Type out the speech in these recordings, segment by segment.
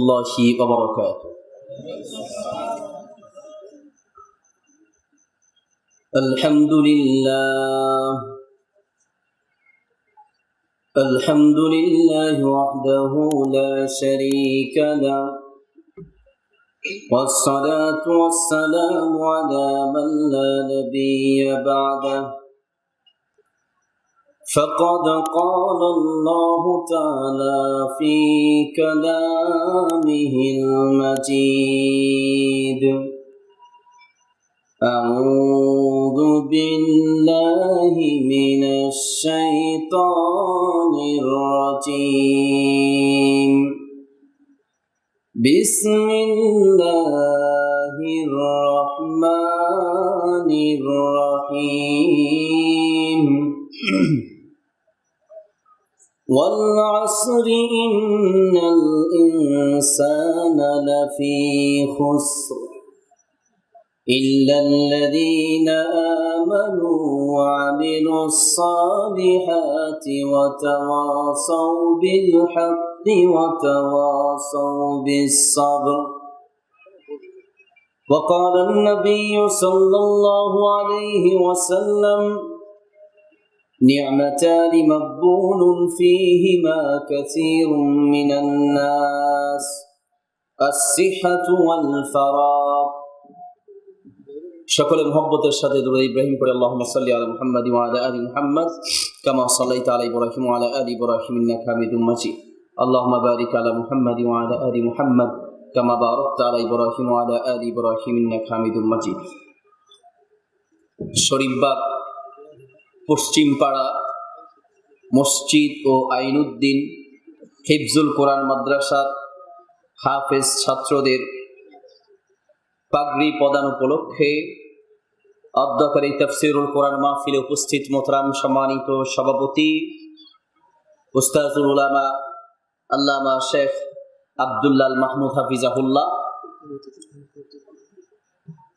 রহমতুল্লাহি ওয়া বারাকাতুহু। আলহামদুলিল্লাহ ওয়াহদাহু লা শারীকা লাহু ওয়াসসালাতু ওয়াসসালামু আলা মান লা নাবিয়্যা বা'দাহু فقد قال الله تعالى في كلامه المجيد أعوذ بالله من الشيطان الرجيم بسم الله الرحمن الرحيم والعصر إن الإنسان لفي خسر إلا الذين آمنوا وعملوا الصالحات وتواصوا بالحق وتواصوا بالصبر. وقال النبي صلى الله عليه وسلم نعمتان مغبون فيهما كثير من الناس الصحة والفراغ. সকলে মুহাব্বতের সাথে দরুদ ইব্রাহিম পড়ে আল্লাহুম্মা সাল্লি আলা মুহাম্মাদ ওয়া আলা আলি মুহাম্মাদ কামা সাল্লাইতা আলা ইব্রাহিম ওয়া আলা আলি ইব্রাহিম ইন্নাকা হামিদুম মাজিদ। আল্লাহুম্মা বারিক আলা মুহাম্মাদ ওয়া আলা আলি মুহাম্মাদ কামা বারাকতা আলা ইব্রাহিম ওয়া আলা আলি ইব্রাহিম ইন্নাকা হামিদুম মাজিদ। শরীফবাগ পশ্চিমপাড়া মসজিদ ও আইনুদ্দিন হিফজুল কোরআন মাদ্রাসার হাফেজ ছাত্রদের পাগড়ি প্রদান উপলক্ষে অধ্যকারী তাফসীরুল কোরআন মাহফিলে উপস্থিত মোহতারাম সম্মানিত সভাপতি উস্তাজুল উলামা আল্লামা শেখ আব্দুল্লাহ মাহমুদ হাফিজাহুল্লাহ,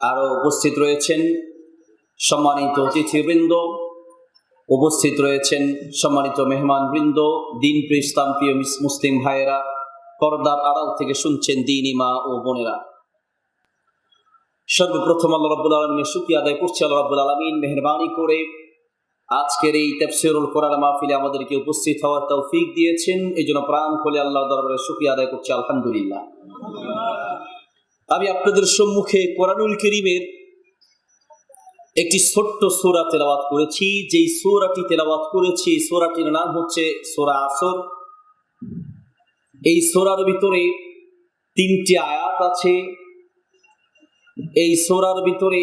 আরো উপস্থিত রয়েছেন সম্মানিত অতিথিবৃন্দ, উপস্থিত রয়েছেন সম্মানিত মেহমানবৃন্দ, দিনপ্রিয় ইসলামপ্রিয় মুসলিম ভাইয়েরা, পর্দার আড়াল থেকে শুনছেন দ্বীনি মা ও বোনেরা। সর্বপ্রথম আল্লাহ রাব্বুল আলামিনের শুকরিয়া আদায় করছি। আল্লাহ রাব্বুল আলামিন মেহেরবানি করে আজকের এই তাফসীরুল কোরআন মাহফিলে আমাদেরকে উপস্থিত হওয়ার তৌফিক দিয়েছেন, এই জন্য প্রাণ খুলে আল্লাহর দরবারে শুকরিয়া আদায় করছি, আলহামদুলিল্লাহ। আমি আপনাদের সম্মুখে কোরআনুল কারীমের একটি ছোট্ট সূরা তেলাওয়াত করেছি। যেই সূরাটি তেলাওয়াত করেছি সূরাটির নাম হচ্ছে সূরা আসর। এই সূরার ভিতরে 3টি আয়াত আছে। এই সূরার ভিতরে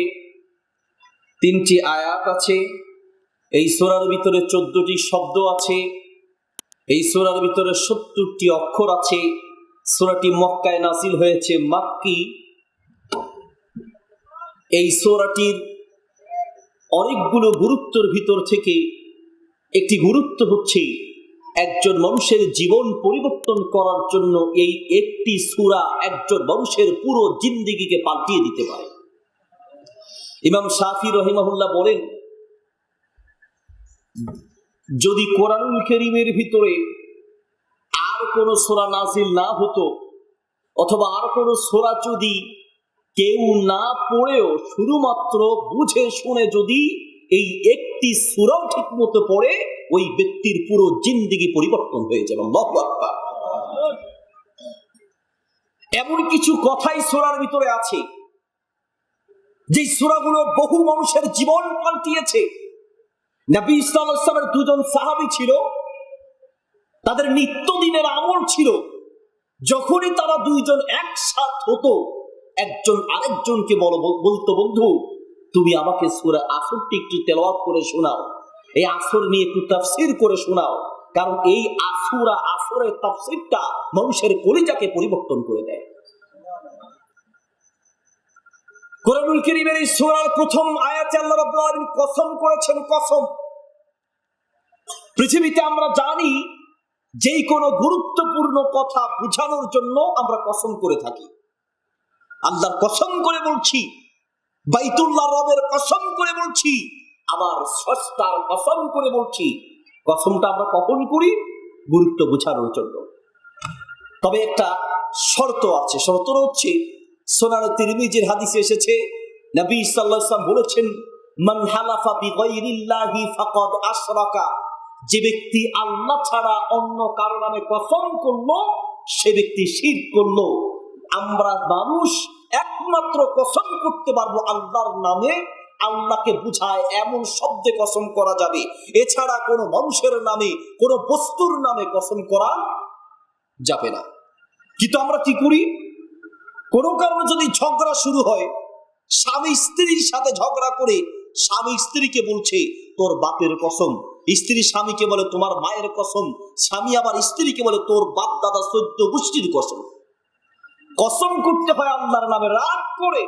3টি আয়াত আছে। এই সূরার ভিতরে 14টি শব্দ আছে। এই সূরার ভিতরে 70টি অক্ষর আছে। সূরাটি মক্কায় নাযিল হয়েছে, মাক্কি। এই সূরাটির অনেকগুলো গুরুত্বের ভিতর থেকে একটি গুরুত্ব হচ্ছে একজন মানুষের জীবন পরিবর্তন করার জন্য এই একটি সূরা একজন মানুষের পুরো জিন্দেগিকে পাল্টিয়ে দিতে পারে। ইমাম শাফি রহিমাহুল্লাহ বলেন, যদি কোরআনুল কারীমের ভিতরে আর কোন সূরা নাযিল না হতো, অথবা আর কোন সূরা যদি কেউ না পড়েও শুধুমাত্র বুঝে শুনে যদি এই একটি সূরাও ঠিক মতো পড়ে, ওই ব্যক্তির পুরো জিন্দেগি পরিবর্তন হয়ে যাবে। আল্লাহু আকবার। এমন কিছু কথাই সূরার ভিতরে আছে যে সূরাগুলো বহু মানুষের জীবন পাল্টিয়েছে। নবী সাল্লাল্লাহু আলাইহি ওয়াসাল্লামের 2জন সাহাবী ছিল, তাদের নিত্যদিনের আমল ছিল যখনই তারা 2জন একসাথ হতো, একজন আরেকজনকে বলতো, বন্ধু তুমি আমাকে সূরা আসরটি একটু তেলাওয়াত করে শোনাও, এই আসর নিয়ে একটু তাফসীর করে শোনাও, কারণ এই সূরা আসরের তাফসীরটা মানুষের কলিজাকে পরিবর্তন করে দেয়। কোরআনুল কারীমের এই সূরার প্রথম আয়াতে আল্লাহ রাব্বুল আলামিন কসম করেছেন, কসম। পৃথিবীতে আমরা জানি যেই কোনো গুরুত্বপূর্ণ কথা বোঝানোর জন্য আমরা কসম করে থাকি। আল্লাহর কসম করে বলছি, বাইতুল্লাহ রবের কসম করে বলছি, আমার স্রষ্টার কসম করে বলছি। কসমটা আমরা কখন করি? গুরুত্ব বোঝানোর জন্য। তবে একটা শর্ত আছে, শর্তটা হচ্ছে সুনানে তিরমিজির হাদিসে এসেছে, নবী সাল্লাল্লাহু আলাইহি ওয়াসাল্লাম বলেছেন, মান হালাফা বিগাইরিল্লাহি ফাকাদ আশরাকা, যে ব্যক্তি আল্লাহ ছাড়া অন্য কারো নামে কসম করলো সে ব্যক্তি শিরক করলো। আমরা মানুষ একমাত্র কসম করতে পারবো আল্লাহর নামে, আল্লাহকে বুঝায় এমন শব্দে কসম করা যাবে, এছাড়া কোনো মানুষের নামে কোনো বস্তুর নামে কসম করা যাবে না। কিন্তু আমরা কি করি, কোনো কারণে যদি ঝগড়া শুরু হয়, স্বামী স্ত্রীর সাথে ঝগড়া করে স্বামী স্ত্রীকে বলছে তোর বাপের কসম, স্ত্রী স্বামীকে বলে তোমার মায়ের কসম, স্বামী আবার স্ত্রীকে বলে তোর বাপ দাদা 14 গোষ্ঠীর কসম। কসম করতে হয় আল্লাহর নামে, রাগ করে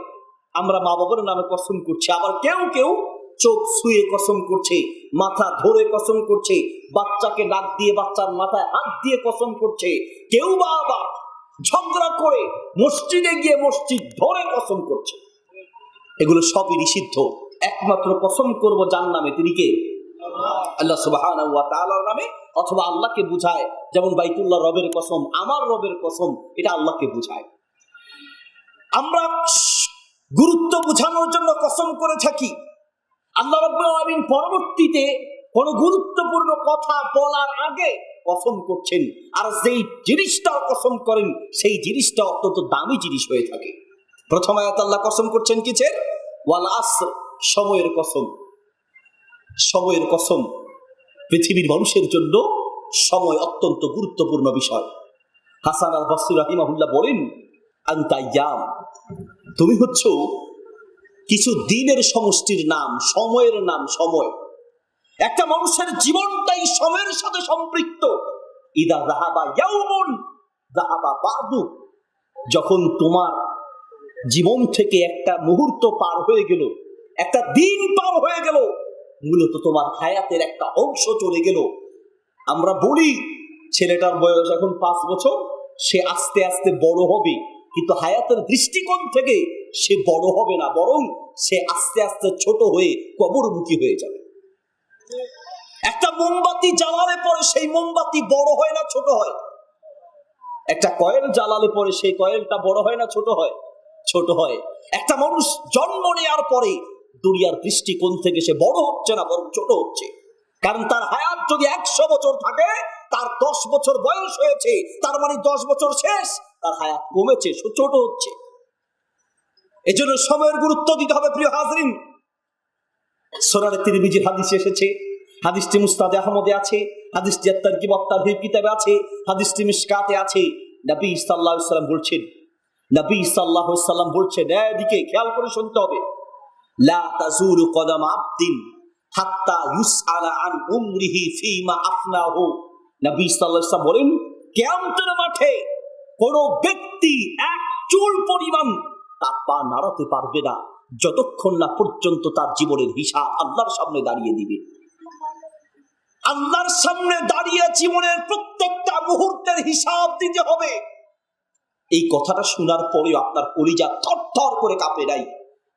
আমরা মা বাবার নামে কসম করছি। আবার কেউ কেউ চোখ ছুঁয়ে কসম করছে, মাথা ধরে কসম করছে, বাচ্চাকে ডাক দিয়ে বাচ্চার মাথায় হাত দিয়ে কসম করছে, কেউ বা আবার ঝগড়া করে মসজিদে গিয়ে মসজিদ ধরে কসম করছে। এগুলো সবই নিষিদ্ধ। একমাত্র কসম করব যার নামে, তিনি কে? আল্লাহ সুবহানাহু ওয়া তাআলার নামে, অথবা আল্লাহকে বুঝায়, যেমন বাইতুল্লাহ রবের কসম, আমার রবের কসম, এটা আল্লাহকে বুঝায়। আমরা গুরুত্ব বোঝানোর জন্য কসম করে থাকি। আল্লাহ রাব্বুল আলামিন পরবর্তীতে কোন গুরুত্বপূর্ণ কথা বলার আগে কসম করছেন, আর যেই জিনিসটার কসম করেন সেই জিনিসটা অত্যন্ত দামি জিনিস হয়ে থাকে। প্রথম আয়াত আল্লাহ কসম করছেন কিসের? ওয়াল আসর, সময়ের কসম। সময়ের কসম, পৃথিবীর মানুষের জন্য সময় অত্যন্ত গুরুত্বপূর্ণ বিষয়। হাসান আল বসরি রাহিমাহুল্লাহ বলেন, আনতা ইয়াম, তুমি হচ্ছ কিছু দিনের সমষ্টির নাম, সময়ের নাম। সময়, একটা মানুষের জীবনটাই সময়ের সাথে সম্পৃক্ত। ইদা যাহাবা ইয়াউমুন যাহাবা বাদু, যখন তোমার জীবন থেকে একটা মুহূর্ত পার হয়ে গেল, একটা দিন পার হয়ে গেল, মূলত তোমার হায়াতের একটা অংশ চলে গেল। আমরা বলি ছেলেটার বয়স এখন 5 বছর, সে আস্তে আস্তে বড় হবে, কিন্তু হায়াতের দৃষ্টিকোণ থেকে সে বড় হবে না, বরং সে আস্তে আস্তে ছোট হয়ে কবরমুখী হয়ে যাবে। একটা মোমবাতি জ্বালালে পরে সেই মোমবাতি বড় হয় না ছোট হয়? একটা কয়েল জ্বালালে পরে সেই কয়েলটা বড় হয় না ছোট হয়? ছোট হয়। একটা মানুষ জন্ম নেওয়ার পরে দুনিয়ার দৃষ্টিকোণ থেকে সে বড় হচ্ছে না, বরং ছোট হচ্ছে। কারণ তার হায়াত যদি 100 বছর থাকে, তার 10 বছর বয়স হয়েছে, তার মানে 10 বছর শেষ, তার হায়াত কমেছে, সে ছোট হচ্ছে। এজন্য সময়ের গুরুত্ব দিতে হবে। প্রিয় হাজরিন, সুনানে তিরমিজির হাদিসে এসেছে, হাদিসটি মুসনাদে আহমদে আছে, হাদিসটি আত-তারগিব ওয়াত-তারহিব কিতাবে আছে, হাদিসটি মিশকাতে আছে। নবী সাল্লাল্লাহু আলাইহি ওয়াসাল্লাম বলছেন, নবী সাল্লাল্লাহু আলাইহি ওয়াসাল্লাম বলছেন, এদিকে খেয়াল করে শুনতে হবে, লা তাজুলু কদাম আবদিন হাত্তা ইউসআলা আন উমরিহি ফীমা আফনাহু। নবী সাল্লাল্লাহু আলাইহি ওয়াসাল্লাম বলেন, কিয়ামতের মাঠে কোন ব্যক্তি এক চুল পরিমাণ তার পা নাড়াতে পারবে না যতক্ষণ না পর্যন্ত তার জীবনের হিসাব আল্লাহর সামনে দাঁড়িয়ে দিবে। আল্লাহর সামনে দাঁড়িয়ে জীবনের প্রত্যেকটা মুহূর্তের হিসাব দিতে হবে। এই কথাটা শোনার পরেও আপনার কলিজা থরথর করে কাঁপে নাই?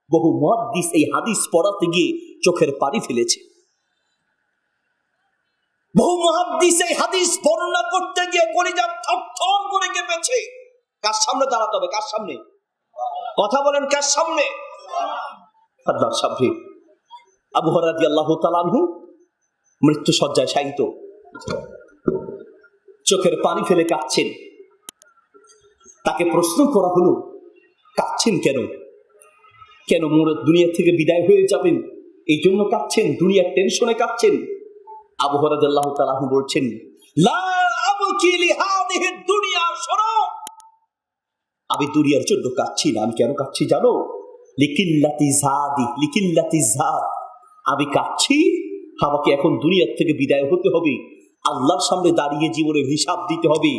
বহু মুহাদ্দিস এই হাদিস পড়াতে গিয়ে চোখের পানি ফেলেছে। বহু মুহাদ্দিস এই হাদিস বর্ণনা করতে গিয়ে কলিজা থরথর করে কেঁপেছে। কার সামনে দাঁড়াতে হবে? কার সামনে? কথা বলেন, কার সামনে? আল্লাহর সামনে। আবু হুরায়রা রাদিয়াল্লাহু তাআলা আনহু মৃত্যু শয্যায় শায়িত, চোখের পানি ফেলে কাঁদছেন। তাকে প্রশ্ন করা হলো, কাঁদছেন কেন? কেন দুনিয়া থেকে বিদায় হয়ে যাবেন এই জন্য কাঁদছেন? দুনিয়ার টেনশনে কাঁদছেন? আবু হুরায়রা রাদিয়াল্লাহু তাআলা আনহু বলছেন, লা আবকি লিহাদিহি দুনিয়া, শোনো, আমি দুনিয়ার জন্য কাঁদছি না। আমি কেন কাঁদছি জানো? লিকিল্লাতি যাদি, লিকিল্লাতি যাদ। আমি কাঁদছি, আমাকে এখন দুনিয়ার থেকে বিদায় হতে হবে, আল্লাহর সামনে দাঁড়িয়ে জীবনের হিসাব দিতে হবে।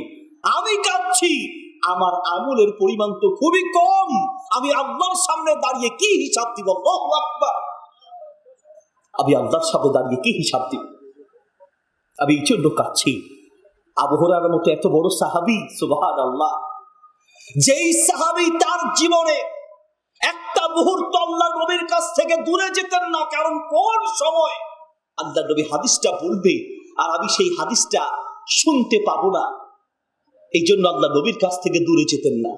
আমি কাঁদছি, আমার আমলের পরিমাণ তো খুবই কম, আমি আল্লাহর সামনে দাঁড়িয়ে কি হিসাব দিব? আল্লাহু আকবার। আমি আল্লাহর সামনে দাঁড়িয়ে কি হিসাব দিব? আমি এই জন্য কাঁদছি। আবু হুরায়রার মতো এত বড় সাহাবী, সুবহানাল্লাহ, যেই সাহাবী তার জীবনে একটা মুহূর্ত আল্লাহর নবীর কাছ থেকে দূরে যেতেন না, কারণ কোন সময় আল্লাহর নবী হাদিসটা বলবে আর আমি সেই হাদিসটা শুনতে পাবো না, এই জন্য আল্লাহ নবীর কাছ থেকে দূরে যেতেন না।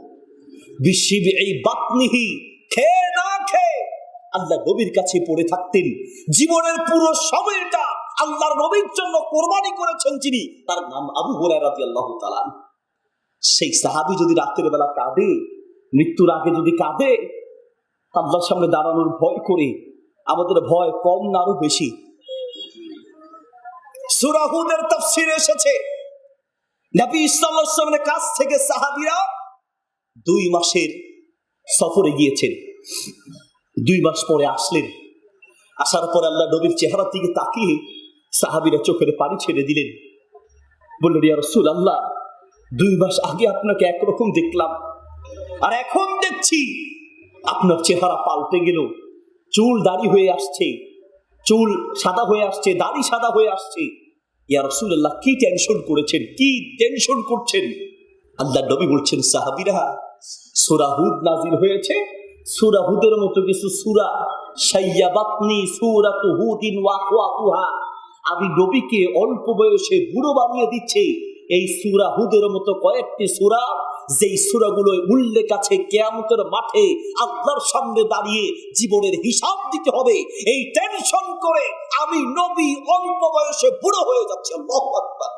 বিশিবি এই বাতনিহি, খেয়ে না খেয়ে আল্লাহ নবীর কাছে পড়ে থাকতেন। জীবনের পুরো সময়টা আল্লাহর নবীর জন্য কোরবানি করেছেন যিনি, তার নাম আবু হুরায়রা রাদিয়াল্লাহু তাআলা। সেই সাহাবী যদি রাতের বেলা কাঁদে, মৃত্যুর আগে যদি কাঁদে, আল্লাহর সামনে দাঁড়ানোর ভয় করে, আমাদের ভয় কম না আরো বেশি? সূরা হুদের তাফসীরে এসেছে, নবী সাল্লাল্লাহু আলাইহি ওয়াসাল্লামের কাছ থেকে সাহাবীরা 2 মাসের সফরে গিয়েছেন। 2 মাস পরে আসলেন। আসার পরে আল্লাহ নবীর চেহারার দিকে তাকিয়ে সাহাবীরা চোখের পানি ছেড়ে দিলেন। বললেন, ইয়া রাসূলুল্লাহ, 2 মাস আগে আপনাকে একরকম দেখলাম, আর এখন দেখছি আপনার চেহারা পাল্টে গেল। চুল দাড়ি হয়ে আসছে, চুল সাদা হয়ে আসছে, দাড়ি সাদা হয়ে আসছে। ইয়া রাসূলুল্লাহ, কি টেনশন করেছেন, কি টেনশন করছেন? আল্লাহ নবী বলছেন, সাহাবীরা, সূরা হুদ নাযিল হয়েছে, সূরা হুদের মতো কিছু সূরা, শাইয়াবাতনি সূরাতু হুদিন ওয়া আখওয়াতুহা, আমি নবীকে অল্প বয়সে বুড়ো বানিয়ে দিচ্ছে এই সূরা হুদের মতো কয়েকটি সূরা, যেই সূরাগুলো উল্লেখ আছে কিয়ামতের মাঠে আল্লাহর সামনে দাঁড়িয়ে জীবনের হিসাব দিতে হবে। এই টেনশন করে আমি নবী অল্প বয়সে বুড়ো হয়ে যাচ্ছি। আল্লাহু আকবার।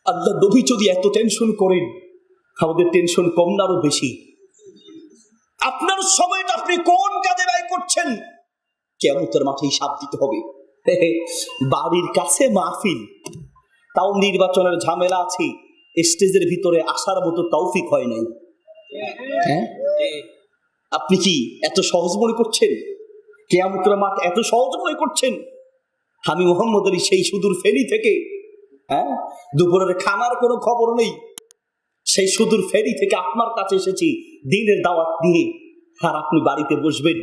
আল্লাহ নবী যদি এত টেনশন করেন, আমাদের টেনশন কম না আরো বেশি? আপনার সময়টা আপনি কোন কাজে ব্যয় করছেন? কিয়ামতের মাঠে হিসাব দিতে হবে। বাড়ির কাছে মাহফিল, তাও নির্বাচনের ঝামেলা আছে, স্টেজের ভিতরে আসার মতো তৌফিক হয় নাই। হ্যাঁ, আপনি কি এত সহজ মনে করছেন? কিয়ামতের মাঠ এত সহজ মনে করছেন? আমি মোহাম্মদ আলী সেই সুদূর ফেনী থেকে, দুপুরের খানার কোনো খবর নেই, সেই সুদূর ফেনী থেকে আপনার কাছে এসেছি দ্বীনের দাওয়াত দিয়ে। আর আপনি বাড়িতে বসবেন,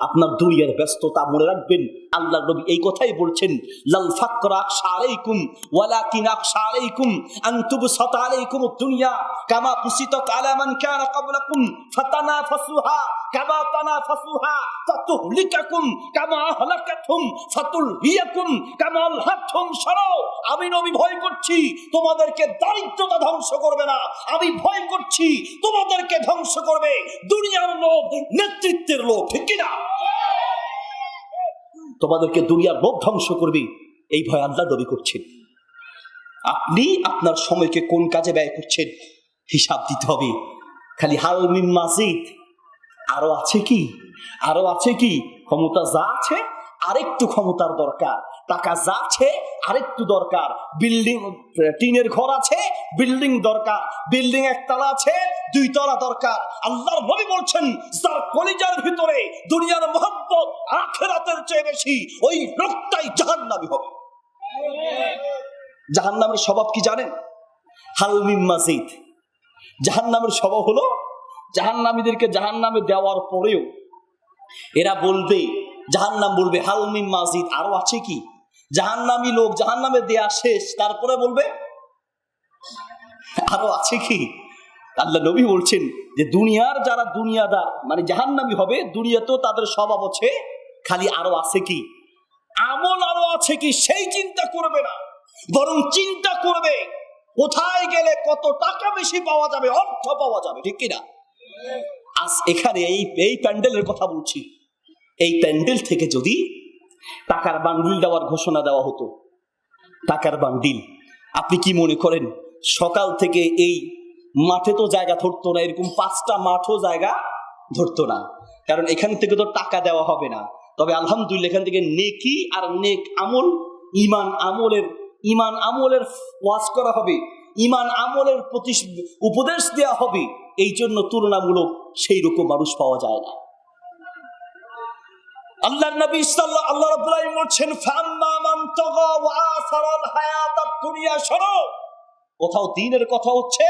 আপনার দুনিয়ার ব্যস্ততা। মনে রাখবেন, আল্লাহ নবী এই কথাই বলছেন, লাল ফাকরা আখশা আলাইকুম ওয়ালাকিন আখশা আলাইকুম আন তুবসাতা আলাইকুমুদ দুনিয়া কামা বুসিতাত আলা মান কানা ক্বাবলাকুম ফাতানাফাসুহা কামা তানাফাসুহা ফাতুহলিকাকুম কামা আহলাকাতহুম ফাতুলহিয়াকুম কামা আলহাতহুম। শোনো, আমি নবী ভয় করছি তোমাদেরকে দারিদ্রতা ধ্বংস করবে না, আমি ভয় করছি তোমাদেরকে ধ্বংস করবে দুনিয়ার লোভ, নেতৃত্বের লোভ। ঠিক কিনা? তোমাদেরকে দুনিয়ার লোভ ধ্বংস করবে, এই ভয় আল্লাহ নবী করছেন। আপনি আপনার সময়কে কোন কাজে ব্যয় করছেন হিসাব দিতে হবে। খালি হাল মিন মাজিদ, আরো আছে কি, আরো আছে কি? ক্ষমতা যা আছে আরেকটু ক্ষমতার দরকার, টাকা যা আছে আরেকটু দরকার, বিল্ডিং টিনের ঘর আছে, বিল্ডিং দরকার, বিল্ডিং একতলা আছে, 2 তলা দরকার। আল্লাহর নবী বলছেন, যার কলিজার ভিতরে দুনিয়ার মহব্বত আখিরাতের চেয়ে বেশি, ওই লোকটাই জাহান্নামী হবে। জাহান্নামের স্বভাব কি জানেন? হাল মিন মাজিদ। জাহান্নামের স্বভাব হলো, জাহান্নামীদেরকে জাহান্নামে দেওয়ার পরেও এরা বলবে, জাহান্নাম বলবে হাল মিন মাজিদ, আরো আছে কি? জাহান্নামী লোক জাহান্নামে দেয়া শেষ, তারপরে বলবে আরো আছে কি? আল্লাহ নবী বলছেন যে দুনিয়ার যারা দুনিয়াদার মানে জাহান্নামী হবে, দুনিয়াতেও তাদের স্বভাব আছে খালি আরো আছে কি, আমল আরো আছে কি সেই চিন্তা করবে না, বরং চিন্তা করবে কোথায় গেলে কত টাকা বেশি পাওয়া যাবে, অর্থ পাওয়া যাবে। ঠিক কিনা? আজ এখানে এই প্যান্ডেলের কথা বলছি, এই প্যান্ডেল থেকে যদি টাকার বান্ডিল দেওয়ার ঘোষণা দেওয়া হতো, টাকার বান্ডিল, আপনি কি মনে করেন সকাল থেকে এই মাঠে তো জায়গা ধরতো না, এরকম 5টা মাঠও জায়গা ধরতো না, কারণ এখান থেকে তো টাকা দেওয়া হবে না। তবে আলহামদুলিল্লাহ এখান থেকে নেকি আর নেক আমল, ইমান আমলের ওয়াজ করা হবে, ইমান আমলের উপদেশ দেওয়া হবে। এই জন্য তুলনামূলক সেই রকম মানুষ পাওয়া যায় না। আল্লাহর নবী আল্লাহ রাব্বুল আলামিন বলছেন, ফাম্মা মান তাগা ওয়া আসারাল হায়াতাদ দুনিয়া। শোনো, কোথাও দ্বীনের কথা হচ্ছে,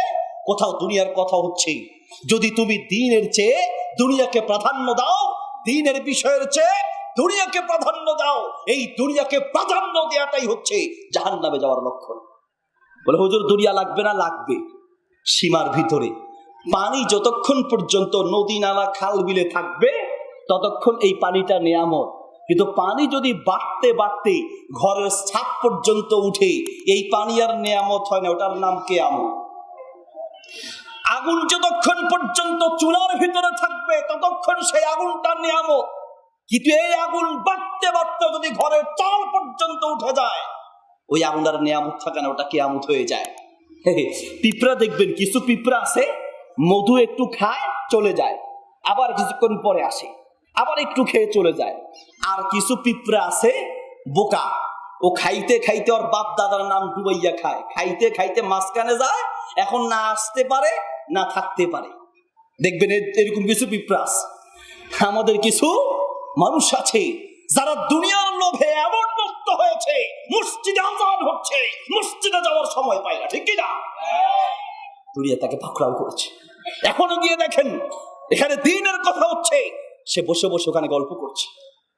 কোথাও দুনিয়ার কথা হচ্ছে। যদি তুমি দ্বীনের চেয়ে দুনিয়াকে প্রাধান্য দাও, দ্বীনের বিষয়ের চেয়ে দুনিয়াকে প্রাধান্য দাও, এই দুনিয়াকে প্রাধান্য দেওয়াটাই হচ্ছে জাহান্নামে যাওয়ার লক্ষণ। বলে হুজুর দুনিয়া লাগবে না, লাগবে সীমার ভিতরে। পানি যতক্ষণ পর্যন্ত নদী নালা খাল বিলে থাকবে ততক্ষণ এই পানিটা নিয়ামত, কিন্তু পানি যদি বাড়তে ঘরের ছাদ পর্যন্ত উঠে, এই পানি আর নিয়ামত হয় না, ওটার নাম কিয়ামত। আগুন যতক্ষণ পর্যন্ত চুলার ভিতরে থাকবে ততক্ষণ সেই আগুনটা নিয়ামত, কিন্তু এই আগুন বাড়তে বাড়তে যদি ঘরের চাল পর্যন্ত উঠে যায় ওই আগুনের নিয়ামত থাকে না, ওটা কিয়ামত হয়ে যায়। পিঁপড়া দেখবেন, কিছু পিঁপড়া আছে মধু একটু খায় চলে যায়, আবার কিছুক্ষণ পরে আসে, আবার একটু খেয়ে চলে যায়। আর কিছু পিঁপড়া আছে বোকা, ও খাইতে খাইতে ওর বাপ দাদার নাম ডুবাইয়া খায়, খাইতে খাইতে মাঝখানে যায়, এখন না আসতে পারে না থাকতে পারে। দেখবেন এরকম কিছু পিঁপড়া আছে। আমাদের কিছু মানুষ আছে যারা দুনিয়ার লোভে এমন মুক্ত হয়েছে, মসজিদে আযান হচ্ছে, মসজিদে যাওয়ার সময় পায় না, ঠিক কি না? দুনিয়া তাকে পাকড়াও করেছে। এখনো গিয়ে দেখেন এখানে দিনের কথা হচ্ছে, সে বসে বসে ওখানে গল্প করছে,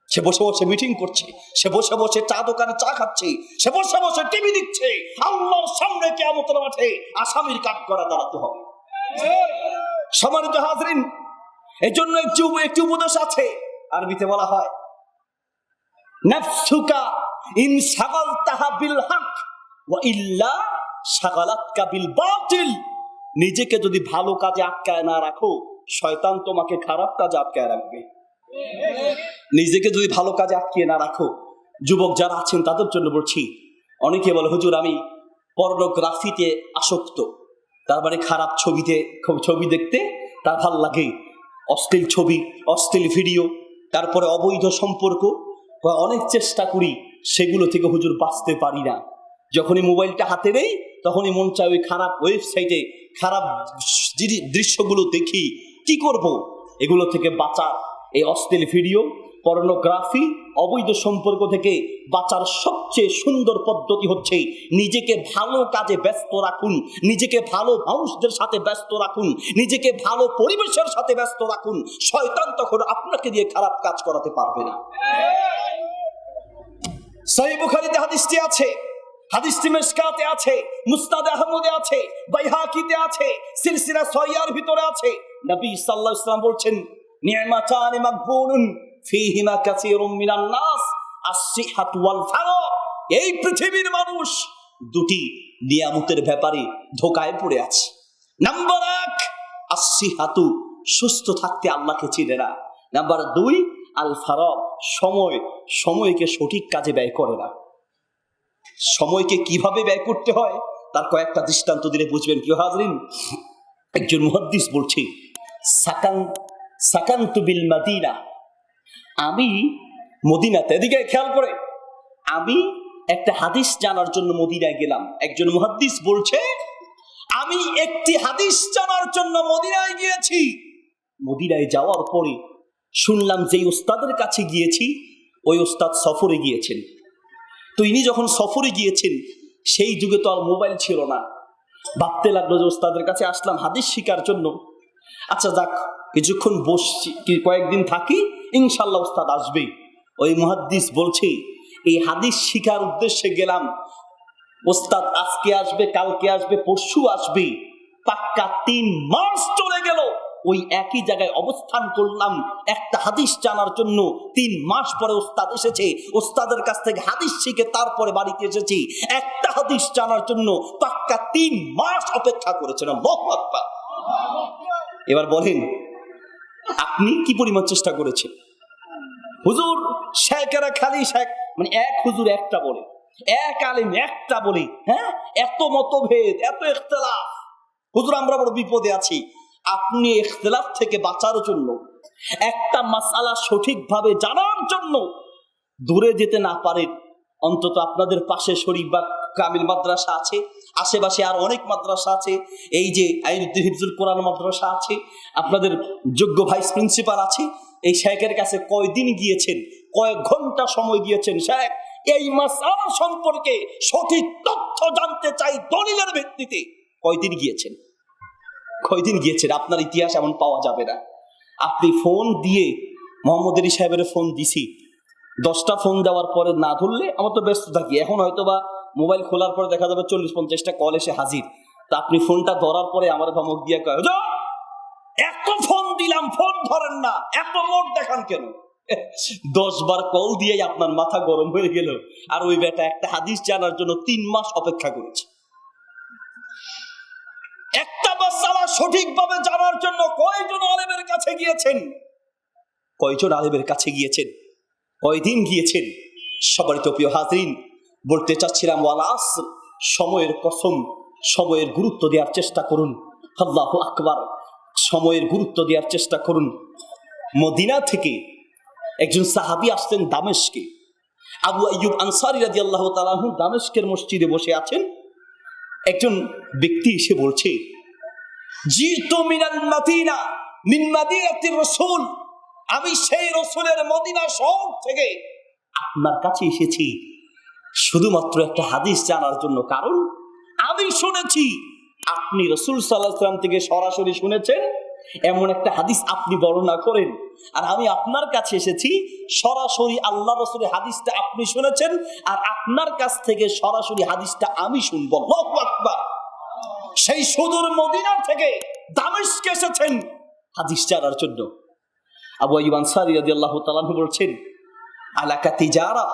সে বসে বসে মিটিং করছে, সে বসে বসে চা দোকানে চা খাচ্ছে, সে বসে বসে টিভি দেখছে। আল্লাহর সামনে কিয়ামতের মাঠে আসামির কাঠ করা দাঁড়াতে হবে। সম্মানিত হাজরিন, এই জন্য একটি উপদেশ আছে, আরবিতে বলা হয় নাফসুকা ইন শাগালতাহা বিল হক ওয়া ইল্লা শাগালাতকা বিল বাতিল। নিজেকে যদি ভালো কাজে আটকায় না রাখো, শয়তান তোমাকে খারাপ কাজে আটকায় রাখবে। নিজেকে যদি ভালো কাজে আটকিয়ে না রাখো, যুবক যারা আছেন তাদের জন্য বলছি, অনেকে বলে হুজুর আমি পর্নোগ্রাফিতে আসক্ত, তার মানে খারাপ ছবি দেখতে তার ভাল লাগে, অশ্লীল ছবি, অশ্লীল ভিডিও, তারপরে অবৈধ সম্পর্ক, অনেক চেষ্টা করি সেগুলো থেকে হুজুর বাঁচতে পারি না। যখনই মোবাইলটা হাতে নেই তখনই মন চায় ওই খারাপ ওয়েবসাইটে খারাপ দৃশ্যগুলো দেখি। কি করব? এগুলো থেকে বাঁচার, এই অশ্লীল ভিডিও, পর্নোগ্রাফি, অবৈধ সম্পর্ক থেকে বাঁচার সবচেয়ে সুন্দর পদ্ধতি হচ্ছে নিজেকে ভালো কাজে ব্যস্ত রাখুন, নিজেকে ভালো মানুষদের সাথে ব্যস্ত রাখুন, নিজেকে ভালো পরিবেশের সাথে ব্যস্ত রাখুন। শয়তান তখন আপনাকে দিয়ে খারাপ কাজ করাতে পারবে না। সহিহ বুখারীতে হাদিসটি আছে, হাদিসটি মিশকাতে আছে, মুসনাদ আহমদে আছে, বাইহাকিতে আছে, সিলসিলা সহিহার ভিতরে আছে। নবী সাল্লাল্লাহু আলাইহি ওয়াসাল্লাম বলছেন নি'মাতান মাগবুনুন ফীহিমা কাসীরুম মিনান নাস আস-সিহহাতু ওয়াল ফারাগ। এই পৃথিবীর মানুষ দুটি নিয়ামতের ব্যাপারে ধোঁকায় পড়ে আছে। নাম্বার 1 আস-সিহহাতু, সুস্থ থাকতে আল্লাহকে চিনে না। নাম্বার 2 আল ফারাগ, সময়কে সঠিক কাজে ব্যয় করে না। সময়কে কিভাবে ব্যয় করতে হয় তার কয়েকটা দৃষ্টান্ত দিলে বুঝবেন। প্রিয় হাজরিন, একজন মুহাদ্দিস বলছে সাকান্তু বিল মাদিনা, আমি মদিনাতে, এদিকে খেয়াল করে, আমি একটা হাদিস জানার জন্য মদিনায় গেলাম। একজন মুহাদ্দিস বলছে আমি একটি হাদিস জানার জন্য মদিনায় গিয়েছি। মদিনায় যাওয়ার পরে শুনলাম যে ওস্তাদের কাছে গিয়েছি ওই ওস্তাদ সফরে গিয়েছেন। তো ইনি যখন সফরে গিয়েছেন সেই যুগে তো আর মোবাইল ছিল না। ভাবতে লাগলো যে ওস্তাদের কাছে আসলাম হাদিস শিখার জন্য, আচ্ছা যাক কিছুক্ষণ বসছি, কয়েকদিন থাকি, ইনশাল্লাহ ওস্তাদ আসবে। ওই মুহাদ্দিস বলছে এই হাদিস শিখার উদ্দেশ্যে গেলাম, ওস্তাদ আজকে আসবে, কালকে আসবে, পরশু আসবে, পাক্কা 3 মাস চলে গেল। ওই একই জায়গায় অবস্থান করলাম একটা হাদিস জানার জন্য। 3 মাস পরে ওস্তাদ এসেছে, ওস্তাদের কাছ থেকে হাদিস শিখে তারপরে বাড়িতে এসেছি। একটা হাদিস জানার জন্য পাক্কা 3 মাস অপেক্ষা করেছেন। আল্লাহু আকবার। এবার বলেন আপনি কি পরিমাণ চেষ্টা করেছেন? হুজুর শেখেরা খালি শেখ, মানে এক হুজুর একটা বলে, এক আলেম একটা বলে, হ্যাঁ, এত মতভেদ, এত ইখতিলাফ। হুজুর আমরা বড় বিপদে আছি। আপনি ইখতিলাফ থেকে বাঁচার জন্য, একটা মাসআলা সঠিকভাবে জানার জন্য দূরে যেতে না পারেন, অন্তত আপনাদের পাশে শরীফ বা কামিল মাদ্রাসা আছে, আশেপাশে আর অনেক মাদ্রাসা আছে, এই যে আইনুদ্দিন হিফজুল কোরআন মাদ্রাসা আছে, আপনাদের যোগ্য ভাইস প্রিন্সিপাল আছে। এই শেখের কাছে কয়দিন গিয়েছেন, কয়েক ঘন্টা সময় দিয়েছেন, শেখ এই মাসআলা সম্পর্কে সঠিক তথ্য জানতে চাই দলিলের ভিত্তিতে। কয়দিন গিয়েছেন? আপনার ইতিহাস এমন পাওয়া যাবে না। আপনি ফোন দিয়ে, মোহাম্মদ আলী সাহেবের ফোন দিছি, 10টা ফোন দেওয়ার পরে না ধরলে আমার তো ব্যস্ত থাকি, এখন হয়তো বা মোবাইল খোলার পরে দেখা যাবে 40-50টা কল এসে হাজির। তা আপনি ফোনটা ধরার পরে আমার ধমক দিয়ে কয় এত ফোন দিলাম, ফোন ধরেন না, এত মোট দেখান কেন? 10 বার কল দিয়ে আপনার মাথা গরম হয়ে গেল। আর ওই বেটা একটা হাদিস জানার জন্য 3 মাস অপেক্ষা করেছে। একটা মাসআলা সঠিকভাবে জানার জন্য কয়জন আলেমের কাছে গিয়েছেন? কয়জন আলেমের কাছে গিয়েছেন? কয়দিন গিয়েছেন? সবারই তো প্রিয় হাজরিন, বলতে চাচ্ছিলাম ওয়াল আসর, সময়ের কসম, সময়ের গুরুত্ব দেওয়ার চেষ্টা করুন। আল্লাহু আকবার, সময়ের গুরুত্ব দেওয়ার চেষ্টা করুন। মদিনা থেকে একজন সাহাবী আসলেন দামেস্কে। আবু আইয়ুব আনসারী রাদিয়াল্লাহু তাআলা আনহু দামেস্কের মসজিদে বসে আছেন। একজন ব্যক্তি এসে বলছে, জিতু মিনাল মাদিনা মিন মাদিনাতির রাসূল, আমি সেই রাসূলের মদিনা শহর থেকে আপনার কাছে এসেছি শুধুমাত্র একটা হাদিস জানার জন্য। কারণ আমি শুনেছি আপনি রাসূল সাল্লাল্লাহু আলাইহি ওয়াসাল্লাম থেকে সরাসরি শুনেছেন, এমন একটা হাদিস আপনি বর্ণনা করেন। আর আমি আপনার কাছে এসেছি সরাসরি আল্লাহ রাসূলের হাদিসটা আপনি শুনেছেন, আর আপনার কাছ থেকে সরাসরি হাদিসটা আমি শুনবো। আল্লাহু আকবার। সেই সুদূর মদিনা থেকে দামেস্কে এসেছেন হাদিস জানার জন্য। আবু আইয়ুব আনসারী রাদিয়াল্লাহু তাআলা বলছেন, আলাকা তিজারা,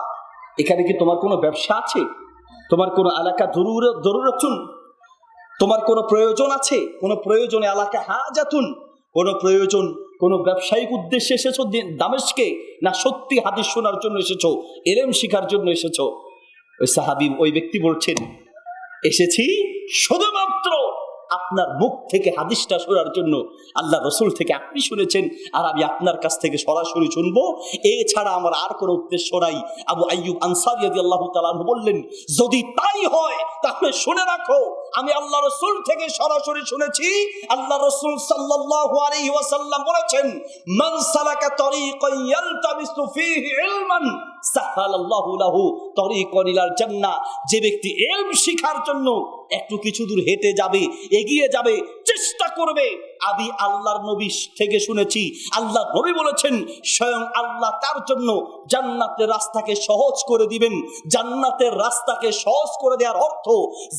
এখানে কি তোমার কোনো ব্যবসা আছে? তোমার কোনো আলাকা দরুরাতুন, তোমার কোনো প্রয়োজন আছে? কোনো প্রয়োজনে আলাকা হাজাতুন, কোনো প্রয়োজন, কোনো ব্যবসায়িক উদ্দেশ্যে এসেছো দামেস্কে, না সত্যি হাদিস শোনার জন্য এসেছো, ইলম শিখার জন্য এসেছো? ওই সাহাবী, ওই ব্যক্তি বলছেন, এসেছি শুধুমাত্র আপনার মুখ থেকে হাদিসটা শোনার জন্য। আল্লাহ রসুল থেকে আপনি শুনেছেন, আর আমি আপনার কাছ থেকে সরাসরি শুনবো, এছাড়া আমার আর কোনো উদ্দেশ্য নাই। আবু আইয়ুব আনসারী রাদিয়াল্লাহু তাআলা আনহু বললেন, যদি তাই হয় তাহলে শুনে রাখো, আমি আল্লাহ রসুল থেকে সরাসরি শুনেছি। আল্লাহ রসুল সাল্লাল্লাহু আলাইহি ওয়াসাল্লাম বলেছেন, মান সালাকা তরিকান ইয়ালতামিসু ফীহি ইলমান সাহালাল্লাহু লাহু তরিকান ইলাল জান্নাহ, যে ব্যক্তি ইলম শিখার জন্য একটু কিছু দূর হেঁটে যাবে, এগিয়ে যাবে, চেষ্টা করবে, আমি আল্লাহর নবী থেকে শুনেছি, আল্লাহ নবী বলেছেন স্বয়ং আল্লাহ তার জন্য জান্নাতের রাস্তাকে সহজ করে দিবেন। জান্নাতের রাস্তাকে সহজ করে দেওয়ার অর্থ,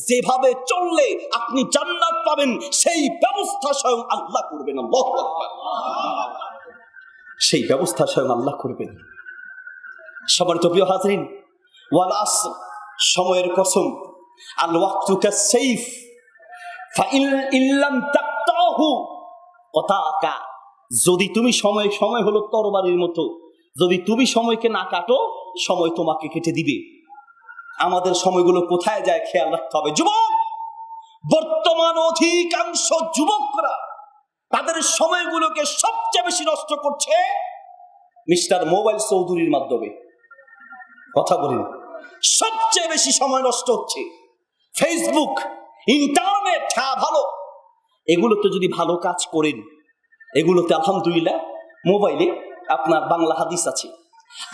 যেভাবে চললে আপনি জান্নাত পাবেন সেই ব্যবস্থা স্বয়ং আল্লাহ করবেন। আল্লাহু আকবার। সেই ব্যবস্থা স্বয়ং আল্লাহ করবেন। সবার তো প্রিয় হাজরিন, ওয়াল আসর, সময়ের কসম, আল ওয়াক্তু কাসসাইফ ফাইন লাম তাকতাহু ওয়াতাকা, যদি তুমি সময় হলো তরবারির মতো, যদি তুমি সময়কে না কাটো সময় তোমাকে কেটে দিবে। আমাদের সময়গুলো কোথায় যায় খেয়াল রাখতে হবে। যুবক, বর্তমান অধিকাংশ যুবকরা তাদের সময়গুলোকে সবচেয়ে বেশি নষ্ট করছে মিস্টার মোবাইল চৌধুরীর মাধ্যমে। কথা বলেন, সবচেয়ে বেশি সময় নষ্ট হচ্ছে ফেসবুক, ইন্টারনেট। হ্যাঁ ভালো, এগুলোতে যদি ভালো কাজ করেন, এগুলোতে আলহামদুলিল্লাহ, মোবাইলে আপনার বাংলা হাদিস আছে,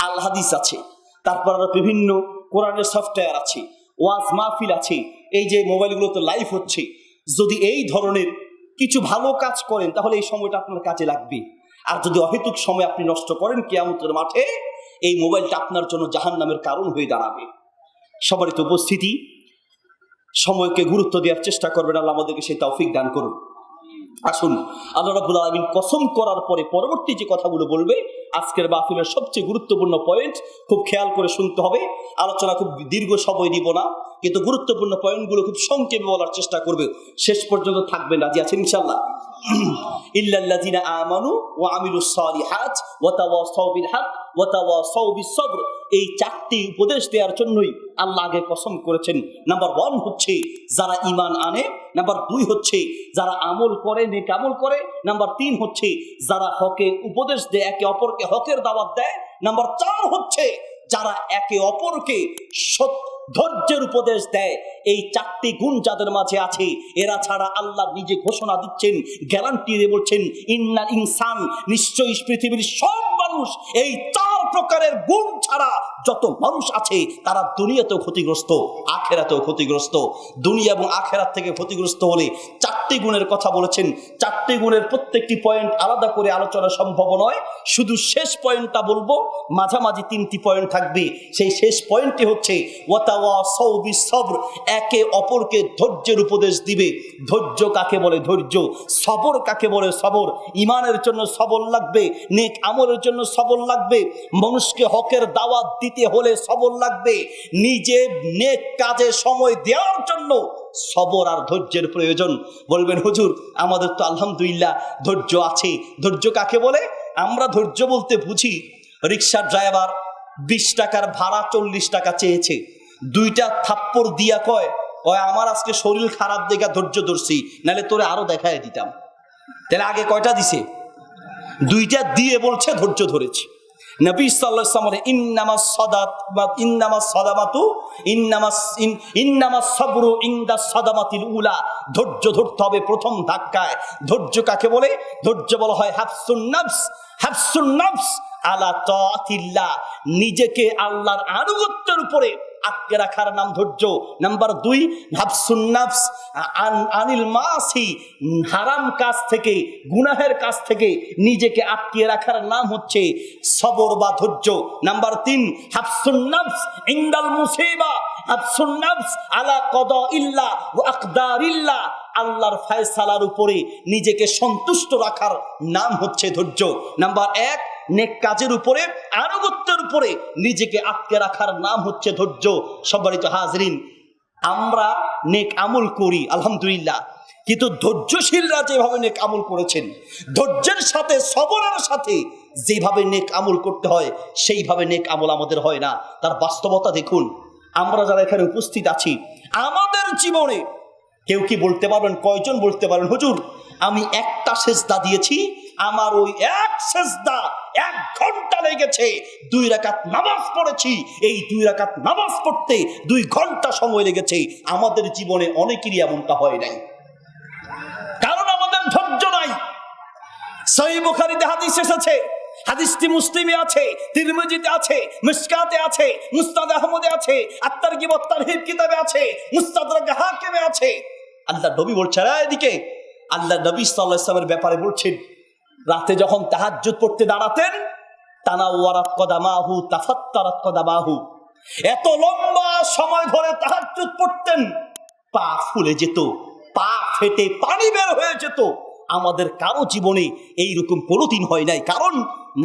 আল হাদিস আছে, তারপর আরো বিভিন্ন কোরআনের সফটওয়্যার আছে, ওয়াজ মাহফিল আছে, এই যে মোবাইলগুলোতে লাইভ হচ্ছে। যদি এই ধরনের কিছু ভালো কাজ করেন তাহলে এই সময়টা আপনার কাজে লাগবে। আর যদি অহেতুক সময় আপনি নষ্ট করেন, কিয়ামতের মাঠে এই মোবাইলটা আপনার জন্য জাহান্নামের কারণ হয়ে দাঁড়াবে। সবারই তো উপস্থিতি, সময়কে গুরুত্ব দেওয়ার চেষ্টা করবেন। আল্লাহ আমাদেরকে সেই তৌফিক দান করুন। আসুন, আল্লাহ রাব্বুল আলামিন কসম করার পরে পরবর্তী যে কথাগুলো বলবে, আজকের মাহফিলের সবচেয়ে গুরুত্বপূর্ণ পয়েন্ট, খুব খেয়াল করে শুনতে হবে। আলোচনা খুব দীর্ঘ সময় দিব না, কিন্তু গুরুত্বপূর্ণ পয়েন্টগুলো খুব সংক্ষেপে বলার চেষ্টা করবে। শেষ পর্যন্ত থাকবেন, রাজি আছেন ইনশাআল্লাহ? ইল্লাল্লাযিনা আমানু ওয়া আমিলুস সালিহাত ওয়া তাওয়াসাউ বিল হক ওয়া তাওয়াসাউ বিস সবর, এই চারটি উপদেশ দেওয়ার জন্যই আল্লাহ আগে কসম করেছেন। নাম্বার 1 হচ্ছে যারা ঈমান আনে, নাম্বার 2 হচ্ছে যারা আমল করে, নেক আমল করে, নাম্বার 3 হচ্ছে যারা হকের উপদেশ দেয়, একে অপরকে হকের দাওয়াত দেয়, নাম্বার 4 হচ্ছে যারা একে অপরকে ধৈর্যের উপদেশ দেয়। এই চারটি গুণ যাদের মাঝে আছে, এরা ছাড়া আল্লাহ নিজে ঘোষণা দিচ্ছেন, গ্যারান্টি দিয়ে বলছেন, ইন্নাল ইনসান, নিশ্চয়ই পৃথিবীর সব মানুষ এই 4 প্রকারের গুণ ছাড়া যত মানুষ আছে তারা দুনিয়াতেও ক্ষতিগ্রস্ত, আখেরাতেও ক্ষতিগ্রস্ত। দুনিয়া এবং আখেরাত থেকে ক্ষতিগ্রস্ত হলে 4টি গুণের কথা বলেছেন। 4টি গুণের প্রত্যেকটি পয়েন্ট আলাদা করে আলোচনা সম্ভব নয়, শুধু শেষ পয়েন্টটা বলবো, মাঝামাঝি 3টি পয়েন্ট থাকবে। সেই শেষ পয়েন্টটি হচ্ছে ওয়াতাওয়াসাউ বিস সবর, একে অপরকে ধৈর্যের উপদেশ দিবে। ধৈর্য কাকে বলে? ধৈর্য। সবর কাকে বলে? সবর। ঈমানের জন্য সবর লাগবে, নেক আমলের জন্য সবর লাগবে, মানুষকে হকের দাওয়াত দিতে হলে সবর লাগবে, নিজে নেক কাজে সময় দেওয়ার জন্য সবর আর ধৈর্যের প্রয়োজন। বলবেন হুজুর আমাদের তো আলহামদুলিল্লাহ ধৈর্য আছে। ধৈর্য কাকে বলে? আমরা ধৈর্য বলতে বুঝি, রিক্সার ড্রাইভার 20 টাকার ভাড়া 40 টাকা চেয়েছে, 2টা থাপ্পড় দিয়া কয় আমার আজকে শরীর খারাপ দেখা ধৈর্য ধরছি, নাহলে তোরে আরো দেখায় দিতাম। তাহলে আগে কয়টা দিছে? 2টা দিয়ে বলছে ধৈর্য ধরেছি। নবী সাল্লাল্লাহু আলাইহি ওয়াসাল্লাম বলেন ইন্নামাস সাবরু ইনদা সাদামাতিল উলা। ধৈর্য ধরতে হবে প্রথম ধাক্কায়। ধৈর্য কাকে বলে? ধৈর্য বলা হয় হাবসুন নাফস আলা তাআতিল্লাহ, নিজেকে আল্লাহর আনুগত্যের উপরে আটকে রাখার নাম ধৈর্য। নাম্বার 2 হাবসুন নাফস আনিল মাসি, হারাম কাজ থেকে, গুনাহের কাজ থেকে নিজেকে আটকে রাখার নাম হচ্ছে সবর বা ধৈর্য। নাম্বার 3 হাবসুন নাফস ইনদাল মুসিবা, হাবসুন নাফস আলা কদাইল্লাহ ওয়া আকদারিল্লাহ, আল্লাহর ফয়সালার উপরে নিজেকে সন্তুষ্ট রাখার নাম হচ্ছে ধৈর্য। নাম্বার 1 নেক কাজের উপরে, আনুগত্যের উপরে নিজেকে আটকে রাখার নাম হচ্ছে ধৈর্য। সম্মানিত হাজরিন, আমরা নেক আমল করি আলহামদুলিল্লাহ, কিন্তু ধৈর্যশীলরা যেভাবে নেক আমল করেছেন, ধৈর্যের সাথে সবরের সাথে যেভাবে নেক আমল করতে হয় সেইভাবে নেক আমল আমাদের হয় না। তার বাস্তবতা দেখুন। আমরা যারা এখানে উপস্থিত আছি, আমাদের জীবনে কেউ কি বলতে পারবেন, কয়জন বলতে পারেন হুজুর আমি একটা সেজদা দিয়েছি, আমার ওই এক সেজদা 1 ঘন্টা লেগেছে, 2 রাকাত নামাজ পড়েছি, এই 2 রাকাত নামাজ পড়তে 2 ঘন্টা সময় লেগেছে। আমাদের জীবনে অনেকেরই এমনটা হয় নাই, কারণ আমাদের ধৈর্য নাই। সহিহ বুখারীতে হাদিস এসেছে, হাদিসটি মুসলিমে আছে, তিরমিজিতে আছে, মিশকাতে আছে, মুসনাদ আহমদে আছে, আত-তারগিব ওয়াত তারহিব কিতাবে আছে, মুস্তাদরাক হাকিমে আছে। আল্লাহ নবী বলছেন, এদিকে আল্লাহ নবী সাল্লাল্লাহু আলাইহি ওয়াসাল্লামের ব্যাপারে বলছেন, রাতে যখন তাহাজ্জুদ পড়তে দাঁড়াতেন, তানাওয়ারাত কদামাহু তাফাত্তারাত কদামাহু, এত লম্বা সময় ধরে তাহাজ্জুদ পড়তেন, পা ফুলে যেত, পা ফেটে পানি বের হয়ে যেত। আমাদের কারো জীবনে এইরকম কোনোদিন হয় নাই, কারণ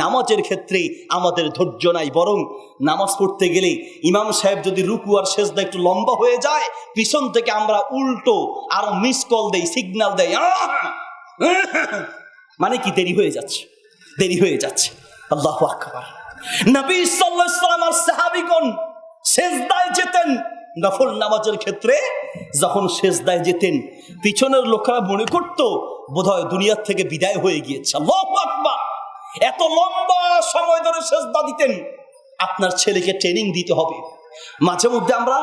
নামাজের ক্ষেত্রে আমাদের ধৈর্য নাই। বরং নামাজ পড়তে গেলে ইমাম সাহেব যদি রুকু আর সেজদা একটু লম্বা হয়ে যায়, পিছন থেকে আমরা উল্টো আরো মিস কল দেই, সিগন্যাল দেই, মানে কি দেরি হয়ে যাচ্ছে, দেরি হয়ে যাচ্ছে। আল্লাহু আকবার। নবী সাল্লাল্লাহু আলাইহি ওয়াসাল্লাম আর সাহাবীগণ সেজদায় যেতেন, নফল নামাজের ক্ষেত্রে যখন সেজদায় যেতেন, পিছনের লোকেরা মনে করত বোধহয় দুনিয়ার থেকে বিদায় হয়ে গিয়েছে। আল্লাহু আকবার। এত লম্বা সময় ধরে সেজদা দিতেন। আপনার ছেলেকে ট্রেনিং দিতে হবে। মাঝে মধ্যে আমরা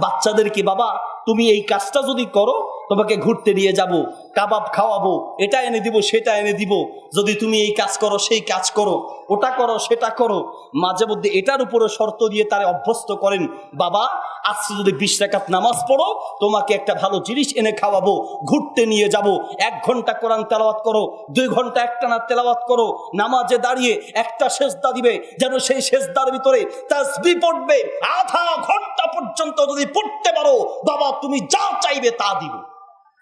বাচ্চাদেরকে, বাবা তুমি এই কাজটা যদি করো তোমাকে ঘুরতে নিয়ে যাব, কাবাব খাওয়াবো, এটা এনে দিব, সেটা এনে দিব, যদি তুমি এই কাজ করো, সেই কাজ করো, ওটা করো, সেটা করো। মাঝে মধ্যে এটার উপরে শর্ত দিয়ে তারা অভ্যস্ত করেন, বাবা আজকে যদি 20 রাকাত নামাজ পড়ো, তোমাকে একটা ভালো জিনিস এনে খাওয়াবো, ঘুরতে নিয়ে যাব, 1 ঘন্টা কোরআন তেলাওয়াত করো, 2 ঘন্টা একটানা তেলাওয়াত করো, নামাজে দাঁড়িয়ে একটা সেজদা দিবে, যেন সেই সেজদার ভিতরে তাসবিহ পড়বে, আধা ঘন্টা পর্যন্ত যদি পড়তে পারো, বাবা তুমি যা চাইবে তা দিব।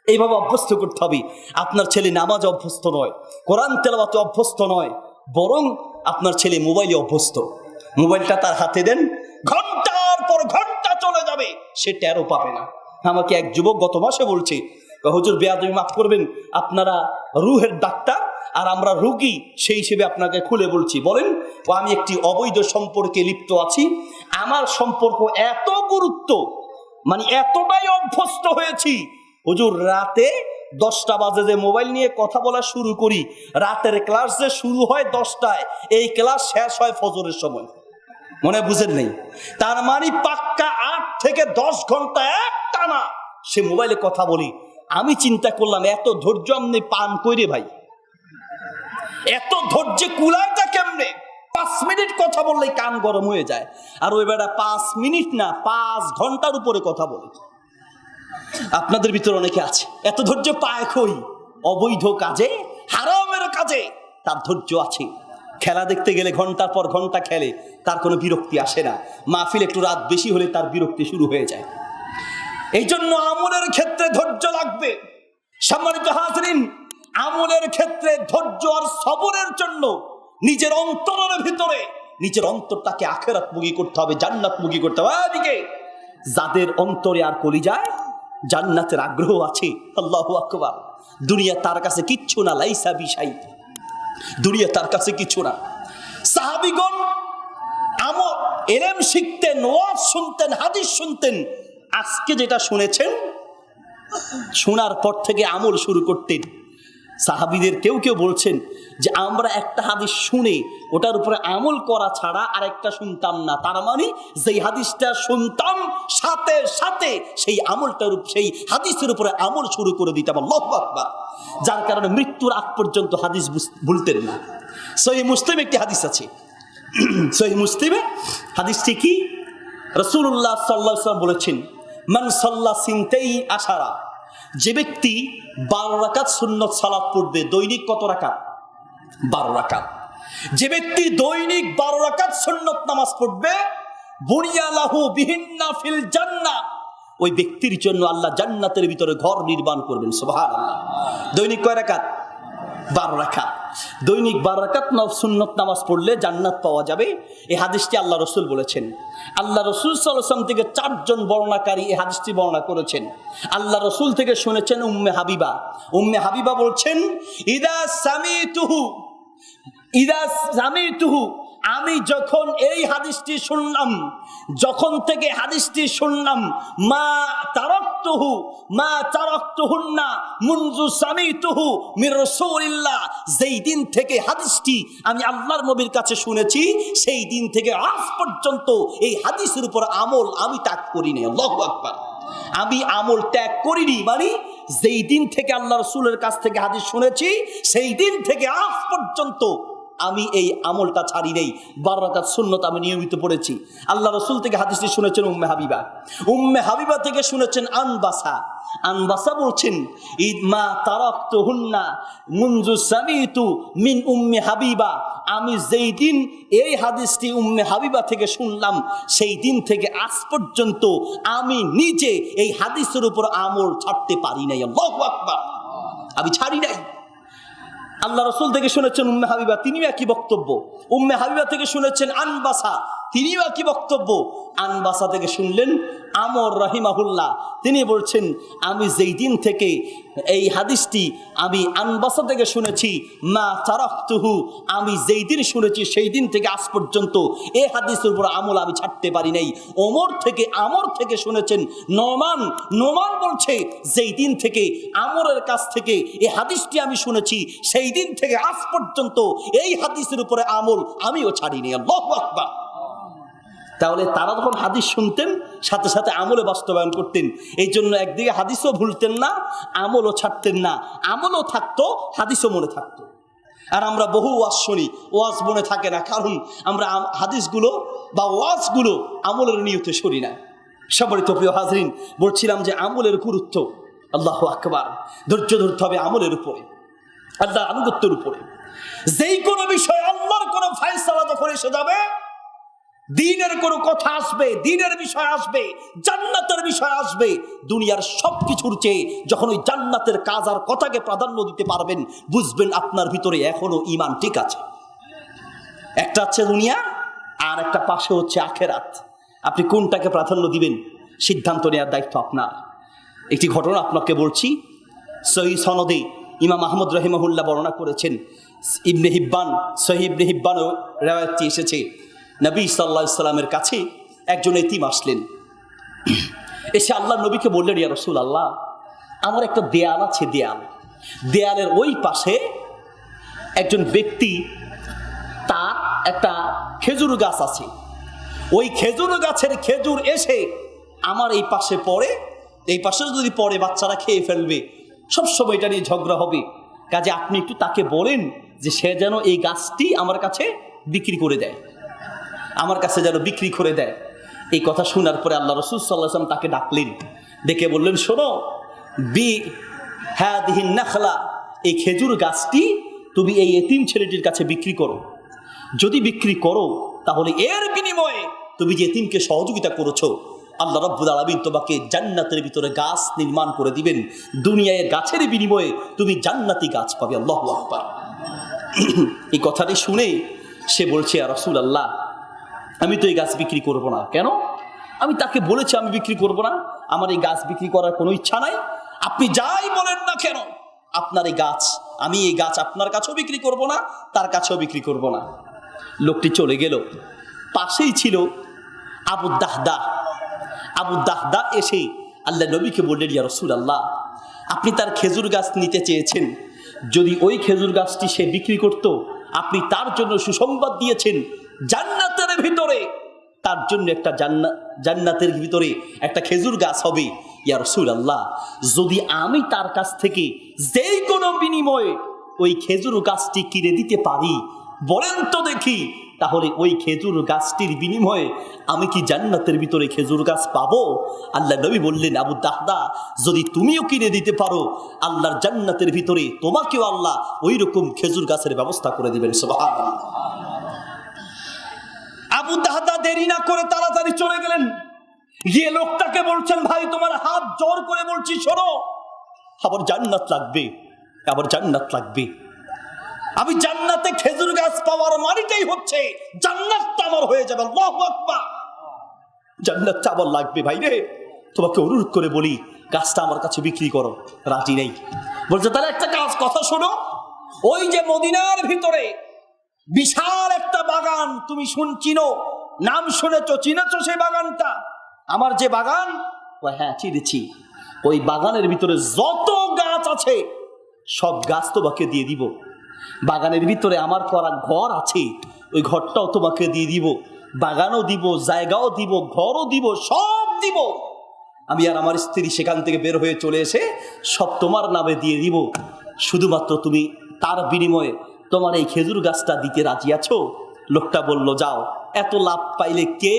এইভাবে অভ্যস্ত করতে হবে। আপনার ছেলে নামাজে অভ্যস্ত নয়, কোরআন তেলাওয়াতে অভ্যস্ত নয়, বরং আপনার ছেলে মোবাইলে অভ্যস্ত। মোবাইলটা তার হাতে দেন, ঘন্টার পর ঘন্টা চলে যাবে, সে টেরও পাবে না। আমাকে এক যুবক গত মাসে বলছে, হুজুর বেয়াদবি মাফ করবেন, আপনারা রুহের ডাক্তার আর আমরা রোগী, সেই হিসেবে আপনাকে খুলে বলছি। বলেন, আমি একটি অবৈধ সম্পর্কে লিপ্ত আছি, আমার সম্পর্ক এত গুরুত্ব, মানে এতটাই অভ্যস্ত হয়েছি, হুজুর রাতে 10টা বাজে যে মোবাইল নিয়ে কথা বলা শুরু করি, রাতের ক্লাস যে শুরু হয় 10টায়, এই ক্লাস শেষ হয় ফজরের সময়। মনে বুঝেন নেই? তার মানে পাক্কা 8 থেকে 10 ঘন্টা একটানা সে মোবাইলে কথা বলি। আমি চিন্তা করলাম, এত ধৈর্য আপনি পান কইরে ভাই, এত ধৈর্য কুলাইটা কেমনে? 5 মিনিট কথা বললেই কান গরম হয়ে যায়, আর ওই বেটা 5 মিনিট না 5 ঘন্টার উপরে কথা বলে। আপনাদের ভিতরে অনেকে আছে, এত ধৈর্য পায় কই? অবৈধ কাজে, হারামের কাজে তার ধৈর্য আছে। খেলা দেখতে গেলে ঘন্টার পর ঘন্টা খেলে, তার কোনো বিরক্তি আসে না। মাহফিল একটু রাত বেশি হলে তার বিরক্তি শুরু হয়ে যায়। এই জন্য আমলের ক্ষেত্রে ধৈর্য লাগবে। সম্মানিত হাজরিন, আমলের ক্ষেত্রে ধৈর্য আর সবরের জন্য নিজের অন্তরের ভিতরে নিজের অন্তরটাকে আখিরাতমুখী করতে হবে, জান্নাতমুখী করতে হবে। এদিকে যাদের অন্তরে আর কলিজায় জান্নাতের আগ্রহ আছে। আল্লাহু আকবার। দুনিয়া তার কাছে কিচ্ছু না, লাইসা বিশাই, দুনিয়া তার কাছে কিছু না। সাহাবীগণ ইলম শিখতেন, ওয়াজ শুনতেন, হাদিস শুনতেন। আজকে যেটা শুনেছেন, শোনার পর থেকে আমল শুরু করতেন। সাহাবীদের কেউ কেউ বলছেন যে আমরা একটা হাদিস শুনে ওটার উপরে আমল করা ছাড়া আরেকটা শুনতাম না। তার মানে যেই হাদিসটা শুনতাম সাথে সাথে সেই আমলটার সেই হাদিসের উপরে আমল শুরু করে দিতাম। আল্লাহু আকবার। যার কারণে মৃত্যুর আগ পর্যন্ত হাদিস ভুলতেন না। সহিহ মুসলিম একটি হাদিস আছে, সহিহ মুসলিমে হাদিসটি কি? রাসূলুল্লাহ সাল্লাল্লাহু আলাইহি ওয়াসাল্লাম বলেছেন, মান সাল্লা সিনতাই আশারা, যে ব্যক্তি 12 রাকাত সুন্নত সালাত পড়বে, দৈনিক কত রাকাত? 12 রাকাত। যে ব্যক্তি দৈনিক 12 রাকাত সুন্নত নামাজ পড়বে, বুনিয়া লাহু বিহিন্না ফিল জান্নাহ, ওই ব্যক্তির জন্য আল্লাহ জান্নাতের ভিতরে ঘর নির্মাণ করবেন। সুবহানাল্লাহ। দৈনিক কয় রাকাত? 12 রাকাত। দৈনিক 12 রাকাত সুন্নত নামাজ পড়লে জান্নাত পাওয়া যাবে। এই হাদিসটি আল্লাহ রাসূল বলেছেন। আল্লাহ রাসূল সাল্লাল্লাহু আলাইহি ওয়াসাল্লাম থেকে 4 জন বর্ণনাকারী এই হাদিসটি বর্ণনা করেছেন। আল্লাহ রাসূল থেকে শুনেছেন উম্মে হাবিবা। উম্মে হাবিবা বলছেন, ইদা সামিতুহু, আমি যখন এই হাদিসটি শুনলাম, যখন থেকে হাদিসটি শুনলাম, মা তারাকতুহুন্না মুনযু সামিতুহু মির রাসূলিল্লাহ, যেই দিন থেকে হাদিসটি আমি আল্লাহর নবীর কাছে শুনেছি, সেই দিন থেকে আজ পর্যন্ত এই হাদিসের উপর আমল আমি ত্যাগ করিনি। আল্লাহু আকবার। আমি আমল ত্যাগ করিনি, মানে যেই দিন থেকে আল্লাহ রাসূলের কাছ থেকে হাদিস শুনেছি, সেই দিন থেকে আজ পর্যন্ত আমি এই আমলটা ছাড়ি নেই। 12 রাকাত সুন্নত আমি নিয়মিত পড়েছি। আল্লাহ রাসূল থেকে হাদিসটি শুনেছেন উম্মে হাবিবা। উম্মে হাবিবা থেকে শুনেছেন আনবাসা। আনবাসা বলছেন, ঈদ মা তারাকতুহুন্না মুনযু সামিতু মিন উম্মি হাবিবা, আমি যেই দিন এই হাদিসটি উম্মে হাবিবা থেকে শুনলাম, সেই দিন থেকে আজ পর্যন্ত আমি নিজে এই হাদিসের উপর আমল ছাড়তে পারি নাই। আল্লাহু আকবার। আমি ছাড়ি নাই। আল্লাহ রাসূল থেকে শুনেছেন উম্মে হাবিবা, তিনিও একই বক্তব্য। উম্মে হাবিবা থেকে শুনেছেন আনবাসা, তিনিও একই বক্তব্য। আনবাসা থেকে শুনলেন আমর রাহিমাহুল্লাহ, তিনি বলছেন, আমি যেই দিন থেকে এই হাদিসটি আমি আনবাসা থেকে শুনেছি, মা তারাকতুহু, আমি যেই দিন শুনেছি সেই দিন থেকে আজ পর্যন্ত এই হাদিসের উপর আমল আমি ছাড়তে পারি নাই। আমর থেকে শুনেছেন নোমান বলছে, যেই দিন থেকে আমরের কাছ থেকে এই হাদিসটি আমি শুনেছি, সেই দিন থেকে আজ পর্যন্ত এই হাদিসের উপরে আমল আমিও ছাড়িনি। আল্লাহু আকবার। তাহলে তারা যখন হাদিস শুনতেন সাথে সাথে আমলে বাস্তবায়ন করতেন। এই জন্য একদিকে হাদিসও ভুলতেন না, আমলও ছাড়তেন না। আমলও থাকতো, হাদিসও মনে থাকতো। আর আমরা বহু ওয়াজ শুনি, ওয়াজ মনে থাকে না, কারণ আমরা হাদিসগুলো বা ওয়াজগুলো আমলের নিয়তে শুনি না। সম্মানিত প্রিয় হাজরিন, বলছিলাম যে আমলের গুরুত্ব। আল্লাহু আকবার। ধৈর্য ধরতে হবে আমলের উপরে, আল্লাহর আনুগত্যের উপরে। যেই কোনো বিষয় আল্লাহর কোনো ফায়সালা যখন এসে যাবে, দ্বীনের কোনো কথা আসবে, দ্বীনের বিষয় আসবে, জান্নাতের বিষয় আসবে, দুনিয়ার সবকিছুর চেয়ে যখন ওই জান্নাতের কাজ আর কথাকে প্রাধান্য দিতে পারবেন, বুঝবেন আপনার ভিতরে এখনো ঈমান ঠিক আছে। একটা হচ্ছে দুনিয়া, আর একটা পাশে হচ্ছে আখিরাত। আপনি কোনটাকে প্রাধান্য দিবেন, সিদ্ধান্ত নেওয়ার দায়িত্ব আপনার। একটি ঘটনা আপনাকে বলছি। সহিহ সনদে ইমাম আহমদ রাহিমাহুল্লাহ বর্ণনা করেছেন, ইবনে হিব্বান, সহিহ ইবনে হিব্বান riwayatটি এসেছে। নবী সাল্লাল্লাহু আলাইহি সাল্লামের কাছে একজন এতিম আসলেন। এসে আল্লাহ নবীকে বললেন, ইয়া রাসূলুল্লাহ, আমার একটা দেয়াল আছে, দেয়ালের ওই পাশে একজন ব্যক্তি, তার একটা খেজুর গাছ আছে। ওই খেজুর গাছের খেজুর এসে আমার এই পাশে পড়ে, এই পাশে যদি পড়ে বাচ্চারা খেয়ে ফেলবে, সবসময় এটা নিয়ে ঝগড়া হবে। কাজে আপনি একটু তাকে বলেন যে সে যেন এই গাছটি আমার কাছে বিক্রি করে দেয়, আমার কাছে যেন বিক্রি করে দেয়। এই কথা শোনার পরে আল্লাহ রাসূল সাল্লাল্লাহু আলাইহি ওয়াসাল্লাম তাকে ডাকলেন, ডেকে বললেন, শোনো, হাদিহিন নাখলা, এই খেজুর গাছটি তুমি এই এতিম ছেলেটির কাছে বিক্রি করো। যদি বিক্রি করো, তাহলে এর বিনিময়ে তুমি যে এতিমকে সহযোগিতা করেছো, আল্লাহ রাব্বুল আলামিন তোমাকে জান্নাতের ভিতরে গাছ নির্মাণ করে দিবেন। দুনিয়ায় গাছের বিনিময়ে তুমি জান্নাতি গাছ পাবে। আল্লাহু আকবার। এই কথাটি শুনে সে বলছে, ইয়া রাসূলুল্লাহ, আমি তো এই গাছ বিক্রি করব না। কেন? আমি তাকে বলেছি আমি বিক্রি করব না, আমার এই গাছ বিক্রি করার কোনো ইচ্ছা নাই, আপনি যাই বলেন না কেন আপনার এই গাছ, আমি এই গাছ আপনার কাছেও বিক্রি করব না, তার কাছেও বিক্রি করব না। লোকটি চলে গেল। পাশেই ছিল আবু দাহদা। আবু দাহদা এসে আল্লাহ নবীকে বললেন, ইয়া রাসূলুল্লাহ, আপনি তার খেজুর গাছ নিতে চেয়েছেন, যদি ওই খেজুর গাছটি সে বিক্রি করত, আপনি তার জন্য সুসংবাদ দিয়েছেন জান্নাতের ভিতরে তার জন্য একটা জান্নাতের ভিতরে একটা খেজুর গাছ হবে। ইয়া রাসূলুল্লাহ, যদি আমি তার কাছ থেকে যেই কোনো বিনিময়ে ওই খেজুর গাছটি কিনে দিতে পারি, বলেন তো দেখি, তাহলে ওই খেজুর গাছটির বিনিময়ে আমি কি জান্নাতের ভিতরে খেজুর গাছ পাবো? আল্লাহ নবী বললেন, আবু দাহদা, যদি তুমিও কিনে দিতে পারো, আল্লাহর জান্নাতের ভিতরে তোমাকেও আল্লাহ ওই রকম খেজুর গাছের ব্যবস্থা করে দিবেন। সুবহানাল্লাহ। আবু দাহদা দেরি না করে তাড়াতাড়ি চলে গেলেন, গিয়ে লোকটাকে বলছেন, ভাই তোমার হাত জোর করে বলছি শোনো, আবার জান্নাত লাগবে, আবার জান্নাত লাগবে। আমি জান্নাতে খেজুর গাছ পাওয়ার মানেটাই হচ্ছে জান্নাতটা আমার হয়ে যাবে। আল্লাহু আকবার। জান্নাতটা আমার লাগবে ভাই রে, তোমাকে অনুরোধ করে বলি গাছটা আমার কাছে বিক্রি করো। রাজি নেই। বলছে তাহলে একটা কথা শোনো, ওই যে মদিনার ভিতরে বিশাল একটা বাগান তুমি চিনো, নাম শুনেছো, চিনেছো সেই বাগানটা, আমার যে বাগান, হ্যাঁ চিনেছি, ওই বাগানের ভিতরে যত গাছ আছে সব গাছ তোমাকে দিয়ে দিব। বাগানের ভিতরে আমার করা ঘর আছে, ওই ঘরটাও তোমাকে দিয়ে দিব, বাগানও দিব, জায়গাও দিব, ঘরও দিব, সব দিব। আমি আর আমার স্ত্রী সেখান থেকে বের হয়ে চলে এসে সব তোমার নামে দিয়ে দিব, শুধুমাত্র তুমি তার বিনিময়ে তোমার এই খেজুর গাছটা দিতে রাজি আছো? লোকটা বলল, যাও, এত লাভ পাইলে কে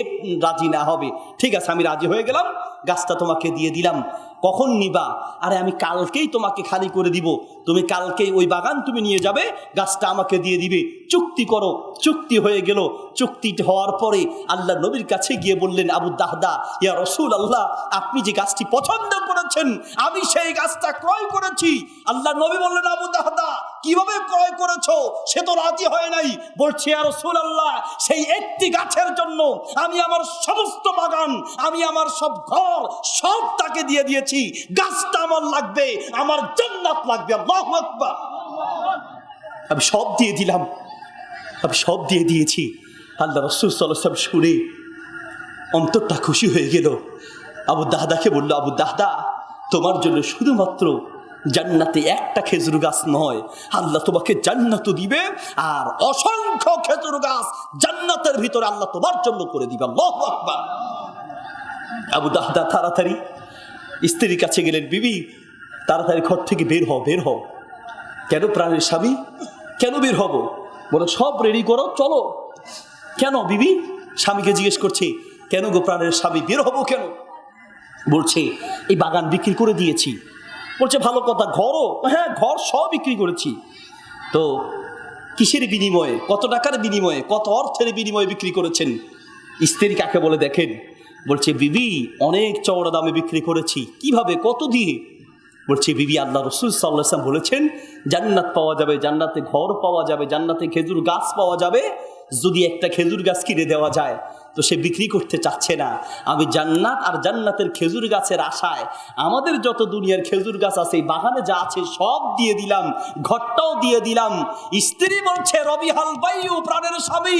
রাজি না হবে? ঠিক আছে, আমি রাজি হয়ে গেলাম, গাছটা তোমাকে দিয়ে দিলাম। কখন নিবা? আরে আমি কালকেই তোমাকে খালি করে দিব, তুমি কালকেই ওই বাগান তুমি নিয়ে যাবে, গাছটা আমাকে দিয়ে দিবে, চুক্তি করো। চুক্তি হয়ে গেল। চুক্তি হওয়ার পরে আল্লাহ নবীর কাছে গিয়ে বললেন, আবু দাহদা, ইয়া রাসূলুল্লাহ, আপনি যে গাছটি পছন্দ করেছেন আমি সেই গাছটা ক্রয় করেছি। আল্লাহ নবী বললেন, আবু দাহদা, কিভাবে ক্রয় করেছো? সে তো রাজি হয় নাই। বলছে, ইয়া রাসূলুল্লাহ, সেই একটি গাছের জন্য আমি আমার সমস্ত বাগান, আমি আমার সব ঘর সব তাকে দিয়ে দিয়েছি। গাছটা আমার লাগবে, আমার জান্নাত লাগবে। আল্লাহু আকবার। আমি সব দিয়ে দিলাম, আমি সব দিয়ে দিয়েছি। আল্লাহ রাসূল সাল্লাল্লাহু আলাইহি ওয়াসাল্লাম শুনে অন্তরটা খুশি হয়ে গেল। আবু দাহদাকে বলল, আবু দাহদা, তোমার জন্য শুধুমাত্র জান্নাতে একটা খেজুর গাছ নয়, আল্লাহ তোমাকে জান্নাতও দিবে, আর অসংখ্য খেজুর গাছ জান্নাতের ভিতরে আল্লাহ তোমার জন্য করে দিবে। আল্লাহু আকবার। আবু দাহদা তাড়াতাড়ি স্ত্রীর কাছে গেলেন, বিবি তাড়াতাড়ি ঘর থেকে বের হও, বের হও। কেন প্রাণের স্বামী, কেন বের হব? বলে, সব রেডি করো, চলো। কেন বিবি? স্বামীকে জিজ্ঞেস করছে, কেন গো প্রাণের স্বামী, বের হবো কেন? বলছে, এই বাগান বিক্রি করে দিয়েছি। বলছে, ভালো কথা, ঘরও? হ্যাঁ, ঘর সব বিক্রি করেছি। তো কিসের বিনিময়ে, কত টাকার বিনিময়ে, কত অর্থের বিনিময়ে বিক্রি করেছেন? স্ত্রী কাকে বলে দেখেন। বলছে, বিবি অনেক চওড়া দামে বিক্রি করেছি। কিভাবে, কত দিয়ে? বলছে, বিবি আল্লাহ রাসূল সাল্লাল্লাহু আলাইহি ওয়াসাল্লাম বলেছেন জান্নাত পাওয়া যাবে, জান্নাতে ঘর পাওয়া যাবে, জান্নাতে খেজুর গাছ পাওয়া যাবে। যদি একটা খেজুর গাছ কিনে দেওয়া যায় তো সে বিক্রি করতে চাচ্ছে না। আমি জান্নাত আর জান্নাতের খেজুর গাছের আশায় আমাদের যত দুনিয়ার খেজুর গাছ আছে, বাগানে যা আছে সব দিয়ে দিলাম, ঘরটাও দিয়ে দিলাম। স্ত্রী বলছে, রবিহাল বাইউ, প্রাণের স্বামী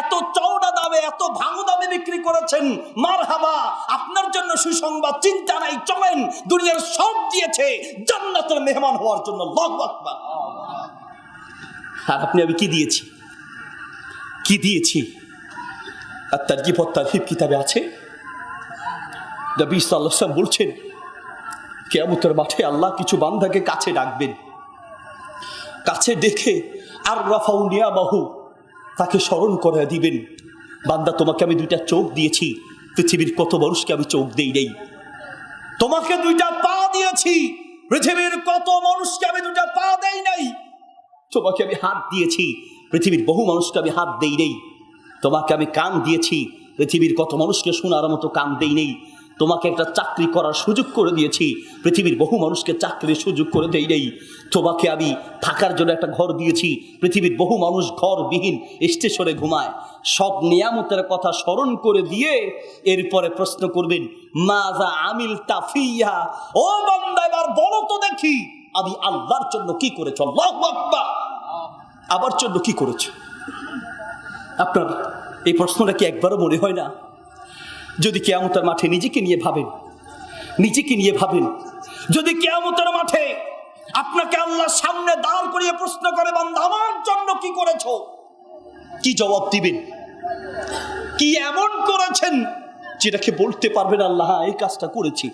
এত চওড়া দামে, এত ভাঙো দামে বিক্রি করেছেন, মারহাবা, আপনার জন্য সুসংবাদ, চিন্তা নাই, চলেন, দুনিয়ার সব দিয়েছে জান্নাতের মেহমান হওয়ার জন্য। আল্লাহু আকবার। আর আপনি আমি কি দিয়েছি, কি দিয়েছি? আর তারগিব ও তারহিব কিতাবে আছে, নবী সাল্লাল্লাহু আলাইহি ওয়াসাল্লাম বলছেন, কিয়ামতের মাঠে আল্লাহ কিছু বান্দাকে কাছে ডাকবেন, কাছে ডেকে আর রাফাউ নিয়ামাহু, তাকে স্মরণ করে দিবেন, বান্দা তোমাকে আমি দুইটা চোখ দিয়েছি, পৃথিবীর কত মানুষকে আমি চোখ দেই নেই। তোমাকে দুইটা পা দিয়েছি, পৃথিবীর কত মানুষকে আমি দুইটা পা দেই নাই। তোমাকে আমি হাত দিয়েছি, পৃথিবীর বহু মানুষকে আমি হাত দেই নেই। তোমাকে আমি কান দিয়েছি, পৃথিবীর কত মানুষকে শোনার মতো কান দেই নেই। তোমাকে একটা চাকরি করার সুযোগ করে দিয়েছি, পৃথিবীর বহু মানুষকে চাকরির সুযোগ করে দেই নেই। তোমাকে আমি থাকার জন্য একটা ঘর দিয়েছি, পৃথিবীর বহু মানুষ ঘরবিহীন স্টেশনে ঘুমায়। সব নিয়ামতের কথা স্মরণ করে দিয়ে এরপরে প্রশ্ন করবেন, মাজা আমিল তাফিয়া, ও বান্দা এবার বলো তো দেখি আমি আল্লাহর জন্য কি করেছো। আল্লাহু আকবার। আবার জন্য কি করেছো? আপনার এই প্রশ্নটা কি একবারও মনে হয় না? যদি কিয়ামতের মাঠে নিজেকে নিয়ে ভাবেন, নিজেকে নিয়ে ভাবেন, যদি কিয়ামতের মাঠে আপনাকে আল্লাহর সামনে দাঁড় করিয়ে প্রশ্ন করে, বান্দা আমার জন্য কি করেছো, কি জবাব দিবেন? কি এমন করেছেন যেটাকে বলতে পারবেন আল্লাহ এই কাজটা করেছি?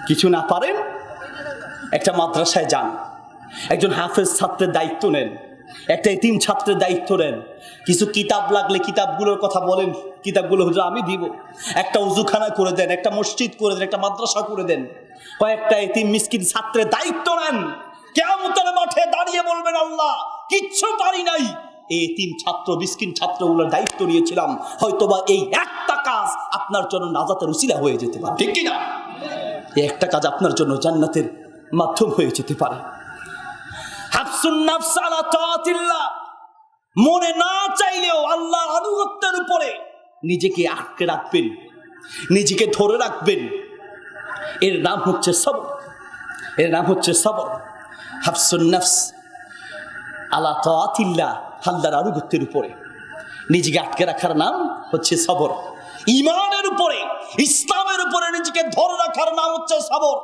কিছু না পারেন, একটা মাদ্রাসায় যান, একজন হাফেজ ছাত্রের দায়িত্ব নেন, একটা এতিম ছাত্রের দায়িত্ব নেন, কিছু কিতাব লাগলে কিতাবগুলোর কথা বলেন, কিতাবগুলো হুজুর আমি দিব। একটা উজুখানা করে দেন, একটা মসজিদ করে দেন, একটা মাদ্রাসা করে দেন, কয়েকটা এতিম মিসকিন ছাত্রের দায়িত্ব নেন। কিয়ামতের মাঠে দাঁড়িয়ে বলবেন আল্লাহ কিচ্ছু পারি নাই, এই এতিম ছাত্র মিসকিন ছাত্রগুলোর দায়িত্ব নিয়েছিলাম, হয়তোবা এই একটা কাজ আপনার জন্য নাজাতের উসিলা হয়ে যেতে পারে, ঠিক কিনা? এই একটা কাজ আপনার জন্য জান্নাতের মাধ্যম হয়ে যেতে পারে। হাফসুন নাফস আলা তাআতিল্লাহ, মনে না চাইলেও আল্লাহর আনুগত্যের উপরে নিজেকে আটকে রাখবেন, নিজেকে ধরে রাখবেন। এর নাম হচ্ছে সবর, এর নাম হচ্ছে সবর। হাফসুন নাফস আলা তাআতিল্লাহ, আল্লাহর আনুগত্যের উপরে নিজেকে আটকে রাখার নাম হচ্ছে সবর। ঈমানের উপরে, ইসলামের উপরে নিজেকে ধরে রাখার নাম হচ্ছে সবর।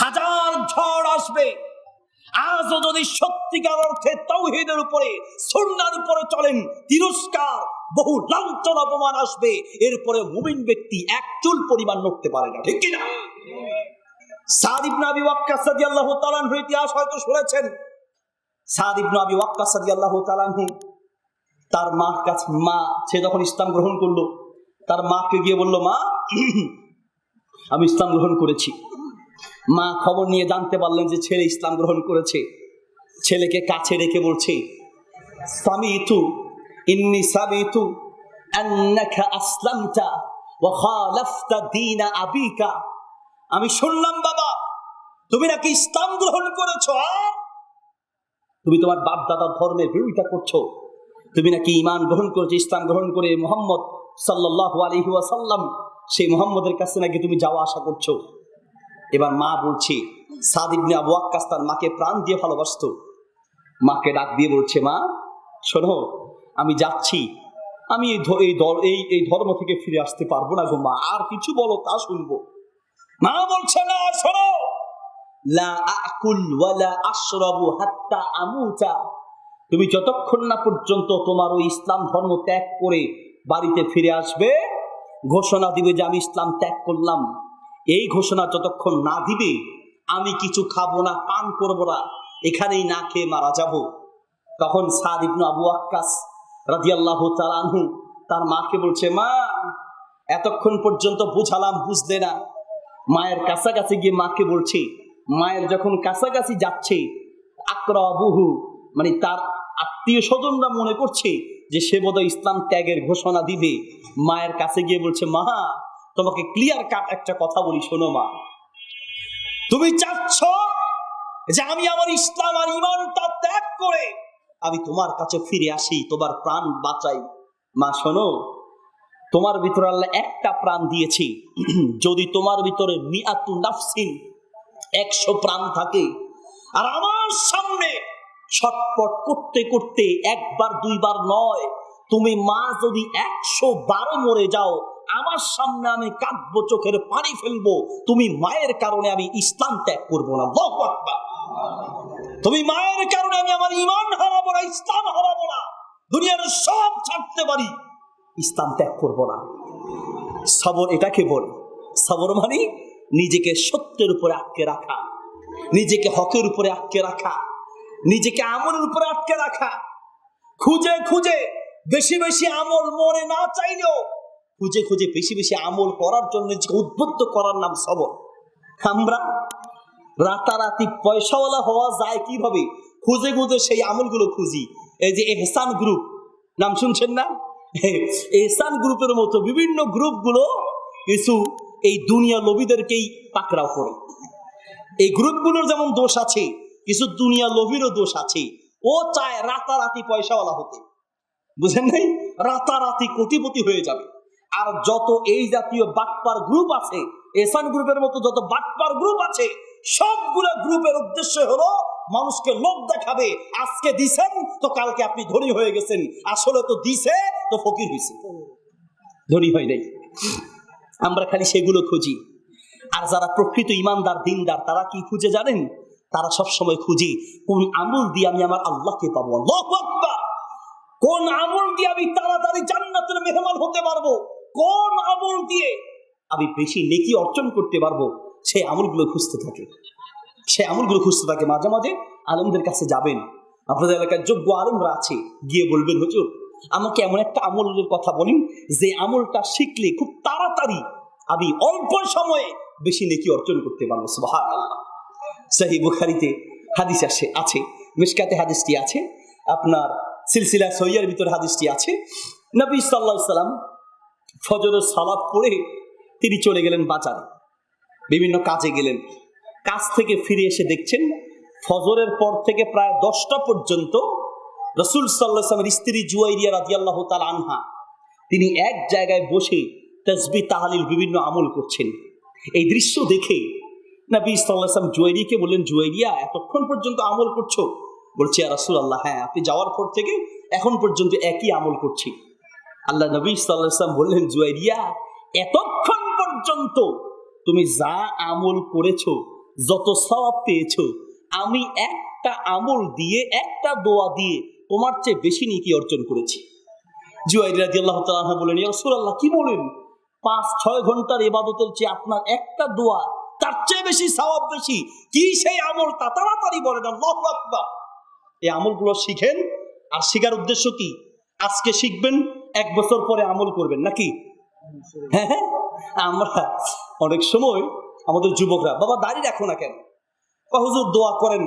হাজার ঝড় আসবে, আজও যদি সত্যিকার অর্থে তাওহীদের উপরে সুন্নাহর উপরে চলেন, তিরস্কার, বহু লাঞ্ছনা অপমান আসবে, এরপরে মুমিন ব্যক্তি এক চুল পরিমাণ নড়তে পারে না, ঠিক কিনা? সাদ ইবনে আবি ওয়াক্কাস রাদিয়াল্লাহু তাআলা আনহু ইতিহাস হয়তো শুনেছেন। সাদ ইবনে আবি ওয়াক্কাস রাদিয়াল্লাহু তাআলা আনহু, তার মা সে যখন ইসলাম গ্রহণ করলো, তার মাকে গিয়ে বলল, মা আমি ইসলাম গ্রহণ করেছি। মা খবর নিয়ে জানতে পারলেন যে ছেলে ইসলাম গ্রহণ করেছে। ছেলেকে কাছে রেখে বলছে, সামিতু ইন্নী সামিতু আন্নাকা আসলামতা ওয়া খালাফতা দীন আবিকা, আমি শুনলাম বাবা তুমি নাকি ইসলাম গ্রহণ করেছো, আর তুমি তোমার বাপ দাদার ধর্মের বিরোধিতা করছো। তুমি নাকি ঈমান গ্রহণ করেছো, ইসলাম গ্রহণ করে মুহাম্মদ সাল্লাল্লাহু আলাইহি ওয়াসাল্লাম, সেই মুহাম্মদের কাছে নাকি তুমি যাওয়া আসা করছো। এবার মা বলছে, সাদ ইবনে আবু ওয়াক্কাস তার মাকে প্রাণ দিয়ে ভালোবাসতো। মাকে ডাক দিয়ে বলছে, মা শোনো, আমি যাচ্ছি, আমি এই ধর্ম থেকে ফিরে আসতে পারবো না গো মা, আর কিছু বলো তা শুনবো। মা বলছে, না শোনো, লা আকুল ওয়ালা আশরাবু হাত্তা আমুতা, তুমি যতক্ষণ না পর্যন্ত তোমার ওই ইসলাম ধর্ম ত্যাগ করে বাড়িতে ফিরে আসবে, ঘোষণা দিবে যে আমি ইসলাম ত্যাগ করলাম, এই ঘোষণা যতক্ষণ না দিবে আমি কিছু খাবো না, পান করবো না, এখানেই না খেয়ে মারা যাব। তখন সাদ ইবনে আবু ওয়াক্কাস রাদিয়াল্লাহু তাআলা আনহু তার মাকে বলছে, মা এতক্ষণ পর্যন্ত বুঝালাম, বুঝলে না। মায়ের কাছাকাছি গিয়ে মাকে বলছে, মায়ের যখন কাছাকাছি যাচ্ছে, আকরাবুহু মানে তার আত্মীয় স্বজনরা মনে করছে যে সে বোধহয় ইসলাম ত্যাগের ঘোষণা দিবে। মায়ের কাছে গিয়ে বলছে, মা তোমাকে ক্লিয়ার কাট একটা কথা বলি, শোনো মা, তুমি চাচ্ছ যে আমি আমার ইসলাম আর ঈমানটা ত্যাগ করে আমি তোমার কাছে ফিরে আসি, তোমার প্রাণ বাঁচাই। মা শোনো, তোমার ভিতরে আল্লাহ একটা প্রাণ দিয়েছি, যদি তোমার ভিতরে মিআতু নাফসিন 100 প্রাণ থাকে, আর আমার সামনে ছটপট করতে করতে একবার দুইবার নয়, তুমি মা যদি 112 মরে যাও, আমার সামনে আমি কাঁদবো, চোখের পানি ফেলবো, তুমি মায়ের কারণে আমি ইসলাম ত্যাগ করবো না। আল্লাহু আকবার। তুমি মায়ের কারণে আমি আমার ঈমান হারাবো না, ইসলাম হারাবো না, দুনিয়ার সব ছাড়তে পারি, ইসলাম ত্যাগ করবো না। সবর এটাকে বলে। সবর মানে নিজেকে সত্যের উপরে আটকে রাখা, নিজেকে হকের উপরে আটকে রাখা, নিজেকে আমলের উপরে আটকে রাখা, খুঁজে খুঁজে বেশি বেশি আমল, মনে না চাইলেও খুঁজে খুঁজে বেশি বেশি আমল করার জন্য নিজেকে উদ্বুদ্ধ করার নাম সবর। আমরা রাতারাতি পয়সাওয়ালা হওয়া যায় কিভাবে? খুঁজে খুঁজে সেই আমলগুলো খুঁজি। এই যে এহসান গ্রুপ নাম শুনছেন না? এহসান গ্রুপের মতো বিভিন্ন গ্রুপগুলো কিছু এই দুনিয়া লোভীদেরকেই পাকড়াও করে। এই গ্রুপগুলোর যেমন দোষ আছে, কিছু দুনিয়া লোভীরও দোষ আছে। ও চায় রাতারাতি পয়সাওয়ালা হতে, বুঝেন নাই, রাতারাতি কোটিপতি হয়ে যাবে। আর যত এই জাতীয় বাটপার গ্রুপ আছে, এসান গ্রুপের মতো যত বাটপার গ্রুপ আছে, সবগুলো গ্রুপের উদ্দেশ্য হলো মানুষকে লোভ দেখাবে। আজকে দিছেন তো কালকে আপনি ধনী হয়ে গেছেন, আসলে তো দিছে তো ফকির হয়েছে, ধনী হয় নাই। আমরা খালি সেগুলো খুঁজি। আর যারা প্রকৃত ইমানদার দিনদার তারা কি খুঁজে জানেন? তারা সব সময় খুঁজে কোন আমল দিয়ে আমি আমার আল্লাহকে পাবো। আল্লাহু আকবার। কোন আমল দিয়ে আমি তাড়াতাড়ি জান্নাতের মেহমান হতে পারবো, কোন আমল দিয়ে আমি বেশি নেকি অর্জন করতে পারবো, সেই আমলগুলো খুঁজতে থাকে। মাঝে মাঝে আলেমদের কাছে যাবেন, আপনাদের এলাকায় যোগ্য আলেমরা আছে, গিয়ে বলবেন হুজুর আমাকে এমন একটা আমলের কথা বলেন যে আমলটা শিখলে খুব তাড়াতাড়ি আমি অল্প সময়ে বেশি নেকি অর্জন করতে পারবো। সুবহানাল্লাহ। সহিহ বুখারীতে হাদিস আছে, মিশকাতে হাদিসটি আছে, আপনার সিলসিলা সহিহার ভিতরে হাদিসটি আছে। নবী সাল্লাল্লাহু আলাইহি সাল্লাম ফজরের সালাত পড়ে তিনি চলে গেলেন বাজারে, বিভিন্ন কাজে গেলেন। কাজ থেকে ফিরে এসে দেখছেন ফজরের পর থেকে প্রায় 10টা পর্যন্ত রাসূল সাল্লাল্লাহু আলাইহি ওয়াসাল্লামের স্ত্রী জুয়াইরিয়া রাদিয়াল্লাহু তাআলা আনহা তিনি এক জায়গায় বসে তাসবিহ তাহলিল বিভিন্ন আমল করছেন। এই দৃশ্য দেখে নবী সাল্লাল্লাহু আলাইহি ওয়াসাল্লাম জুয়াইরিয়াকে বললেন, জুয়াইরিয়া এতক্ষণ পর্যন্ত আমল করছো? বলছে ইয়া রাসূলুল্লাহ, হ্যাঁ, আপনি যাওয়ার পর থেকে এখন পর্যন্ত একই আমল করছি। আল্লাহ নবী সাল্লাল্লাহু আলাইহি ওয়াসাল্লাম বললেন, জুয়াইরিয়া এতক্ষণ পর্যন্ত তুমি যা আমল করেছো, যত সওয়াব পেয়েছো, আমি একটা আমল দিয়ে, একটা দোয়া দিয়ে তোমার চেয়ে বেশি নেকি অর্জন করেছি। জুয়াইরিয়া রাদিয়াল্লাহু তাআলা আনহা বলেন, ইয়া রাসূলুল্লাহ, কি বলেন? 5-6 ঘন্টার ইবাদতের চেয়ে আপনার একটা দোয়া তার চেয়ে বেশি সওয়াব বেশি। কি সেই আমলটা? তাড়াতাড়ি বলেন। আল্লাহু আকবার। এই আমলগুলো শিখেন। আর শিখার উদ্দেশ্য কি? আজকে শিখবেন, 1 বছর পরে আমল করবেন নাকি? হ্যাঁ হ্যাঁ। আমরা অনেক সময় আমাদের যুবকরা, বাবা দাড়ি রাখো না কেন? হুজুর দোয়া করেন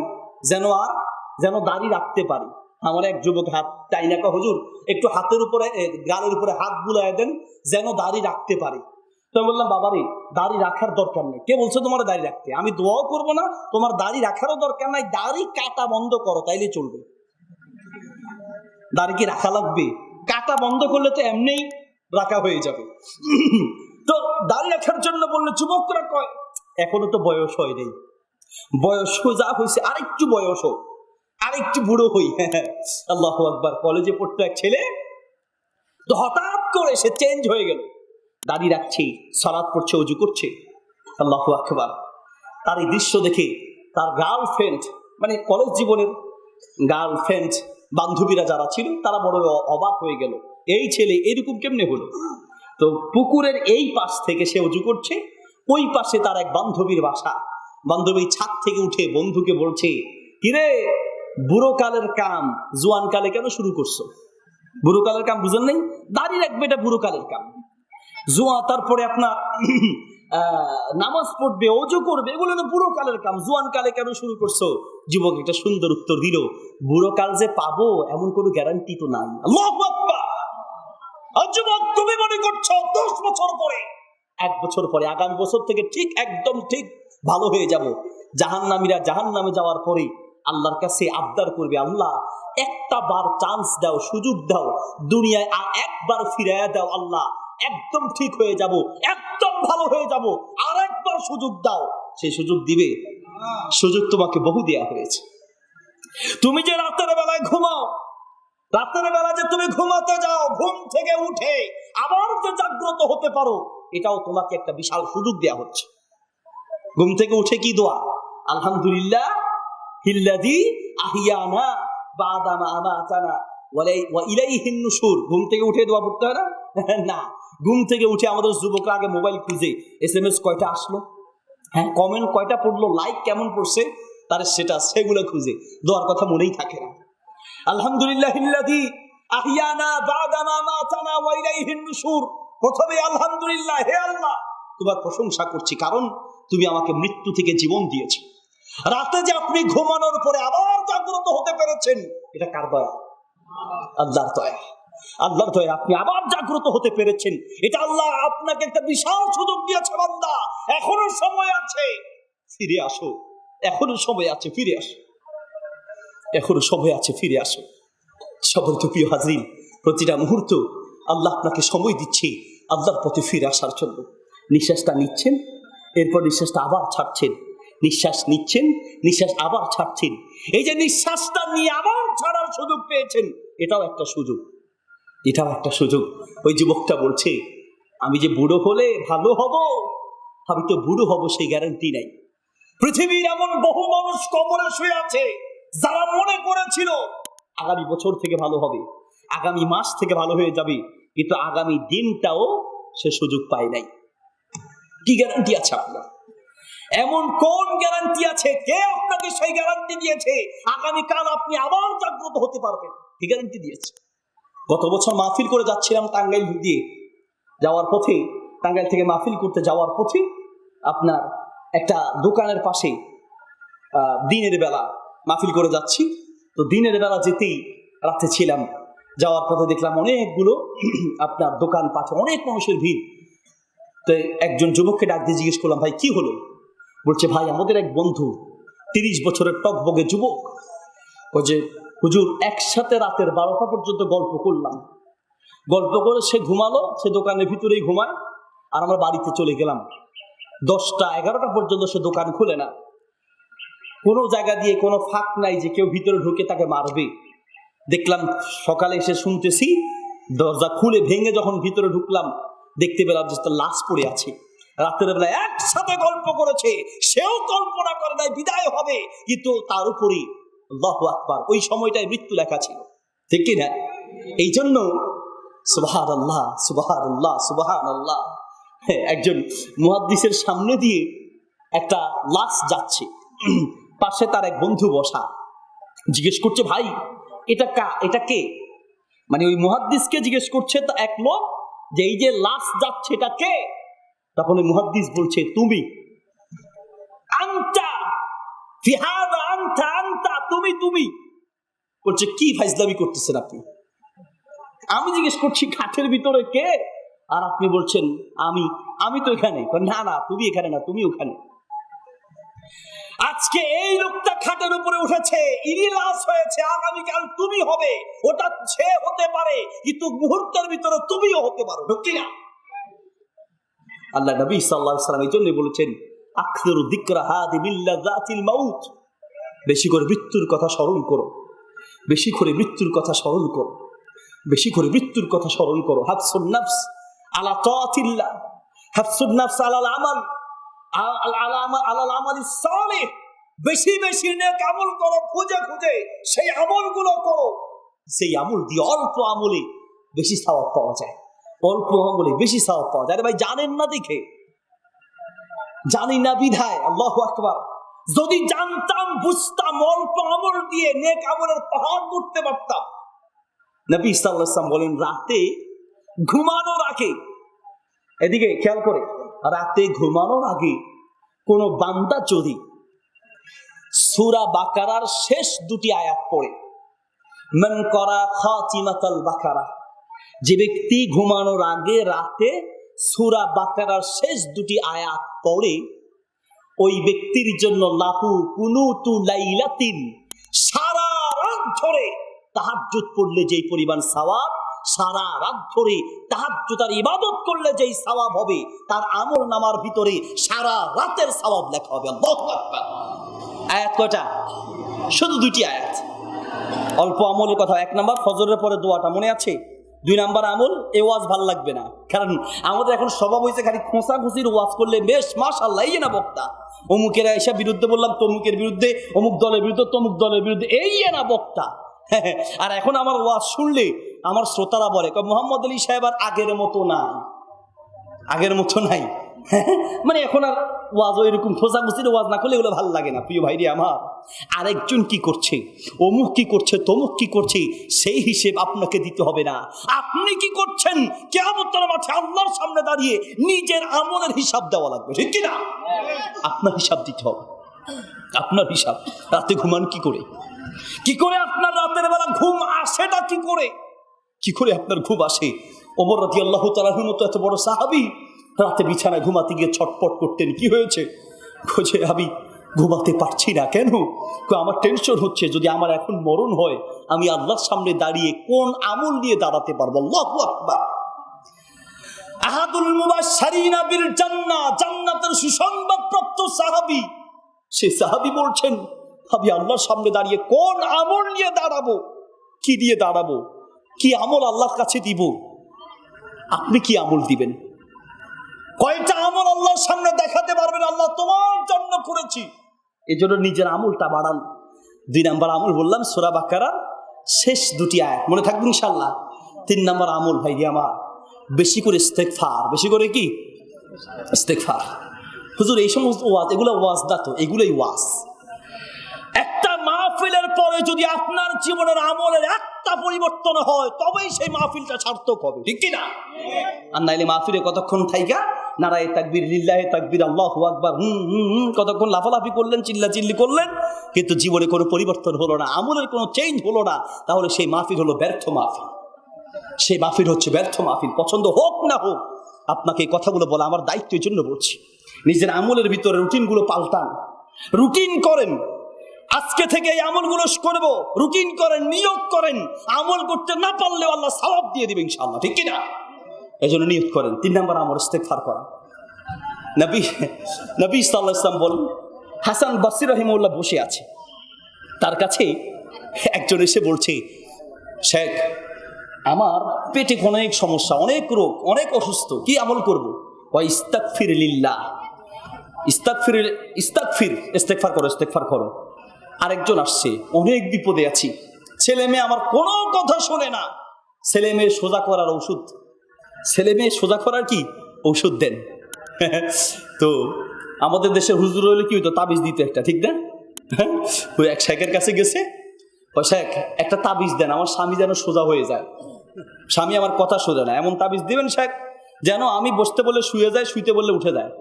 যেন দাড়ি রাখতে পারি। আমার এক যুবক হাত টাইনা, হুজুর একটু হাতের উপরে, গালের উপরে হাত বুলায় দেন যেন দাড়ি রাখতে পারি। তো বললাম, বাবারে দাড়ি রাখার দরকার নেই। কে বলছে তোমার দাড়ি রাখতে? আমি দোয়াও করবো না, তোমার দাড়ি রাখারও দরকার নাই। দাড়ি কাটা বন্ধ করো, তাইলে চলবে। দাড়ি কি রাখা লাগবে? কাটা বন্ধ করলে তো এমনিই রাখা হয়ে যাবে। তো দাড়ি রাখার জন্য বললে যুবকরা কয়, এখনো তো বয়স হয় নাই, বয়স যা হয়েছে আরেকটু বয়স হোক, আরেকটু বুড়ো হই। আল্লাহু আকবার। কলেজে পড়তো এক ছেলে, তো হঠাৎ করে সে চেঞ্জ হয়ে গেল, দাড়ি রাখছে, সালাত পড়ছে, ওযু করছে। আল্লাহু আকবার। তার এই দৃশ্য দেখে তার গার্লফ্রেন্ড, মানে কলেজ জীবনের গার্লফ্রেন্ড বান্ধবীরা যারা ছিল তারা বড় অবাক হয়ে গেল, এই ছেলে এরকম কেমনে হলো? তো পুকুরের এই পাশ থেকে সে ওযু করছে, ওই পাশে তার এক বান্ধবীর বাসা। বান্ধবী ছাদ থেকে উঠে বন্ধুকে বলছে, কিরে বুড়ো কালের কাম জোয়ান কালে কেন শুরু করছো? বুড়ো কালের কাম বুঝেন নাই? দাড়ি রাখবে, এটা বুড়ো কালের কাম। জোয়া, তারপরে আপনার নামাজ পড়বে, ওযু করবে, এগুলো না বুড়ো কালের কাম। জোয়ান কালে কেন শুরু করছো? যুবক একটা সুন্দর উত্তর দিল, বুড়ো কাল যে পাবো এমন কোনো গ্যারান্টি তো নাই। আল্লাহু আকবার। যুবক, তুমি মনে করছো 10 বছর পরে, 1 বছর পরে, আগামী বছর থেকে ঠিক একদম ঠিক ভালো হয়ে যাব? জাহান্নামীরা জাহান্নামে যাওয়ার পরে আল্লাহর কাছে আবদার করবে, আল্লাহ একটা বার চান্স দাও, সুযোগ দাও, দুনিয়ায় আর একবার ফিরাইয়া দাও। আল্লাহ একদম ঠিক হয়ে যাব, একদম ভালো হয়ে যাব, আর একবার সুযোগ দাও। সেই সুযোগ দিবে? সুযোগ তোমাকে বহু দেয়া হয়েছে। তুমি যে রাতের বেলায় ঘুমাও, রাতের বেলা যে তুমি ঘুমাতে যাও, ঘুম থেকে উঠে আবার যে জাগ্রত হতে পারো, এটাও তোমাকে একটা বিশাল সুযোগ দেয়া হচ্ছে। ঘুম থেকে উঠে কি দোয়া? আলহামদুলিল্লাহ হিল্লাযী আহিয়ানা বাদা মা আমাতানা ওয়া ইলাইহিন নুশুর। ঘুম থেকে উঠে দোয়া পড়তে হয় না? না, ঘুম থেকে উঠে আমাদের যুবকরা আগে মোবাইল খুঁজে, SMS কয়টা আসলো, হ্যাঁ কমেন্ট কয়টা পড়লো, লাইক কেমন পড়ছে, তার সেগুলো খুঁজে দোয়ার কথা মনেই থাকে না। আলহামদুলিল্লাহ হিল্লাযী আহিয়ানা বাদা মা আমাতানা ওয়া ইলাইহিন নুশুর। প্রথমে আলহামদুলিল্লাহ, হে আল্লাহ তোমার প্রশংসা করছি, কারণ তুমি আমাকে মৃত্যু থেকে জীবন দিয়েছো। রাতে যে আপনি ঘুমানোর পরে আবার জাগ্রত হতে পেরেছেন, এটা কার দয়া? আল্লাহর দয়া। আল্লাহর দয়ায় আপনি আবার জাগ্রত হতে পেরেছেন, এটা আল্লাহ আপনাকে একটা বিশাল সুযোগ দিয়েছে। বান্দা, এখনো সময় আছে, ফিরে আসো। এখনো সময় আছে, ফিরে আসো। এখনো সময় আছে, ফিরে আসো। সম্মানিত প্রিয় হাজরিন, প্রতিটা মুহূর্ত আল্লাহ আপনাকে সময় দিচ্ছে আল্লাহর পথে ফিরে আসার জন্য। নিঃশ্বাসটা নিচ্ছেন, এরপর নিঃশ্বাসটা আবার ছাড়ছেন, নিঃশ্বাস নিচ্ছেন, নিঃশ্বাস আবার ছাড়ছেন। এই যে নিঃশ্বাসটা নিয়ে আবার ছাড়ার সুযোগ পেয়েছেন, এটাও একটা সুযোগ, এটাও একটা সুযোগ। ওই যুবকটা বলছে, আমি যে বুড়ো হলে ভালো হব, আমি তো বুড়ো হব সেই গ্যারান্টি নাই। পৃথিবীর এমন বহু মানুষ কবরে শুয়ে আছে যারা মনে করেছিল আগামী বছর থেকে ভালো হবে, আগামী মাস থেকে ভালো হয়ে যাবে, কিন্তু আগামী দিনটাও সে সুযোগ পায় নাই। কি গ্যারান্টি আছে আপনার? এমন কোন গ্যারান্টি আছে? কে আপনাকে সেই গ্যারান্টি দিয়েছে আগামীকাল আপনি আবার জাগ্রত হতে পারবেন? কি গ্যারান্টি দিয়েছে? গত বছর মাহফিল করে যাচ্ছিলাম টাঙ্গাইল দিয়ে, যাওয়ার পথে, টাঙ্গাইল থেকে মাহফিল করতে যাওয়ার পথে আপনার একটা দোকানের পাশে দিনের বেলা মাহফিল করে যাচ্ছি। তো দিনের বেলা যেতেই রাতে ছিলাম, যাওয়ার পথে দেখলাম অনেকগুলো আপনার দোকান পাঠে অনেক মানুষের ভিড়। তো একজন যুবককে ডাক দিয়ে জিজ্ঞেস করলাম, ভাই কি হলো? বলছে, ভাই আমাদের এক বন্ধু 30 বছরের টকবগে যুবক, ও যে হুজুর একসাথে রাতের 12টা পর্যন্ত গল্প করলাম, গল্প করে সে ঘুমালো, সে দোকানের ভিতরেই ঘুমায়, আর আমরা বাড়িতে চলে গেলাম। 10টা 11টা পর্যন্ত সে দোকান খুলে না, কোনো জায়গা দিয়ে কোনো ফাঁক নাই যে কেউ ভিতরে ঢুকে তাকে মারবে। দেখলাম সকালে এসে শুনতেছি, দরজা খুলে ভেঙে যখন ভিতরে ঢুকলাম দেখতে পেলাম যে তার লাশ পড়ে আছে। রাতের বেলা একসাথে গল্প করেছে, সেও কল্পনা করে নাই বিদায় হবে, কিন্তু তার উপরে আল্লাহু আকবার ওই সময়টায় মৃত্যু লেখা ছিল, ঠিক কি না? এই জন্য সুবহানাল্লাহ, সুবহানাল্লাহ, সুবহানাল্লাহ। একজন মুহাদ্দিসের সামনে দিয়ে একটা লাশ যাচ্ছে, পাশে তার এক বন্ধু বসা, জিজ্ঞেস করছে, ভাই এটা কে? মানে ওই মুহাদ্দিসকে জিজ্ঞেস করছে তা এক লোক যে এই যে লাশ যাচ্ছে এটা কে? তখন ওই মুহাদ্দিস বলছে, তুমি। আনতা ফি হাযা, আনতা আনতা, তুমি। বলছে, কি ফাইজলামি করতেছেন আপনি? আমি জিজ্ঞেস করছি খাটের ভিতরে কে, আর আপনি বলছেন আমি তো এখানে। না, তুমি এখানে না, তুমি ওখানে। আজকে এই লোকটা খাটের উপরে উঠেছে, ইরিলাস হয়েছে, আগামীকাল তুমি হবে। ওটা সে হতে পারে, কিন্তু মুহূর্তের ভিতরে তুমিও হতে পারো, ঠিক না? আল্লাহ নবী সাল্লাল্লাহু আলাইহি ওয়াসাল্লাম এই জন্য বলেছেন, আকসিরু যিকরা হাদি বিল্লাযাতিল মাউত, বেশি করে মৃত্যুর কথা স্মরণ করো, বেশি করে মৃত্যুর কথা স্মরণ করো, বেশি করে মৃত্যুর কথা স্মরণ করো। হাফসুন নাফস আলা তাআতিল্লাহ, হাফসুন নাফস আলাল আমাল, আলাল আমালিস সালিহ, বেশি বেশি নেক আমল করো, খুঁজে খুঁজে সেই আমলগুলো করো, সেই আমল দিয়ে অল্প আমলে বেশি সওয়াব পাওয়া যায়, অল্প আমলে বেশি সওয়াব পাওয়া যায়। আরে ভাই জানেন না দেখে, জানি না বিধায়। আল্লাহু আকবার। যদি জানতাম, বুঝতাম, অল্প আমল দিয়ে নেক আমলের পাহাড় করতে পারতাম। নবী সাল্লাল্লাহু আলাইহি ওয়াসাল্লাম বলেন, রাতে ঘুমানোর আগে, এদিকে খেয়াল করে, রাতে ঘুমানোর আগে কোন বান্দা যদি সূরা বাকারার শেষ 2টি আয়াত পড়ে, মান করা খাতিমাতাল বাকারা, যে ব্যক্তি ঘুমানোর আগে রাতে সূরা বাকারার শেষ 2টি আয়াত পড়ে, ওই ব্যক্তির জন্য লাহু কুনুতু লাইলাতিন, সারা রাত ধরে তাহাজ্জুদ পড়লে যেই পরিমাণ সওয়াব, সারা রাত ধরে তাহাজ্জুদের ইবাদত করলে যেই সওয়াব হবে, তার আমল নামার ভিতরে সারা রাতের সওয়াব লেখা হবে। আল্লাহু আকবার। আয়াত কয়টা? শুধু 2টি আয়াত। অল্প আমলের কথা, 1 নাম্বার ফজরের পরে দোয়াটা মনে আছে, 2 নাম্বার আমল, এই ওয়াজ ভাল লাগবে না, কারণ আমাদের এখন স্বভাব হয়েছে খালি খোঁচাখুচির ওয়াজ করলে বেশ মাশাআল্লাহ, এই না বক্তা, অমুকের এসে বিরুদ্ধে বললাম, তমুকের বিরুদ্ধে, অমুক দলের বিরুদ্ধে, তমুক দলের বিরুদ্ধে, এই না বক্তা। আর এখন আমার ওয়াজ শুনলে আমার শ্রোতারা বলে, মোহাম্মদ আলী সাহেব আর আগের মতো নাই। মানে এখন আর ওয়াজ এরকম খোঁচাখুচির ওয়াজ না করলে এগুলো ভালো লাগে না। প্রিয় ভাইরে আমার, আরেকজন কি করছে, অমুক কি করছে, তমুক কি করছে, সেই হিসেব আপনাকে দিতে হবে না। আপনি কি করছেন কিয়ামতের মাঠে আল্লাহর সামনে দাঁড়িয়ে নিজের আমলের হিসাব দেওয়া লাগবে, ঠিক কি না? আপনার হিসাব দিতে হবে, আপনার হিসাব। রাতে ঘুমান কি করে আপনার রাতের বেলা ঘুম আসেটা কি করে? কি করে আপনার ঘুম আসে? ওমর রাদিয়াল্লাহু তাআলার মতো এত বড় সাহাবী রাতে বিছানায় ঘুমাতে গিয়ে ছটপট করতেন। কি হয়েছে? খোঁজে আমি ঘুমাতে পারছি না। কেন? আমার টেনশন হচ্ছে, যদি আমার এখন মরণ হয় আমি আল্লাহর সামনে দাঁড়িয়ে কোন আমল নিয়ে দাঁড়াতে পারবো? আল্লাহু আকবার। আহাদুল মুবাশশিরিনা বিল জান্নাহ, জান্নাতের সুসংবাদপ্রাপ্ত সাহাবী, সে সাহাবী বলছেন আমি আল্লাহর সামনে দাঁড়িয়ে কোন আমল নিয়ে দাঁড়াবো? কি দিয়ে দাঁড়াবো? কি আমল আল্লাহর কাছে দিব? আপনি কি আমল দিবেন? কয়টা আমল আল্লাহর সামনে দেখাতে পারবেন আল্লাহ তোমার জন্য করেছি? এজন্য নিজের আমলটা বাড়ান। 2 নাম্বার আমল বললাম সূরা বাকারার শেষ 2টি আয়াত, মনে থাকবে ইনশাআল্লাহ। 3 নাম্বার আমল ভাই আমার, বেশি করে ইস্তেগফার। বেশি করে কি? ইস্তেগফার। হুজুর এই সমস্ত ওয়াজ, এগুলো ওয়াজ না তো, এগুলোই ওয়াজ। একটা মাহফিলের পরে যদি আপনার জীবনের আমলের একটা পরিবর্তন হয় তবেই সেই মাহফিলটা সার্থক হবে, ঠিক কি না? আর নাইলে মাহফিলে কতক্ষণ থাইকা নারায়ে তাকবীর, লিল্লাহি তাকবীর, আল্লাহু আকবার, কতক্ষণ লাফালাফি করলেন, চিল্লাচিল্লি করলেন, কিন্তু জীবনে কোনো পরিবর্তন হলো না, আমলের কোনো চেঞ্জ হলো না, তাহলে সেই মাহফিল হলো ব্যর্থ মাহফিল। সেই মাহফিল হচ্ছে ব্যর্থ মাহফিল। পছন্দ হোক না হোক, আপনাকে এই কথাগুলো বলা আমার দায়িত্বের জন্য বলছি। নিজের আমলের ভিতরে রুটিনগুলো পাল্টান, রুটিন করেন। আজকে থেকে এই আমলগুলো করব, রুটিন করেন, নিয়ত করেন। আমল করতে না পারলে আল্লাহ সওয়াব দিয়ে দিবেন ইনশাআল্লাহ, ঠিক কি না? এজন্য নিয়ত করেন। 3 নাম্বার আমল ইস্তেগফার করা। নবী সাল্লাল্লাহু আলাইহি ওয়াসাল্লাম বলেন, হাসান বসরি রাহিমাহুল্লাহ বসে আছে, তার কাছে একজন এসে বলছে, শেখ আমার পেটে অনেক সমস্যা, অনেক রোগ, অনেক অসুস্থ, কি আমল করব? ওয়া ইস্তাগফির লিল্লাহ, ইস্তেগফার করো। আরেকজন আসছে, অনেক বিপদে আছি, ছেলে মেয়ে আমার কোনো কথা শোনে না, ছেলে মেয়ে সোজা করার ঔষধ, ছেলে মেয়ে সোজা করার কি ঔষধ দেন। তো আমাদের দেশের হুজুর হলে কি হইতো? তাবিজ দিত একটা, ঠিক না? ওই এক শেখের কাছে গেছে, ও শেখ একটা তাবিজ দেন, আমার স্বামী যেন সোজা হয়ে যায়, স্বামী আমার কথা সোজা না, এমন তাবিজ দিবেন শেখ যেন আমি বসতে বললে শুয়ে যায়, শুইতে বললে উঠে যায়,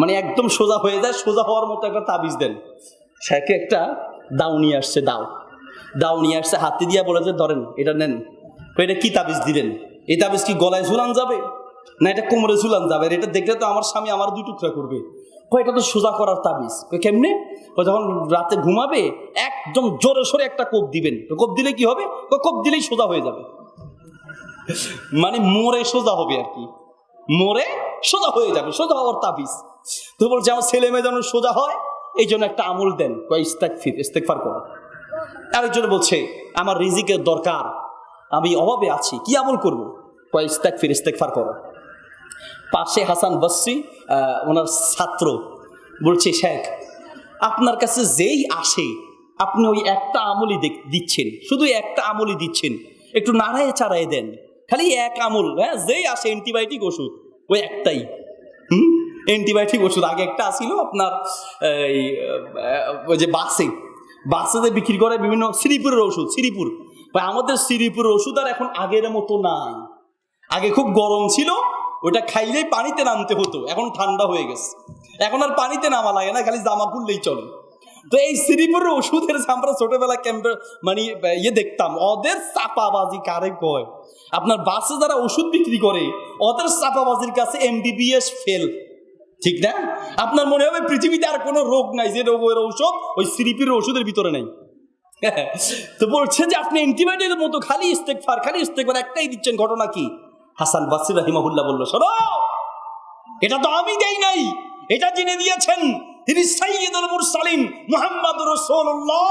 মানে একদম সোজা হয়ে যায়, সোজা হওয়ার মতো একটা তাবিজ দেন। শেখে একটা দাও নিয়ে আসছে, দাও নিয়ে আসছে, হাতে দিয়ে বলে যে ধরেন এটা নেন। এটা কি তাবিজ দিলেন? এই তাবিজ কি গলায় ঝুলান যাবে না এটা কোমরে ঝুলান যাবে? এটা দেখলে তো আমার স্বামী আমার 2 টুকরা করবে। এটা তো সোজা করার তাবিজ। কেমনে? যখন রাতে ঘুমাবে একদম জোরে সোরে একটা কোপ দিবেন, কোপ দিলে কি হবে? কোপ দিলেই সোজা হয়ে যাবে, মানে মোড়ে সোজা হবে আর কি, মোড়ে সোজা হয়ে যাবে, সোজা হওয়ার তাবিজ। তো বলছে আমার ছেলে মেয়ে যেন সোজা হয়, এই জন্য একটা আমল দেন, ইস্তেগফার করো। আরেকজন বলছে আমার রিজিকের দরকার, আমি অভাবে আছি, কি আমল করবো? ইস্তেগফার করো। পাশে হাসান বসরি ওনার ছাত্র বলছে, শেখ আপনার কাছে যেই আসে আপনি ওই একটা আমলই দিচ্ছেন, শুধু একটা আমলই দিচ্ছেন, একটু নাড়ায় চাড়ায় দেন, খালি এক আমল। হ্যাঁ, যেই আসে অ্যান্টিবায়োটিক ওষুধ, ওই একটাই অ্যান্টিবায়োটিক ওষুধ। আগে একটা আসিল আপনার ওই যে বাসে বিক্রি করে বিভিন্ন শ্রীপুরের ওষুধ, শ্রীপুর। আমাদের শ্রীপুরের ওষুধ আর এখন আগের মতো নাই। আগে খুব গরম ছিল, ওটা খাইলেই পানিতে নামতে হতো, এখন ঠান্ডা হয়ে গেছে, এখন আর পানিতে নামা লাগে না, খালি জামা খুললেই চলে। তো এই শ্রীপুরের ওষুধের আমরা ছোটবেলা ক্যাম্পে মানে দেখতাম, ওদের চাপাবাজি কারে কয়। আপনার বাসে যারা ওষুধ বিক্রি করে ওদের চাপাবাজির কাছে MBBS ফেল, ঠিক না? আপনার মনে হবে পৃথিবীতে আর কোনো রোগ নাই যে রোগের ঔষধ ওই শ্রীপুরের ওষুধের ভিতরে নাই। তো বলছে যে আপনি অ্যান্টিবায়োটিকের মতো খালি ইস্তেগফার একটাই দিচ্ছেন, ঘটনা কি? হাসান বসরি রাহিমাহুল্লাহ বলল, শোনো, এটা তো আমি দেই নাই, এটা যিনি দিয়েছেন তিনি সাইয়্যিদুল মুরসালিন মুহাম্মদুর রাসূলুল্লাহ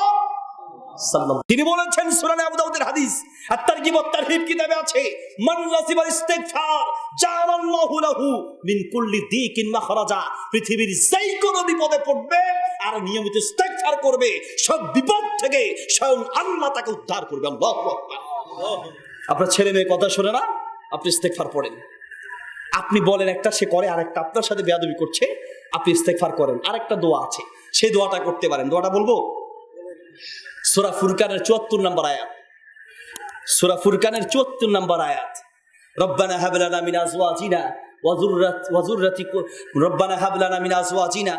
সাল্লাল্লাহু, তিনি বলেছেন সুনানে আবু দাউদের হাদিস, আত-তারগিব ওয়াত তারহিব কিতাবে আছে, মান রাসিবাল ইস্তিগফার জাআলাল্লাহু লাহু মিন কুল্লি দিকিন মাখরাজা। পৃথিবীর যেই কোনো বিপদে পড়বে আর নিয়মিত ইস্তিগফার করবে, সব বিপদ থেকে স্বয়ং আল্লাহ তাকে উদ্ধার করবে। আল্লাহু আকবার। আপনার ছেলে মেয়ে কথা শোনে না, আপনি ইস্তেগফার পড়েন। আপনি বলেন একটা, সে করে আরেকটা, আপনার সাথে বেয়াদবি করছে, আপনি ইস্তেগফার করেন। আরেকটা দোয়া আছে, সেই দোয়াটা করতে পারেন। দোয়াটা বলবো? সূরা ফুরকানের 74 নম্বর আয়াত, সূরা ফুরকানের 74 নম্বর আয়াত, রব্বানা হাব লানা মিন আজওয়াজিনা রব্বানা হাব লানা মিন আজওয়াজিনা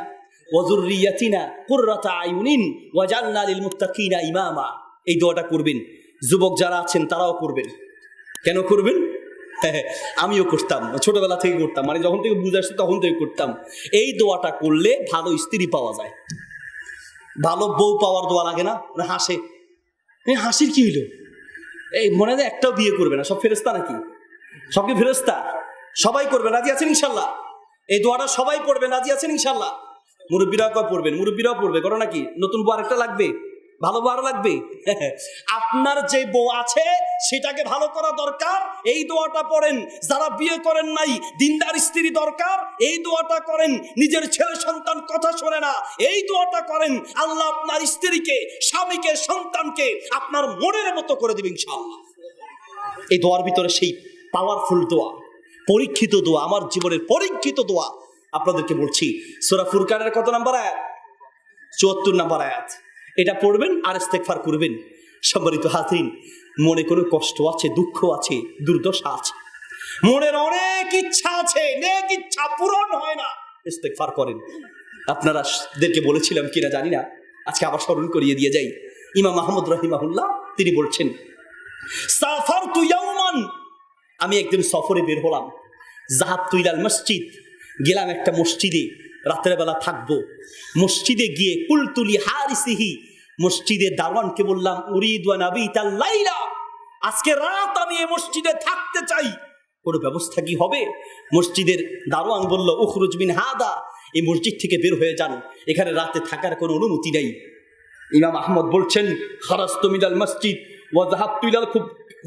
ওয়া যুররিয়াতিনা কুররাতা আয়ুনিন ওয়াজআলনা লিল মুত্তাকিনা ইমামা। এই দোয়াটা করবেন, যুবক যারা আছেন তারাও করবেন। কেন করবেন? হ্যাঁ, আমিও করতাম, ছোটবেলা থেকে করতাম, মানে যখন থেকে বুঝে আসছে তখন থেকে করতাম। এই দোয়াটা করলে ভালো স্ত্রী পাওয়া যায়, ভালো বউ পাওয়ার দোয়া লাগে না? হাসে, হাসির কি হইলো? এই মনে হয় একটাও বিয়ে করবে না, সব ফেরেস্তা নাকি? সব কি ফেরেস্তা? সবাই করবে, রাজি আছেন ইনশাল্লাহ? এই দোয়াটা সবাই পড়বে, রাজি আছেন ইনশাল্লাহ? মুরব্বীরাও পড়বেন, মুরব্বীরাও পড়বে, করো নাকি? নতুন বউ আরেকটা লাগবে, ভালো বউ আরো লাগবে। আপনার যে বউ আছে সেটাকে ভালো করা দরকার, এই দোয়াটা পড়েন। যারা বিয়ে করেন নাই, দিনদার স্ত্রী দরকার, এই দোয়াটা করেন। নিজের ছেলে সন্তান কথা শোনে না, এই দোয়াটা করেন। আল্লাহ আপনার স্ত্রীকে, স্বামীকে, সন্তানকে আপনার মনের মতো করে দিবেন ইনশাআল্লাহ। এই দোয়ার ভিতরে সেই পাওয়ারফুল দোয়া, পরীক্ষিত দোয়া, আমার জীবনের পরীক্ষিত দোয়া আপনাদেরকে বলছি। সূরা ফুরকানের কত নাম্বার আয়াত? ৭৪ নাম্বার আয়াত। এটা পড়বেন আর ইস্তেগফার করবেন। সম্মানিত হাজরিন, মনে কোনো কষ্ট আছে, দুঃখ আছে, দুর্দশা আছে, মনের অনেক ইচ্ছা আছে, নেক ইচ্ছা পূরণ হয় না, ইস্তেগফার করেন। আপনারাদেরকে বলেছিলাম কিনা জানি না, আজকে আবার স্মরণ করিয়ে দিয়ে যাই। ইমাম আহমদ রাহিমাহুল্লাহ তিনি বলছেন, সাফারতু ইয়াওমান, আমি একদিন সফরে বের হলাম। যাহাবতু ইলাল মসজিদ, গেলাম একটা মসজিদে, রাতের বেলা থাকবো। মসজিদে গিয়ে কুলতুলি হারিসিহি, মসজিদের দারওয়ানকে বললাম, উরিদু আন আবিতা লাইলা, আজকে রাত আমি এই মসজিদে থাকতে চাই, কোনো ব্যবস্থা কি হবে? মসজিদের দারওয়ান বলল, উখরুজ মিন হাদা, এই মসজিদ থেকে বের হয়ে যান, এখানে রাতে থাকার কোনো অনুমতি নেই। ইমাম আহমদ বলছেন, খারাজতু মিনাল মসজিদ ওয়া যাহাবতু ইলাল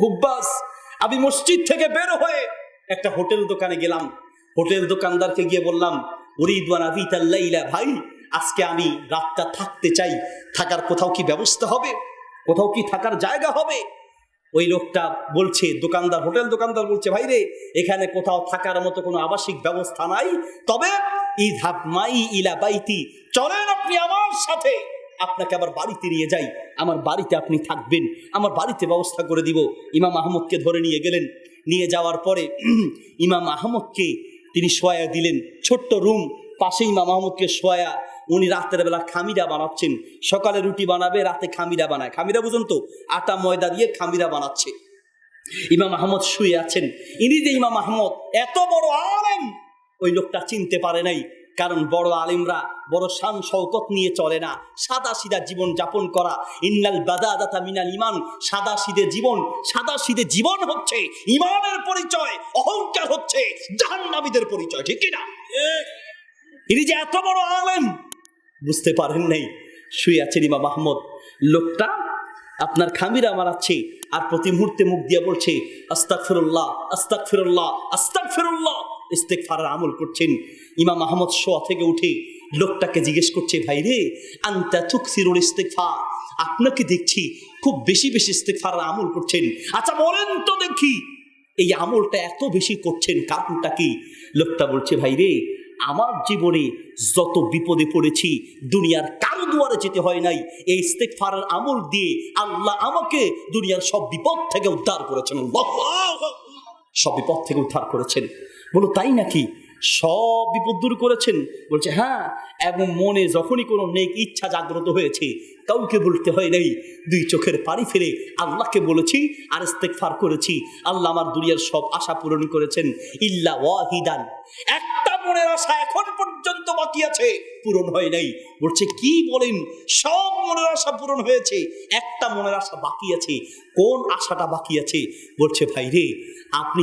খুব্বাস, আমি মসজিদ থেকে বের হয়ে একটা হোটেল দোকানে গেলাম। হোটেল দোকানদারকে গিয়ে বললাম, উরিদু আন আবিতা লাইলা, ভাই আজকে আমি রাতটা থাকতে চাই, থাকার কোথাও কি ব্যবস্থা হবে? কোথাও কি থাকার জায়গা হবে? ওই লোকটা বলছে, দোকানদার, হোটেল দোকানদার বলছে, ভাই রে, এখানে কোথাও থাকার মতো কোনো আবাসিক ব্যবস্থা নাই, তবে ইযহাব মাই ইলা বাইতি, চলেন আপনি আমার সাথে, আপনাকে আবার বাড়িতে নিয়ে যাই, আমার বাড়িতে আপনি থাকবেন, আমার বাড়িতে ব্যবস্থা করে দিব। ইমাম আহমদকে ধরে নিয়ে গেলেন। নিয়ে যাওয়ার পরে ইমাম আহমদকে তিনি শোয়া দিলেন, ছোট্ট রুম, পাশে ইমাম আহমদকে শোয়া। উনি রাতের বেলা খামিরা বানাচ্ছেন, সকালে রুটি বানাবে, রাতে খামিরা বানায়। খামিরা বুঝুন তো, আটা ময়দা দিয়ে খামিরা বানাচ্ছে। ইমাম আহমদ শুয়ে আছেন। ইনি যে ইমাম আহমদ, এত বড় আলেম, ওই লোকটা চিনতে পারে নাই, কারণ বড় আলেমরা বড় শান শওকত নিয়ে চলে না, সাদা সিধা জীবন যাপন করা। ইন্নাল বাদাদাতা মিনাল ঈমান, সাদা সিধে জীবন, সাদা সিধে জীবন হচ্ছে ঈমানের পরিচয়, অহংকার হচ্ছে জাহান্নামীদের পরিচয়, ঠিক কি না? ইনি যে এত বড় আলেম বুঝতে পারেন নাই, শুয়ে আছেন ইমাম আহমদ। লোকটা আপনার খামিরা মারাচ্ছে আর প্রতি মুহূর্তে মুখ দিয়ে বলছে, আস্তাগফিরুল্লাহ, আস্তাগফিরুল্লাহ, আস্তাগফিরুল্লাহ, ইস্তেগফারের আমল করছেন। ইমাম আহমদ শোয়া থেকে উঠে লোকটাকে জিজ্ঞেস করছে, ভাই রে, আনতা তুকসিরুল ইস্তেগফার, আপনাকে দেখছি খুব বেশি বেশি ইস্তেগফারের আমল করছেন, আচ্ছা বলেন তো দেখি এই আমলটা এত বেশি করছেন কারণটা কি? লোকটা বলছে, ভাই রে, আমার জীবনে যত বিপদে পড়েছি দুনিয়ার কারো দুয়ারে যেতে হয় নাই, এই ইস্তেগফারের আমল দিয়ে আল্লাহ আমাকে দুনিয়ার সব বিপদ থেকে উদ্ধার করেছেন, সব বিপদ থেকে উদ্ধার করেছেন। বলো তাই নাকি? সব বিপদ দূর করেছেন? বলছে হ্যাঁ, এবং মনে যখনই কোনো নেক ইচ্ছা জাগ্রত হয়েছে কাউকে বলতে হয় নাই, দুই চোখের পানি ফেলে আল্লাহকে বলেছি আর ইস্তেগফার করেছি, আল্লাহ আমার দুনিয়ার সব আশা পূরণ করেছেন। ইল্লা ওয়াহিদান, একটা মনের আশা এখন পর্যন্ত বাকি আছে, পূরণ হয় নাই। বলছে কি বলেন? সব মনের আশা পূরণ হয়েছে, একটা মনের আশা বাকি আছে। কোন আশাটা বাকি আছে? বলছে ভাই রে, আপনি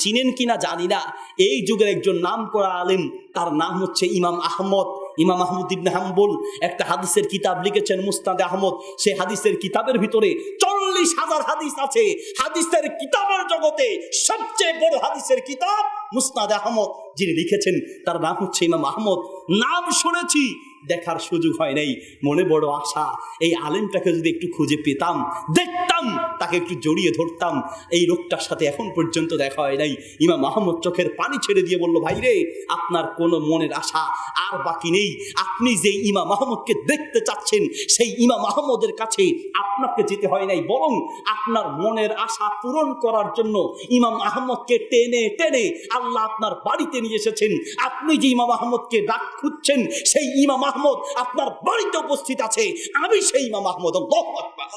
চিনেন কিনা জানি না, এই যুগের একজন নাম করা আলেম, তার নাম হচ্ছে ইমাম আহমদ। ইমাম আহমদ ইবনে হাম্বল একটা হাদিসের কিতাব লিখেছেন, মুসনাদে আহমদ। সেই হাদিসের কিতাবের ভিতরে 40,000 হাদিস আছে। হাদিসের কিতাবের জগতে সবচেয়ে বড় হাদিসের কিতাব মুসনাদে আহমদ যিনি লিখেছেন তার নাম হচ্ছে ইমাম আহমদ। নাম শুনেছি, দেখার সুযোগ হয় নাই, মনে বড় আশা এই আলেমটাকে যদি একটু খুঁজে পেতাম, দেখতাম, তাকে একটু জড়িয়ে ধরতাম। এই লোকটার সাথে এখন পর্যন্ত দেখা হয় নাই। ইমাম আহমদ চোখের পানি ছেড়ে দিয়ে বলল, ভাই রে, আপনার কোনো মনের আশা আর বাকি নেই। আপনি যে ইমাম আহমদকে দেখতে চাচ্ছেন, সেই ইমাম আহমদের কাছে আপনাকে যেতে হয় নাই, বরং আপনার মনের আশা পূরণ করার জন্য ইমাম আহমদকে টেনে টেনে আল্লাহ আপনার বাড়িতে নিয়ে এসেছেন। আপনি যে ইমাম আহমদকে ডাক খুঁজছেন, সেই ইমাম আহমদ আপনার বাড়িতে উপস্থিত আছে, আমি সেই ইমাম আহমদ। আল্লাহু আকবার,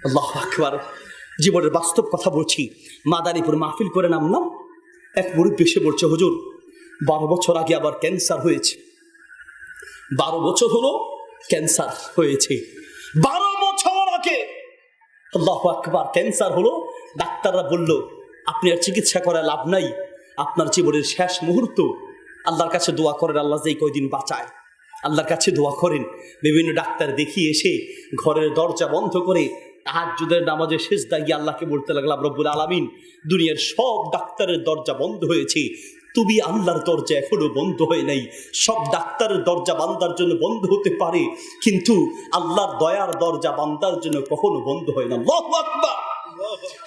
আল্লাহু আকবার। জীবনের বাস্তব কথা বলছি। মাদারীপুর মাহফিল করে নামলাম, এক মুরব্বি এসে বলছে, হুজুর 12 বছর আগে আবার ক্যান্সার হয়েছে। 12 বছর হলো ক্যান্সার হয়েছে, 12 বছর আগে। আল্লাহু আকবার, ক্যান্সার হলো। ডাক্তাররা বলল, আপনি আর চিকিৎসা করা লাভ নাই, আপনার জীবনের শেষ মুহূর্ত। আল্লাহর কাছে দোয়া করেন, আল্লাহ যেই কয়দিন বাঁচায়, আল্লাহর কাছে দোয়া করেন। বিভিন্ন ডাক্তার দেখিয়ে এসে ঘরের দরজা বন্ধ করে তাহাজ্জুদের নামাজে সিজদায় গিয়ে আল্লাহকে বলতে লাগলাম, রব্বুল আলামিন, দুনিয়ার সব ডাক্তারের দরজা বন্ধ হয়েছে, তুমি আল্লাহর দরজা এখনো বন্ধ হয় নাই। সব ডাক্তারের দরজা বান্দার জন্য বন্ধ হতে পারে, কিন্তু আল্লাহর দয়ার দরজা বান্দার জন্য কখনো বন্ধ হয় না। আল্লাহু আকবার।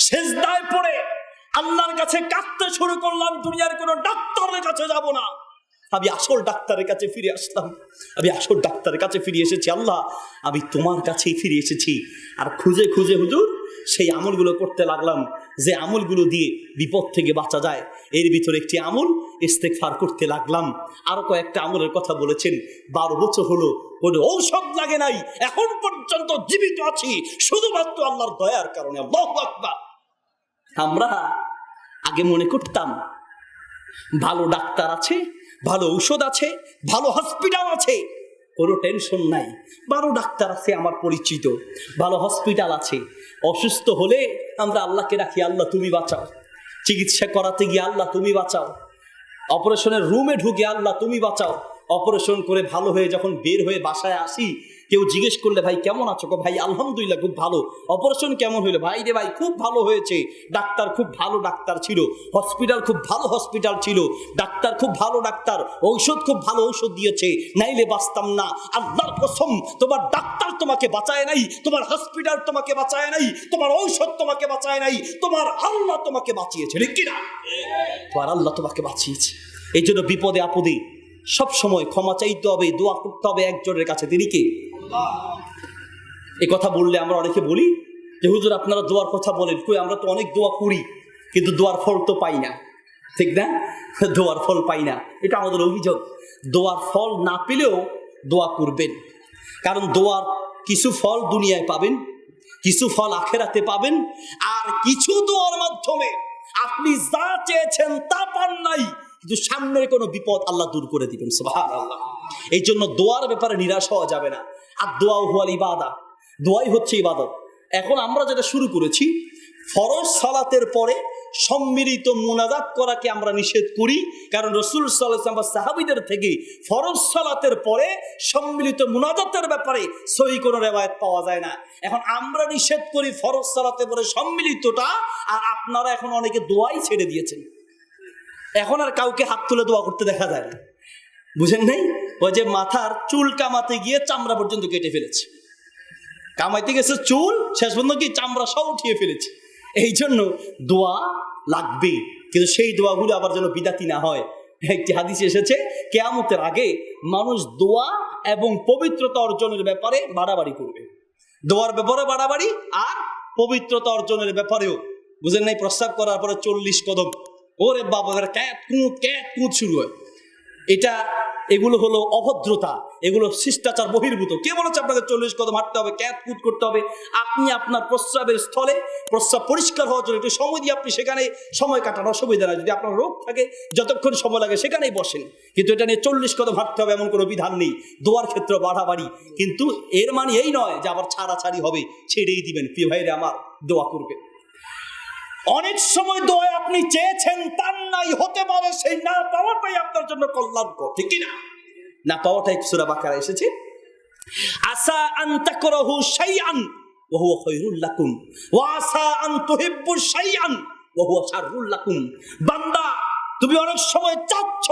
সিজদায় পড়ে আল্লাহর কাছে কাঁদতে শুরু করলাম, দুনিয়ার কোনো ডাক্তারের কাছে যাব না, আমি আসল ডাক্তারের কাছে ফিরে আসলাম। আমি আসল ডাক্তারের কাছে ফিরে এসেছি। আল্লাহ, আমি তোমার কাছেই ফিরে এসেছি। আর খুঁজে খুঁজে হুজুর সেই আমলগুলো করতে লাগলাম, যে আমলগুলো দিয়ে বিপদ থেকে বাঁচা যায়। এর ভিতরে একটি আমল ইস্তেগফার করতে লাগলাম। আরো কয়েকটা আমলের কথা বলেছেন। 12 বছর হলো, কোনো ঔষধ লাগে নাই, এখন পর্যন্ত জীবিত আছি শুধুমাত্র আল্লাহর দয়ার কারণে। আল্লাহু আকবার। আমরা আগে মনে করতাম ভালো ডাক্তার আছে, ভালো ঔষধ আছে, ভালো হসপিটাল আছে, কোনো টেনশন নাই। 12 ডাক্তার আছে আমার পরিচিত, ভালো হসপিটাল আছে। অসুস্থ হলে আমরা আল্লাহকে রাখি, আল্লাহ তুমি বাঁচাও। চিকিৎসা করাতে গিয়ে আল্লাহ তুমি বাঁচাও। অপারেশনের রুমে ঢুকে আল্লাহ তুমি বাঁচাও। অপারেশন করে ভালো হয়ে যখন বের হয়ে বাসায় আসি, কেউ জিজ্ঞেস করলে, ভাই কেমন আছো? ভাই আলহামদুলিল্লাহ খুব ভালো। অপারেশন কেমন হইলো? ভাই রে ভাই খুব ভালো হয়েছে, ডাক্তার খুব ভালো ডাক্তার ছিল, হসপিটাল খুব ভালো হসপিটাল ছিল, ডাক্তার খুব ভালো ডাক্তার, ঔষধ খুব ভালো ঔষধ দিয়েছে, নাইলে বাঁচতাম না। আল্লাহর কসম, তোমার ডাক্তার তোমাকে বাঁচায় নাই, তোমার হসপিটাল তোমাকে বাঁচায় নাই, তোমার ঔষধ তোমাকে বাঁচায় নাই, তোমার আল্লাহ তোমাকে বাঁচিয়েছে। ঠিক কিনা? তোমার আল্লাহ তোমাকে বাঁচিয়েছে। এই জন্য বিপদে আপদে সব সময় ক্ষমা চাইতে হবে, দোয়া করতে হবে একজনের কাছে। তিনি কে? এই কথা বললে আমরা অনেকে বলি যে হুজুর আপনারা দোয়ার কথা বলেন, কই আমরা তো অনেক দোয়া করি কিন্তু দোয়ার ফল তো পাই না। ঠিক না? দোয়ার ফল পাই না, এটা আমাদের অভিযোগ। দোয়ার ফল না পেলেও দোয়া করবেন, কারণ দোয়ার কিছু ফল দুনিয়ায় পাবেন, কিছু ফল আখেরাতে পাবেন, আর কিছু দোয়ার মাধ্যমে আপনি যা চেয়েছেন তা পান নাই, কিন্তু সামনের কোনো বিপদ আল্লাহ দূর করে দিবেন। সুবহানাল্লাহ। এই জন্য দোয়ার ব্যাপারে নিরাশ হওয়া যাবে না। আর দোয়া হুয়াল ইবাদা, দোয়াই হচ্ছে ইবাদত। এখন আমরা যেটা শুরু করেছি, ফরজ সালাতের পরে সম্মিলিত মুনাজাত করাকে আমরা নিষেধ করি, কারণ রাসূল সাল্লাল্লাহু আলাইহি ওয়াসাল্লাম বা সাহাবীদের থেকে ফরজ সালাতের পরে সম্মিলিত মুনাজাতের ব্যাপারে সহিহ কোনো রিওয়ায়াত পাওয়া যায় না। এখন আমরা নিষেধ করি ফরজ সালাতের পরে সম্মিলিতটা, আর আপনারা এখন অনেকে দোয়াই ছেড়ে দিয়েছেন। এখন আর কাউকে হাত তুলে দোয়া করতে দেখা যায় না। বুঝেন নাই? ওই যে মাথার চুল কামাতে গিয়ে চামড়া পর্যন্ত কেটে ফেলেছে, কামাইতে গেছে চুল, শেষ পর্যন্ত কি চামড়া সব উঠিয়ে ফেলেছে। এই জন্য দোয়া লাগবে, কিন্তু সেই দোয়াগুলো আবার যেন বিদাতি না হয়। একটি হাদিসে এসেছে, কিয়ামতের আগে মানুষ দোয়া এবং পবিত্রতা অর্জনের ব্যাপারে বাড়াবাড়ি করবে। দোয়ার ব্যাপারে বাড়াবাড়ি, আর পবিত্রতা অর্জনের ব্যাপারেও। বুঝেন নাই? প্রস্রাব করার পরে 40 কদম, ওরে বাবা, ক্যাট কুঁত শুরু হয়। এগুলো হলো অভদ্রতা, এগুলো শিষ্টাচার বহির্ভূত। কে বলেছে আপনাকে 40 কদম হাঁটতে হবে, ক্যাট কুত করতে হবে? আপনি আপনার প্রস্রাবের স্থলে প্রস্রাব পরিষ্কার হওয়ার জন্য একটু সময় দিয়ে আপনি সেখানে সময় কাটান, অসুবিধা নাই। যদি আপনার রোগ থাকে, যতক্ষণ সময় লাগে সেখানেই বসেন, কিন্তু এটা নিয়ে 40 কদম হাঁটতে হবে এমন কোনো বিধান নেই। দোয়ার ক্ষেত্রে বাড়াবাড়ি, কিন্তু এর মানে এই নয় যে আবার ছাড়াছাড়ি হবে, ছেড়েই দিবেন। প্রিয় ভাইরে আমার, দোয়া করবে। অনেক সময় দোয়া আপনি চেয়েছেন পান নাই, হতে পারে সেই না পাওয়াটাই আপনার জন্য কল্যাণকর। ঠিক কি না? না পাওয়াটাই সূরা বাকারা এসেছে, আসা আন তাকরাহু শাইআন ওয়া হুয়া খায়রুল লাকুম ওয়া আসা আন তুহিব্বু শাইআন ওয়া হুয়া শাররুল লাকুম। বান্দা, তুমি অনেক সময় চাচ্ছ,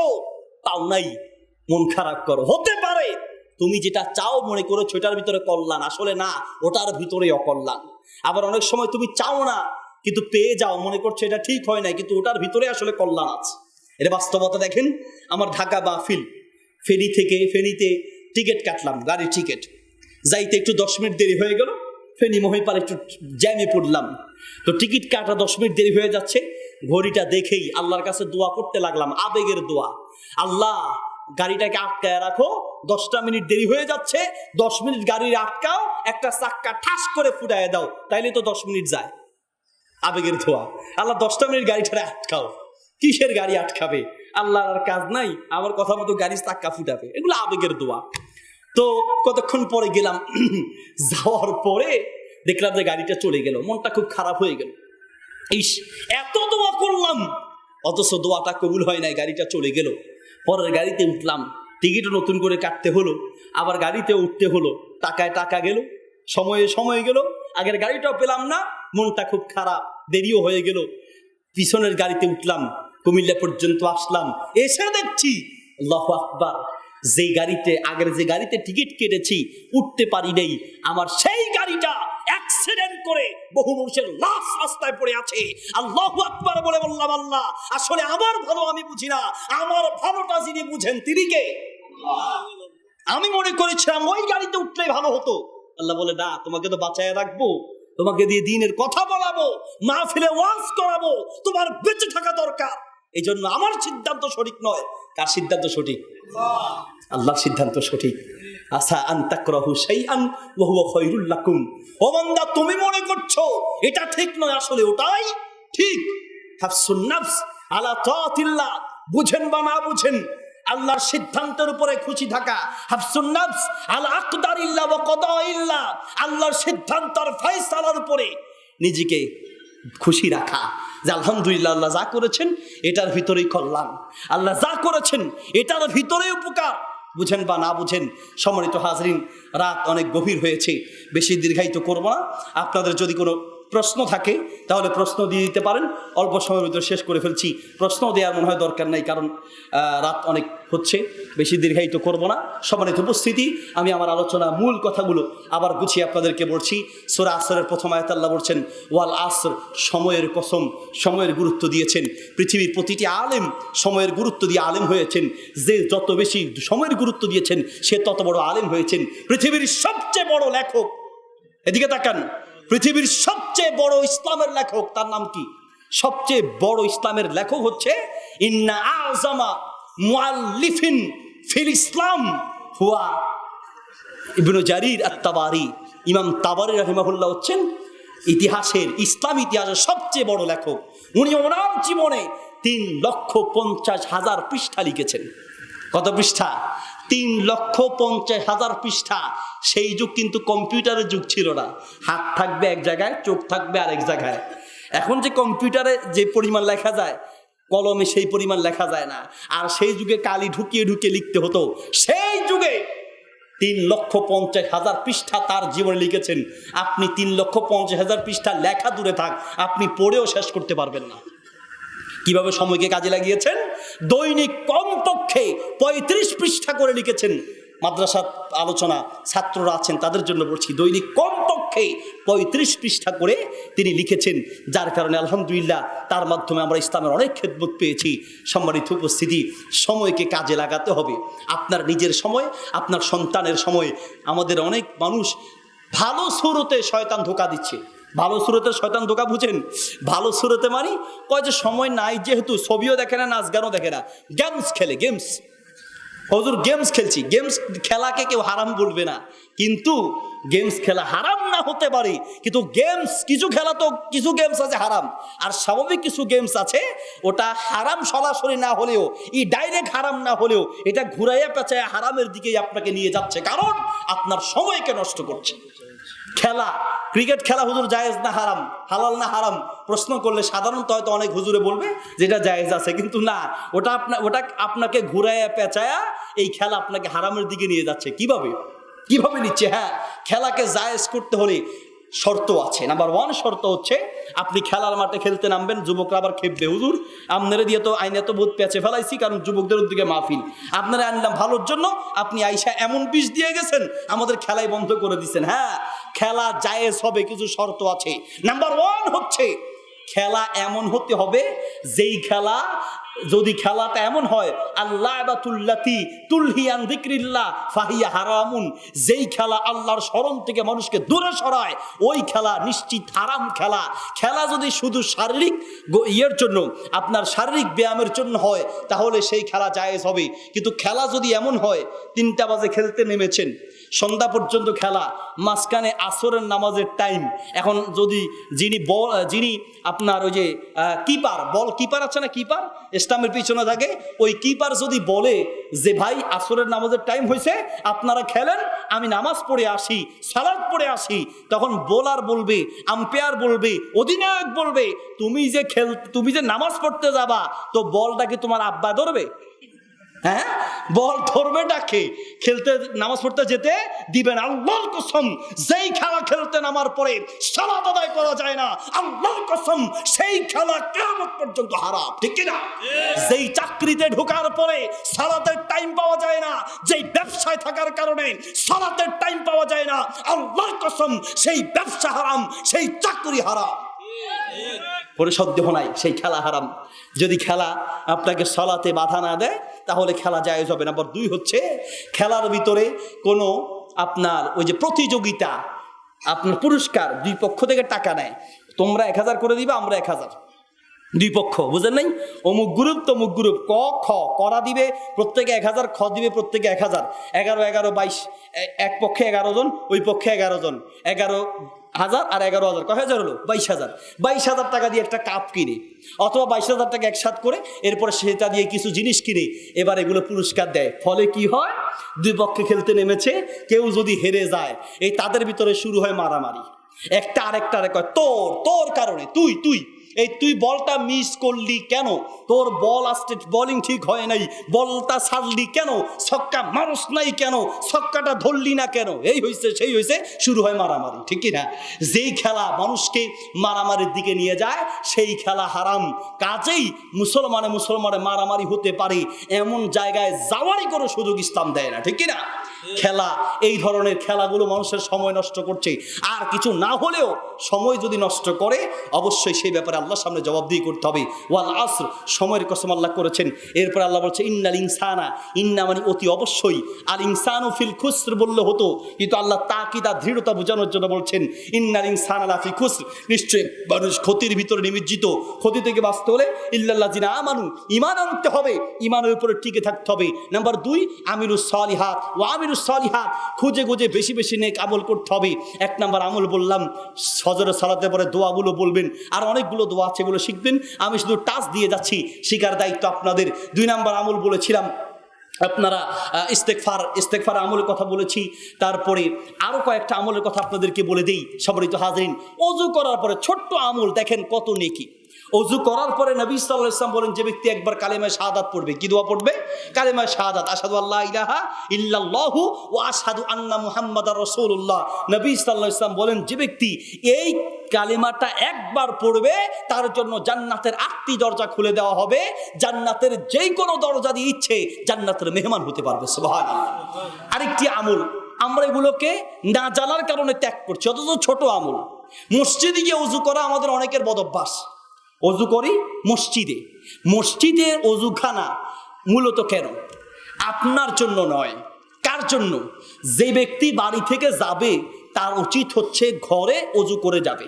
তাও নাই, মন খারাপ করো। হতে পারে তুমি যেটা চাও মনে করেছো ওটার ভিতরে কল্যাণ, আসলে না, ওটার ভিতরে অকল্যাণ। আবার অনেক সময় তুমি চাও না কিন্তু পেয়ে যাও, মনে করছো এটা ঠিক হয় নাই, কিন্তু ওটার ভিতরে আসলে কল্যাণ আছে। এটা বাস্তবতা। দেখেন, আমার ঢাকা মাহফিল, ফেনী থেকে ফেনীতে টিকিট কাটলাম, গাড়ির টিকিট, যাইতে একটু 10 মিনিট দেরি হয়ে গেল, ফেনী মহিপাল একটু জ্যামে পড়লাম, তো টিকিট কাটা 10 মিনিট দেরি হয়ে যাচ্ছে। ঘড়িটা দেখেই আল্লাহর কাছে দোয়া করতে লাগলাম, আবেগের দোয়া। আল্লাহ, গাড়িটাকে আটকায় রাখো, 10টা মিনিট দেরি হয়ে যাচ্ছে, 10 মিনিট গাড়ির আটকাও, একটা চাক্কা ঠাস করে ফুটায় দাও, তাইলে তো 10 মিনিট যায়। আবেগের ধোয়া। আল্লাহ 10টা মিনিট গাড়িটা আটকাও, কিসের গাড়ি আটকাবে? আল্লাহর আর কাজ নাই, আমার কথা মতো গাড়ি চাক্কা ফুটাবে, এগুলো আবেগের দোয়া। তো কতক্ষণ পরে গেলাম, যাওয়ার পরে দেখলাম যে গাড়িটা চলে গেল, মনটা খুব খারাপ হয়ে গেল। ইস, এত দোয়া করলাম অথচ দোয়াটা কবুল হয় নাই, গাড়িটা চলে গেল। পরের গাড়িতে উঠলাম, টিকিটও নতুন করে কাটতে হলো, আবার গাড়িতে উঠতে হলো, টাকায় টাকা গেল, সময়ে সময় গেল, আগের গাড়িটাও পেলাম না, মনটা খুব খারাপ, দেরিও হয়ে গেল। পিছনের গাড়িতে উঠলাম, কুমিল্লা পর্যন্ত আসলাম, এসে দেখছি আল্লাহু আকবার, আগের যে গাড়িতে টিকিট কেটেছি উঠতে পারি নাই, আমার সেই গাড়িটা অ্যাক্সিডেন্ট করে বহু মানুষের লাশ রাস্তায় পড়ে আছে। আল্লাহু আকবার বলে বললাম, আল্লাহ, আসলে আমার ভালো আমি বুঝি না, আমার ভালোটা যিনি বুঝেন তিনি কে? আমি মনে করেছিলাম ওই গাড়িতে উঠলে ভালো হতো। আল্লাহ বলে, না, তোমাকে তো বাঁচায় রাখবো, তোমাকে দিয়ে দ্বীনের কথা বলাবো, মাহফিলে ওয়াজ করাবো, তোমার বেঁচে থাকা দরকার। এই জন্য আমার সিদ্ধান্ত সঠিক নয়। কার সিদ্ধান্ত সঠিক? আল্লাহর সিদ্ধান্ত সঠিক। আসা আন তাকরাহু শাইআন ওয়া হুয়া খায়রুল লাকুম। ও বান্দা, তুমি মনে করছো এটা ঠিক নয়, আসলে ওটাই ঠিক। হাফসুন নাফস আলা তাআতিল্লাহ, বুঝেন বা না বুঝেন, আল্লাহর সিদ্ধান্তের উপরে খুশি থাকা। হাফসুন নাফস আলা আকদারিল্লাহ ওয়া কদাইল্লাহ, আল্লাহর সিদ্ধান্ত আর ফয়সালার উপরে নিজেকে খুশি রাখা, যে আলহামদুলিল্লাহ, আল্লাহ যা করেছেন এটার ভিতরেই কল্যাণ, আল্লাহ যা করেছেন এটার ভিতরেই উপকার। বুঝেন বা না বুঝেন, সম্মানিত হাজরিন, রাত অনেক গভীর হয়েছে, বেশি দীর্ঘায়িত করব না। আপনাদের যদি কোনো প্রশ্ন থাকে তাহলে প্রশ্ন দিয়ে দিতে পারেন, অল্প সময়ের ভিতরে শেষ করে ফেলছি। প্রশ্ন দেওয়ার মনে হয় দরকার নাই, কারণ রাত অনেক হচ্ছে, বেশি দীর্ঘায়িত করব না। সম্মানিত উপস্থিতি, আমি আমার আলোচনা মূল কথাগুলো আবার গুছিয়ে আপনাদেরকে বলছি। সূরা আসরের প্রথম আয়াত আল্লাহ বলছেন, ওয়াল আসর, সময়ের কসম, সময়ের গুরুত্ব দিয়েছেন। পৃথিবীর প্রতিটি আলেম সময়ের গুরুত্ব দিয়ে আলেম হয়েছেন। যে যত বেশি সময়ের গুরুত্ব দিয়েছেন সে তত বড় আলেম হয়েছেন। পৃথিবীর সবচেয়ে বড় লেখক, এদিকে তাকান, পৃথিবীর সবচেয়ে বড় ইসলামের লেখক, তার নাম কি? সবচেয়ে বড় ইসলামের লেখক হচ্ছে ইন্না আযমা মুআল্লিফিন ফিল ইসলাম হুয়া ইবনু জারির আত-তাবারি। ইমাম তাবারি রাহিমাহুল্লাহ হচ্ছেন ইতিহাসের, ইসলাম ইতিহাসের সবচেয়ে বড় লেখক। উনি ওনার জীবনে 3,50,000 পৃষ্ঠা লিখেছেন। কত পৃষ্ঠা? 3,50,000 পৃষ্ঠা। সেই যুগ কিন্তু কম্পিউটারের যুগ ছিল না, হাত থাকবে এক জায়গায়, চোখ থাকবে আরেক জায়গায়। এখন যে কম্পিউটারে যে পরিমাণ লেখা যায়, কলমে সেই পরিমাণ লেখা যায় না। আর সেই যুগে কালি ঢুকিয়ে ঢুকিয়ে লিখতে হতো। সেই যুগে 3,50,000 পৃষ্ঠা তার জীবনে লিখেছেন। আপনি 3,50,000 পৃষ্ঠা লেখা দূরে থাক, আপনি পড়েও শেষ করতে পারবেন না। কিভাবে সময়কে কাজে লাগিয়েছেন? দৈনিক কমপক্ষে 35 পৃষ্ঠা করে লিখেছেন। মাদ্রাসা আলোচনা ছাত্ররা আছেন তাদের জন্য বলছি, দৈনিক কমপক্ষে 35 পৃষ্ঠা করে তিনি লিখেছেন, যার কারণে আলহামদুলিল্লাহ তার মাধ্যমে আমরা ইসলামের অনেক খেদমত পেয়েছি। সম্মানিত উপস্থিতি, সময়কে কাজে লাগাতে হবে। আপনার নিজের সময়, আপনার সন্তানের সময়। আমাদের অনেক মানুষ ভালো সুরতে শয়তান ধোঁকা দিচ্ছে। ভালো সুরতে শয়তান ধোঁকা বুঝেন? ভালো সুরতে মানে কয় যে সময় নাই, যেহেতু ছবিও দেখে না, নাচ গানও দেখে না, গেমস খেলে। গেমস, হুজুর গেমস খেলছি। গেমস খেলাকে কেউ হারাম বলবে না, কিন্তু গেমস খেলা হারাম না হতে পারে, কিন্তু গেমস কিছু খেলা তো কিছু গেমস আছে হারাম, আর স্বাভাবিক কিছু গেমস আছে ওটা হারাম সরাসরি না হলেও, ডাইরেক্ট হারাম না হলেও এটা ঘুরাইয়া পেঁচাইয়া হারামের দিকেই আপনাকে নিয়ে যাচ্ছে, কারণ আপনার সময়কে নষ্ট করছে। খেলা, ক্রিকেট খেলা হুজুর জায়েজ না হারাম, হালাল না হারাম প্রশ্ন করলে সাধারণত হয়তো অনেক হুজুরে বলবে যেটা জায়েজ আছে, কিন্তু না, ওটা আপনাকে ঘুরাইয়া পেঁচায়া এই খেলা আপনাকে হারামের দিকে নিয়ে যাচ্ছে। কিভাবে নিচ্ছে? হ্যাঁ, খেলাকে জায়েজ করতে হলে শর্ত আছে। নাম্বার 1 শর্ত হচ্ছে, আপনি খেলার মাঠে খেলতে নামবেন, যুবকরা আবার খেপবে, হুজুর আপনারা দিয়ে তো আইনে তো বহুত পেঁচে ফেলাইছি, কারণ যুবকদের উদ্দিকে মাহফিল, আপনারা আনলাম ভালোর জন্য, আপনি আইসা এমন বিষ দিয়ে গেছেন আমাদের খেলাই বন্ধ করে দিচ্ছেন। হ্যাঁ, খেলা জায়েজ হবে, কিছু শর্ত আছে। নাম্বার 1 হচ্ছে, খেলা এমন হতে হবে যেই খেলা যদি খেলাটা এমন হয় আল্লাহ বাতুল্লাতি তুলহিয়ান যিকরিল্লাহ ফাহিয়া হারামুন, যেই খেলা আল্লাহর স্মরণ থেকে মানুষকে দূরে সরায় ওই খেলা নিশ্চিত হারাম খেলা। খেলা যদি শুধু শারীরিক ইয়ের জন্য, আপনার শারীরিক ব্যায়ামের জন্য হয় তাহলে সেই খেলা জায়েজ হবে। কিন্তু খেলা যদি এমন হয় 3টা বাজে খেলতে নেমেছেন, সন্ধ্যা পর্যন্ত খেলা, মাঝখানে আসরের নামাজের টাইম, এখন যদি যিনি আপনার ওই যে কিপার, বল কিপার আছে না, কিপার স্টাম্পের পিছনে থাকে, ওই কিপার যদি বলে যে ভাই আসরের নামাজের টাইম হয়েছে আপনারা খেলেন, আমি নামাজ পড়ে আসি, সালাত পড়ে আসি, তখন বোলার বলবে, আম্পায়ার বলবে, অধিনায়ক বলবে তুমি যে নামাজ পড়তে যাবা তো বলটাকে তোমার আব্বা ধরবে? হ্যাঁ, বল ধরবে ডাকে, খেলতে নামাজ পড়তে যেতে দিবেন। আল্লাহর কসম, যেই খেলা খেলতে নামার পরে সালাত আদায় করা যায় না, আল্লাহর কসম সেই খেলা কিয়ামত পর্যন্ত হারাম, ঠিক কি না? যেই চাকরিতে ঢোকার পরে সালাতের টাইম পাওয়া যায় না, যেই ব্যবসায় থাকার কারণে সালাতের টাইম পাওয়া যায় না, আল্লাহর কসম সেই ব্যবসা হারাম, সেই চাকরি হারাম, পরিশোধ নাই, সেই খেলা হারাম। যদি খেলা আপনাকে সালাতে বাধা না দেয় তাহলে খেলা জায়েজ হবে। নাম্বার 2 হচ্ছে খেলার ভিতরে কোনো আপনার ওই যে প্রতিযোগিতা, আপনার পুরস্কার 2 পক্ষ থেকে টাকা নেয়, তোমরা 1000 করে দিবা, আমরা 1000, 2 পক্ষ, বুঝেন নাই? অমুক গ্রুপ তমুক গ্রুপ, ক খ করা দিবে প্রত্যেকে 1000, খ দিবে প্রত্যেকে 1000, 11 11 22, এক পক্ষে 11 জন, ওই পক্ষে 11 জন, 11,000 আর 11,000, কয় হাজার হলো? 22,000। 22,000 টাকা দিয়ে একটা কাপ কিনে, অথবা 22,000 টাকা একসাথ করে এরপরে সেটা দিয়ে কিছু জিনিস কিনে এবার এগুলো পুরস্কার দেয়। ফলে কি হয়, 2 পক্ষে খেলতে নেমেছে, কেউ যদি হেরে যায় এই তাদের ভিতরে শুরু হয় মারামারি, একটা আরেকটারে কয় তোর কারণে তুই বলটা মিস করলি কেন, তোর বল আসতে বোলিং ঠিক হয় নাই, বলটা ছাড়লি কেন, ছক্কা মানুষ নাই কেন, ছক্কাটা ধরলি না কেন, এই হয়েছে সেই হয়েছে, শুরু হয় মারামারি, ঠিক কি না? যেই খেলা মানুষকে মারামারির দিকে নিয়ে যায় সেই খেলা হারাম। কাজেই মুসলমানে মারামারি হতে পারে এমন জায়গায় যাওয়ারই কোনো সুযোগ ইসলাম দেয় না, ঠিক কি না? খেলা, এই ধরনের খেলাগুলো মানুষের সময় নষ্ট করছে, আর কিছু না হলেও সময় যদি নষ্ট করে অবশ্যই সেই ব্যাপারে আল্লাহর সামনে জবাবদিহি করতে হবে। ওয়াল আসর, সময়ের কসম আল্লাহ করেছেন। এরপর আল্লাহ বলছে ইন্নাল ইনসানা, ইন্না মানে অতি অবশ্যই, আল ইনসানু ফিল খুসর বললে হতো, কিন্তু আল্লাহ তাকিদা দৃঢ়তা বোঝানোর জন্য বলছেন ইন্নাল ইনসানা লাফি খুসর, নিশ্চয়ই মানুষ ক্ষতির ভিতরে নিমজ্জিত। ক্ষতি থেকে বাঁচতে হলে ইল্লাল্লাযিনা আমানু, ঈমান আনতে হবে, ঈমানের উপরে টিকে থাকতে হবে। নাম্বার 2 আমিলুস সালিহাত ওয়া আমিলুস সালিহাত, খুঁজে বেশি বেশি নেক আমল করতে হবে। 1 নাম্বার আমল বললাম, ফজরের সালাতের পরে দোয়াগুলো বলবেন, আর অনেকগুলো দোয়া আছে এগুলো শিখবেন, আমি শুধু টাচ দিয়ে যাচ্ছি, শিখার দায়িত্ব আপনাদের। 2 নাম্বার আমল বলেছিলাম আপনারা ইস্তেগফার আমলের কথা বলেছি, তারপরে আরো কয়েকটা আমলের কথা আপনাদেরকে বলে দেই। সম্মানিত হাজরিন, ওযু করার পরে ছোট্ট আমল, দেখেন কত নেকি। ওযু করার পরে নবী সাল্লাল্লাহু আলাইহি ওয়াসাল্লাম বলেন যে ব্যক্তি একবার কালেমায়ে শাহাদাত পড়বে, কি দোয়া পড়বে? কালেমায়ে শাহাদাত, আশহাদু আল্লা ইলাহা ইল্লাল্লাহু ওয়া আশহাদু আন্না মুহাম্মাদার রাসূলুল্লাহ। নবী সাল্লাল্লাহু আলাইহি ওয়াসাল্লাম বলেন যে ব্যক্তি এই কালেমাটা একবার পড়বে তার জন্য জান্নাতের 8টি দরজা খুলে দেওয়া হবে, জান্নাতের যেই কোনো দরজা দিয়ে ইচ্ছে জান্নাতের মেহমান হতে পারবে। সুবহানাল্লাহ। আরেকটি আমল আমরা এগুলোকে না জানার কারণে ত্যাগ করছি, অথচ ছোট আমল। মসজিদে গিয়ে ওযু করা আমাদের অনেকের বদভ্যাস। ওযু করি মসজিদের ওযুখানা মূলত কেন? আপনার জন্য নয়। কার জন্য? যে ব্যক্তি বাড়ি থেকে যাবে তার উচিত হচ্ছে ঘরে ওযু করে যাবে।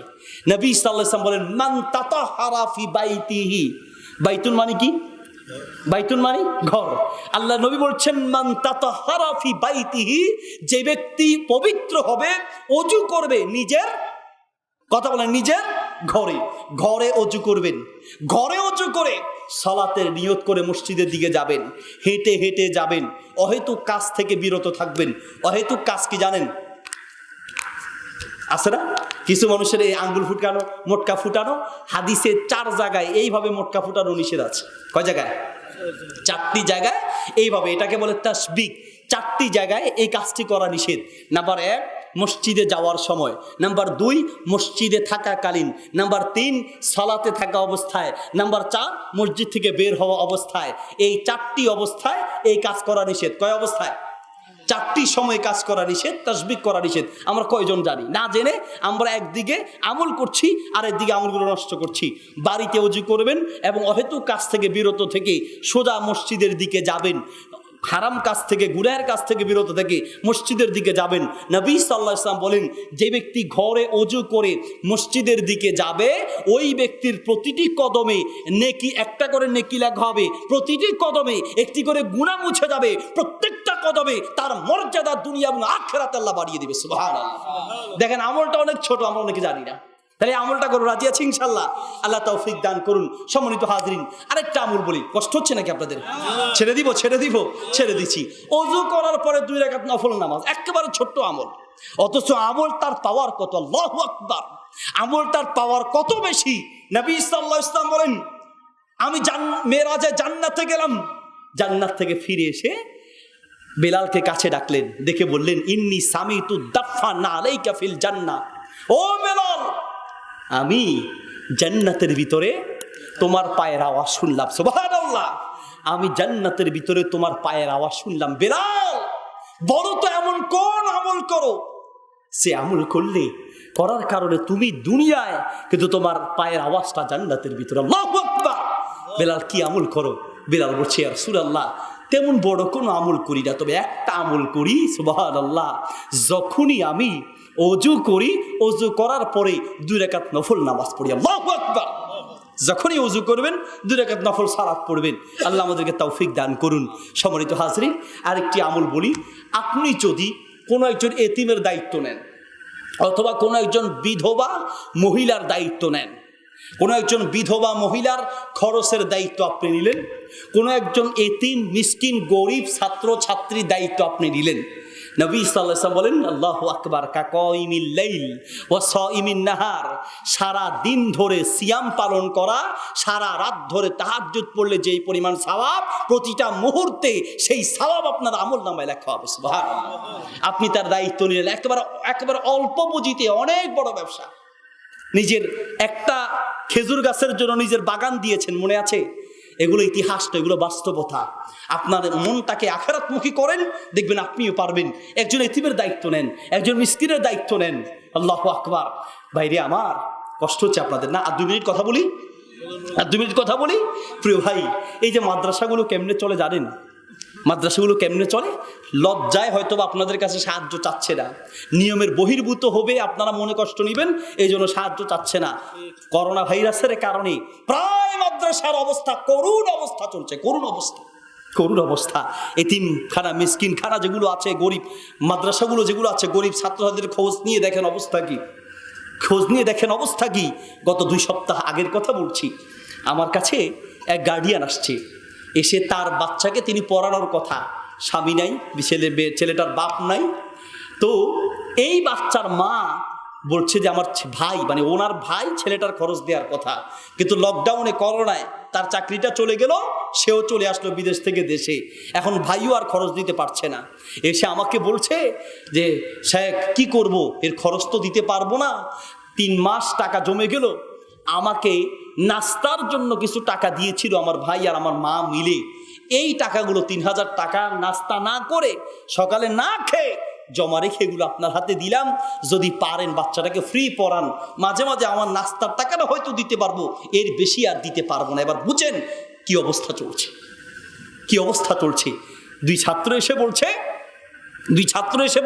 নবী সাল্লাল্লাহু আলাইহি ওয়াসাল্লাম বলেন মান তাতাহারা ফি বাইতিহি, বাইতুল মানে কি? বাইতুল মানে ঘর। আল্লাহ নবী বলছেন মান তাতাহারা ফি বাইতিহি, যে ব্যক্তি পবিত্র হবে ওযু করবে নিজের, কথা বলেন, নিজের ঘরে ওযু করবেন, ঘরে ওযু করে সালাতের নিয়ত করে মসজিদের দিকে যাবেন, হেঁটে হেঁটে যাবেন, অহেতুক কাজ থেকে বিরত থাকবেন। অহেতুক কাজ কি জানেন? আছে না কিছু মানুষের এই আঙ্গুল ফুটানো, মোটকা ফুটানো, হাদিসে 4 জায়গায় এইভাবে মোটকা ফুটানো নিষেধ আছে। কয় জায়গায়? 4টি জায়গায় এইভাবে, এটাকে বলে তাসবিক। 4টি জায়গায় এই কাজটি করা নিষেধ। নাম্বার 1 মসজিদে যাওয়ার সময়, নাম্বার 2 মসজিদে থাকাকালীন, নাম্বার 3 সালাতে থাকা অবস্থায়, নাম্বার 4 মসজিদ থেকে বের হওয়া অবস্থায়। এই 4টি অবস্থায় এই কাজ করা নিষেধ। কয় অবস্থায়? 4টি সময় কাজ করা নিষেধ, তাসবিহ করা নিষেধ। আমরা কয়জন জানি? না জেনে আমরা একদিকে আমল করছি আর একদিকে আমলগুলো নষ্ট করছি। বাড়িতে ওযু করবেন এবং অহেতুক কাজ থেকে বিরত থেকে সোজা মসজিদের দিকে যাবেন। হারাম কাজ থেকে, গুনাহের কাজ থেকে বিরত থেকে মসজিদের দিকে যাবেন। নবী সাল্লাল্লাহু আলাইহি ওয়াসাল্লাম বলেন, যে ব্যক্তি ঘরে ওযু করে মসজিদের দিকে যাবে, ওই ব্যক্তির প্রতিটি কদমে নেকি, একটা করে নেকি লেখা হবে, প্রতিটি কদমে একটি করে গুনাহ মুছে যাবে, প্রত্যেকটা কদমে তার মর্যাদা দুনিয়া এবং আখিরাতে আল্লাহ বাড়িয়ে দিবে। সুবহানাল্লাহ। দেখেন আমলটা অনেক ছোট, আমরা অনেকে জানি না। তাহলে আমলটা করুন, রাজি আছি ইনশাআল্লাহ? আল্লাহ তৌফিক দান করুন। সম্মানিত হাজরিন, আরেকটা আমল বলি, কষ্ট হচ্ছে নাকি আপনাদের? ছেড়ে দিচ্ছি। ওযু করার পরে 2 রাকাত নফল নামাজ, একেবারে ছোট্ট আমল, অথচ আমল তার পাওয়ার কত! আল্লাহু আকবার। আমল তার পাওয়ার কত বেশি! নবী সাল্লাল্লাহু আলাইহি ওয়াসাল্লাম বলেন, আমি মেরাজে জান্নাতে গেলাম, জান্নাত থেকে ফিরে এসে বেলালকে কাছে ডাকলেন, দেখে বললেন, ইন্নী সামিতু দাফানা আলাইকা ফিল জান্নাহ। ও বেলাল, আমি জান্নাতের ভিতরে তোমার পায়ের আওয়াজ শুনলাম। সুবহানাল্লাহ। আমি জান্নাতের ভিতরে তোমার পায়ের আওয়াজ শুনলাম। বেলাল, বলো তো এমন কোন আমল করো সে আমল করলে করার কারণে তুমি দুনিয়ায়, কিন্তু তোমার পায়ের আওয়াজটা জান্নাতের ভিতরে। আল্লাহু আকবার। বেলাল, কি আমল করো? বেলাল বলছে, ইয়া রাসূলুল্লাহ, তেমন বড় কোনো আমল করি না, তবে একটা আমল করি। সুবহানাল্লাহ। যখনই আমি ওযু করি, ওযু করার পরে 2 রাকাত নফল নামাজ পড়ি। আল্লাহু আকবার। যখনই ওযু করবেন 2 রাকাত নফল সালাত পড়বেন। আল্লাহ আমাদেরকে তৌফিক দান করুন। সম্মানিত হাজরিন, আরেকটি আমল বলি। আপনি যদি কোনো একজন এতিমের দায়িত্ব নেন, অথবা কোনো একজন বিধবা মহিলার দায়িত্ব নেন, কোনো একজন বিধবা মহিলার খরচের দায়িত্ব আপনি নিলেন, কোনো একজন এতিম মিসকিন গরিব ছাত্র ছাত্রীর দায়িত্ব আপনি নিলেন, নবী সাল্লাল্লাহু আলাইহি ওয়াসাল্লাম বলেন, আল্লাহু আকবার, কাকাইমিল লাইল ওয়া সাইমিন নাহার। সারা দিন ধরে সিয়াম পালন করা, সারা রাত ধরে তাহাজ্জুদ পড়লে যেই পরিমাণ সওয়াব, প্রতিটা মুহূর্তে সেই সওয়াব আপনার আমলনামায় লেখা হবে। সুবহানাল্লাহ। আপনি তার দায়িত্ব নিলেন, একেবারে অল্প পুঁজিতে অনেক বড় ব্যবসা। নিজের একটা খেজুর গাছের জন্য নিজের বাগান দিয়েছেন, মনে আছে? এগুলো ইতিহাস তো, এগুলো বাস্তবতা। আপনার মনটাকে আখিরাতমুখী করেন, দেখবেন আপনিও পারবেন। একজন এতিমের দায়িত্ব নেন, একজন মিসকিনের দায়িত্ব নেন। আল্লাহু আকবার। বাইরে আমার কষ্ট হচ্ছে আপনাদের না? আর 2 মিনিট কথা বলি। প্রিয় ভাই, এই যে মাদ্রাসাগুলো কেমনে চলে জানেন? মাদ্রাসাগুলো কেমনে চলে? লজ্জায় হয়তো আপনাদের কাছে সাহায্য চাচ্ছে না, নিয়মের বহির্ভূত হবে, আপনারা মনে কষ্ট নেবেন, এই জন্য সাহায্য চাচ্ছে না। করোনা ভাইরাসের কারণে প্রায় মাদ্রাসার অবস্থা করুণ অবস্থা চলছে, করুণ অবস্থা। এতিমখানা, মিসকিনখানা যেগুলো আছে, গরিব মাদ্রাসাগুলো যেগুলো আছে, গরিব ছাত্রছাত্রীদের খোঁজ নিয়ে দেখেন অবস্থা কি। গত 2 সপ্তাহ আগের কথা বলছি, আমার কাছে এক গার্ডিয়ান আসছে, এসে তার বাচ্চাকে তিনি পড়ানোর কথা, স্বামী নাই, ছেলেটার বাপ নাই। তো এই বাচ্চার মা বলছে যে আমার ভাই, মানে ওনার ভাই ছেলেটার খরচ দেওয়ার কথা, কিন্তু লকডাউনে করোনায় তার চাকরিটা চলে গেল, সেও চলে আসলো বিদেশ থেকে দেশে, এখন ভাইও আর খরচ দিতে পারছে না। এসে আমাকে বলছে যে শেখ, কি করব, এর খরচ তো দিতে পারবো না, 3 মাস টাকা জমে গেল। আমাকে নাস্তার জন্য কিছু টাকা দিয়েছিল আমার ভাই আর আমার মা মিলে। এই টাকাগুলো 3000 টাকা নাস্তা না করে, সকালে না খেয়ে জমা রেখে এগুলো আপনার হাতে দিলাম। যদি পারেন বাচ্চাটাকে ফ্রি পড়ান, মাঝে মাঝে আমার নাস্তার টাকাটা হয়তো দিতে পারবো, এর বেশি আর দিতে পারবো না। এবার বুঝেন কি অবস্থা চলছে। 2 ছাত্র এসে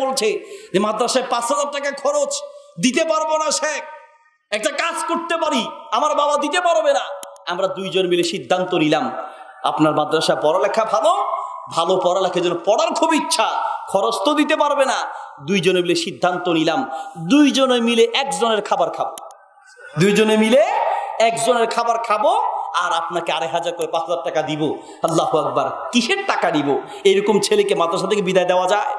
বলছে যে মাদ্রাসায় 5000 টাকা খরচ দিতে পারবো না শেখ, একটা কাজ করতে পারি, আমার বাবা দিতে পারবে না। আমরা 2 জন মিলে সিদ্ধান্ত নিলাম, আপনার মাদ্রাসায় পড়ালেখা ভালো পড়ালেখার জন্য পড়ার খুব ইচ্ছা, খরচ তো দিতে পারবে না। 2 জনে মিলে সিদ্ধান্ত নিলাম, 2 জনে মিলে একজনের খাবার খাবো, আর আপনাকে 2500 করে 5000 টাকা দিব। আল্লাহু আকবার। কিসের টাকা দিব? এরকম ছেলেকে মাদ্রাসা থেকে বিদায় দেওয়া যায়?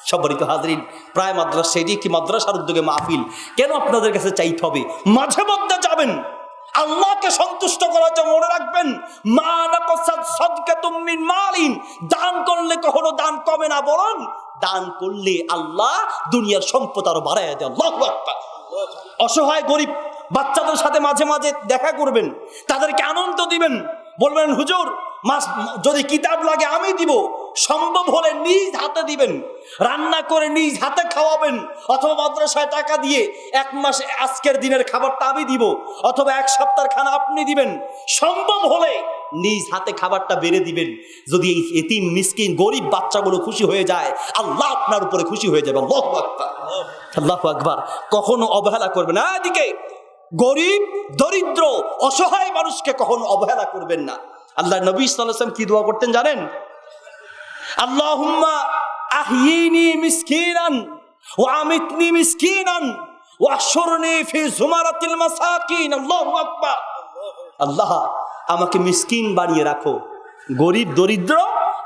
সম্মানিত হাজরিন, প্রায় মাদ্রাসা, এটি একটি মাদ্রাসার উদ্যোগে মাহফিল। কেন আপনাদের কাছে চাইতে হবে? মাঝে মধ্যে যাবেন, আল্লাহকে সন্তুষ্ট করার জন্য। মনে রাখবেন, মা নাকাসাত সাদকাতুম মিন মালিন, দান করলে কখনো দান কমে না, বরং দান করলে আল্লাহ দুনিয়ার সম্পদ আরো বাড়ায় দেয়। আল্লাহু আকবার। অসহায় গরিব বাচ্চাদের সাথে মাঝে মাঝে দেখা করবেন, তাদেরকে আনন্দ দিবেন, বলবেন হুজুর যদি কিতাব লাগে আমি দিব, সম্ভব হলে নিজ হাতে দিবেন, রান্না করে নিজ হাতে খাওয়াবেন, অথবা মাদ্রাসায় টাকা দিয়ে 1 মাস আজকের দিনের খাবারটা আমি দিব, অথবা 1 সপ্তাহের খানা আপনি দিবেন। সম্ভব হলে নিজ হাতে খাবারটা বেড়ে দিবেন। যদি এই এতিম মিসকিন গরিব বাচ্চাগুলো খুশি হয়ে যায়, আল্লাহ আপনার উপরে খুশি হয়ে যাবে। আল্লাহু আকবার, আল্লাহু আকবার। কখনো অবহেলা করবেন না। এদিকে গরিব, দরিদ্র, অসহায় মানুষকে কখনো অবহেলা করবেন না। আল্লাহ নবী সাল্লাল্লাহু আলাইহি ওয়াসাল্লাম কি দোয়া করতেন জানেন? আল্লাহুম্মা আহিনি মিসকিনান ওয়া আমিতনি মিসকিনান ওয়া আহশুরনি ফি জুমারাতিল মাসাকিন। আল্লাহু আকবার। আল্লাহ আমাকে মিসকিন বানিয়ে রাখো, গরিব দরিদ্র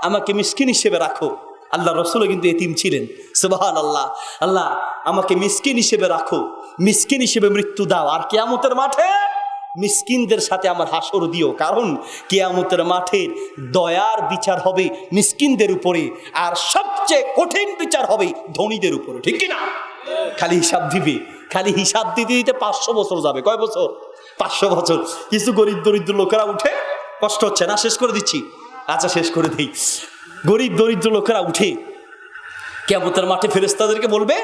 আমাকে মিসকিন হিসেবে রাখো। আল্লাহ রসুলও কিন্তু এতিম ছিলেন। সুবহানাল্লাহ। আল্লাহ আমাকে মিসকিন হিসেবে রাখো, মিসকিন হিসেবে মৃত্যু দাও, আর কিয়ামতের মাঠে মিসকিনদের সাথে আমার হাসর দিও। কারণ কিয়ামতের মাঠে দয়ার বিচার হবে মিসকিনদের উপরে, আর সবচেয়ে কঠিন বিচার হবে ধনীদের উপরে। ঠিক কিনা? খালি হিসাব দিবে, খালি হিসাব দিতে দিতে 500 বছর যাবে। কয় বছর? 500 বছর। কিছু গরিব দরিদ্র লোকেরা উঠে, কষ্ট হচ্ছে না, শেষ করে দিচ্ছি, আচ্ছা শেষ করে দিই। গরিব দরিদ্র লোকেরা উঠে কিয়ামতের মাঠে ফেরেশতাদেরকে বলবে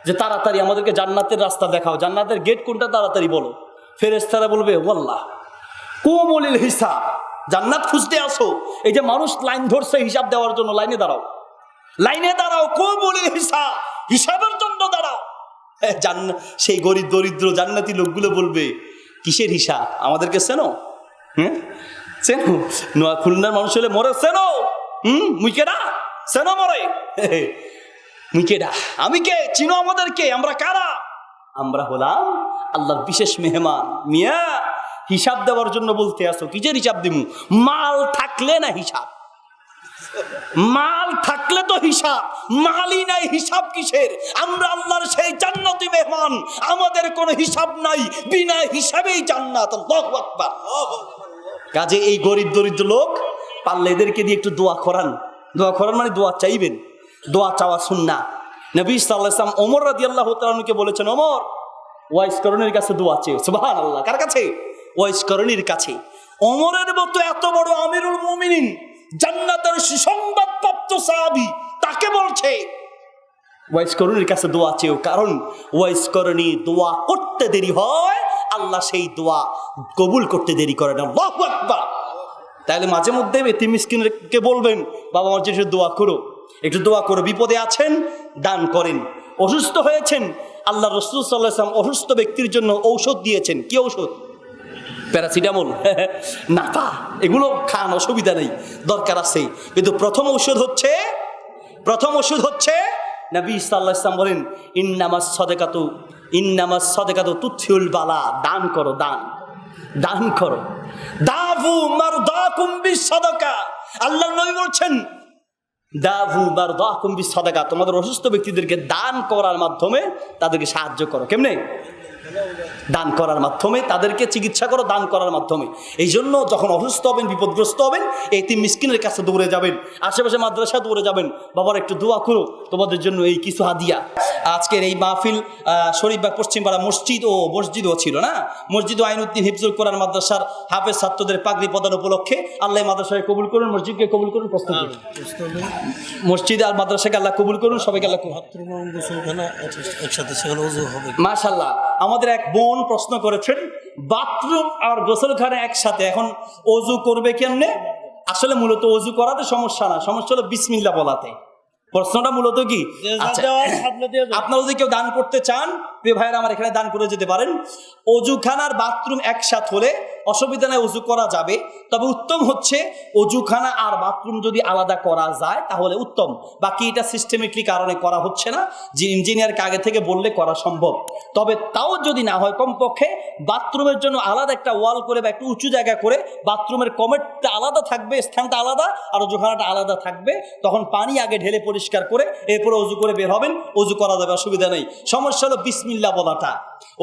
যে তাড়াতাড়ি আমাদেরকে জান্নাতের রাস্তা দেখাও, জান্নাতের গেট কোনটা তাড়াতাড়ি বলো। ফেরেশতারা বলবে ওয়াল্লাহ কুমুলিল হিসাব, জান্নাত খুঁজতে আসো, এই যে মানুষ লাইন ধরছে হিসাব দেওয়ার জন্য, লাইনে দাঁড়াও, লাইনে দাঁড়াও, কুমুলিল হিসাব, হিসাবের জন্য দাঁড়াও। সেই গরিব দরিদ্র জান্নাতি লোকগুলো বলবে কিসের হিসাব? আমাদেরকে চেনো? চেনো? নোয়া খুলনার মানুষ হলে মরে চেনো? মুইকেডা চেনো? মরে মুইকেডা? আমি কে? চিনো আমাদেরকে? আমরা কারা? আমরা হলাম আল্লাহর বিশেষ মেহমান। মিয়া হিসাব দেওয়ার জন্য বলতে আসো, কিসের হিসাব দিমু? মাল থাকলে না হিসাব, মাল থাকলে তো হিসাব, মালই নাই, হিসাব কিসের? আমরা আল্লাহর সেই জান্নাতি মেহমান, আমাদের কোনো হিসাব নাই, বিনা হিসাবেই জান্নাত। আল্লাহু আকবার। কাজে এই গরিব দরিদ্র লোক পারলে এদেরকে দিয়ে একটু দোয়া করান। দোয়া করান মানে দোয়া চাইবেন, দোয়া চাওয়া সুন্নাহ। নবী সাল্লাল্লাহু আলাইহি ওয়াসাল্লাম ওমর রাদিয়াল্লাহু তাআলা আনহুকে বলেছেন, ওমর ওয়াইস করণীর কাছে দোয়া চেয়ে। সুবহানাল্লাহ। কার কাছে? ওয়াইস করণীর কাছে। ওমরের মতো এত বড় আমিরুল মুমিনিন, জান্নাতের সুসংবাদপ্রাপ্ত সাহাবী, তাকে বলছে ওয়াইস করণীর কাছে দোয়া চেয়েও। কারণ ওয়াইস করণী দোয়া করতে দেরি হয়, আল্লাহ সেই দোয়া কবুল করতে দেরি করে না। আল্লাহু আকবার। তাহলে মাঝে মধ্যে এতিম মিসকিনকে বলবেন, বাবা আমার জন্য দোয়া করো, একটু দোয়া করো। বিপদে আছেন, দান করেন। অসুস্থ হয়েছেন, আল্লাহ রাসূল সাল্লাল্লাহু আলাইহি ওয়াসাল্লাম অসুস্থ ব্যক্তির জন্য ঔষধ দিয়েছেন। কি ঔষধ? প্যারাসিটামল, নাতা, এগুলো খান, অসুবিধা নেই, দরকার আছে। কিন্তু প্রথম ওষুধ হচ্ছে নবী সাল্লাল্লাহু আলাইহি ওয়াসাল্লাম বলেন, ইন্নামাস সাদাকাতু তুতফিউল বালা। দান করো, দান করো। দাফু মারদাকুম বিসাদাকা। আল্লাহর নবী বলছেন, দাফু মারদাকুম বিসাদাকা, তোমাদের অসুস্থ ব্যক্তিদেরকে দান করার মাধ্যমে তাদেরকে সাহায্য করো। কেমনে? দান করার মাধ্যমে, তাদেরকে চিকিৎসা করো দান করার মাধ্যমে। এই জন্য যখন অসুস্থ হবেন, বিপদগ্রস্ত হবেন, এতিম মিসকিনের কাছে দৌড়ে যাবেন, আশেপাশে মাদ্রাসা দৌড়ে যাবেন, বাবার একটু দোয়া করো, তোমাদের জন্য এই কিছু হাদিয়া। আজকের এই মাহফিল শরীফবাগ পশ্চিমপাড়া মসজিদও ছিল না, মসজিদ আইনুদ্দিন হিফজুল কোরআন মাদ্রাসার হাফেজ ছাত্রদের পাগড়ি প্রদান উপলক্ষে আল্লাহ মাদ্রাসাকে কবুল করুন, মসজিদকে কবুল করুন, প্রস্তুত করুন। মসজিদ আর মাদ্রাসাকে আল্লাহ কবুল করুন, সবাইকে আল্লাহ মাশাআল্লাহ। আমাদের এক বোন প্রশ্ন করেছেন, বাথরুম আর গোসলখানা একসাথে, এখন ওযু করবে কেমনে? আসলে মূলত ওযু করাতে সমস্যা না, সমস্যা হলো বিসমিল্লাহ বলাতে। প্রশ্নটা মূলত কি, আপনারা যদি কেউ দান করতে চান, প্রিয় ভাইয়েরা আমার এখানে দান করে যেতে পারেন। অজুখানার বাথরুম একসাথে হলে অসুবিধা নেই, অজু করা যাবে। তবে উত্তম হচ্ছে অজুখানা আর বাথরুম যদি আলাদা করা যায় তাহলে উত্তম। বাকি এটা সিস্টেমেটিক কারণে করা হচ্ছে না, যে ইঞ্জিনিয়ারকে আগে থেকে বললে করা সম্ভব। তবে তাও যদি না হয়, কমপক্ষে বাথরুমের জন্য আলাদা একটা ওয়াল করে বা একটু উঁচু জায়গা করে, বাথরুমের কমেটটা আলাদা থাকবে, স্থানটা আলাদা, আর অজুখানাটা আলাদা থাকবে। তখন পানি আগে ঢেলে পরিষ্কার করে এরপরে অজু করে বের হবেন, অজু করা যাবে, অসুবিধা নেই। সমস্যা হলো বিসমিল্লাহ বলাটা।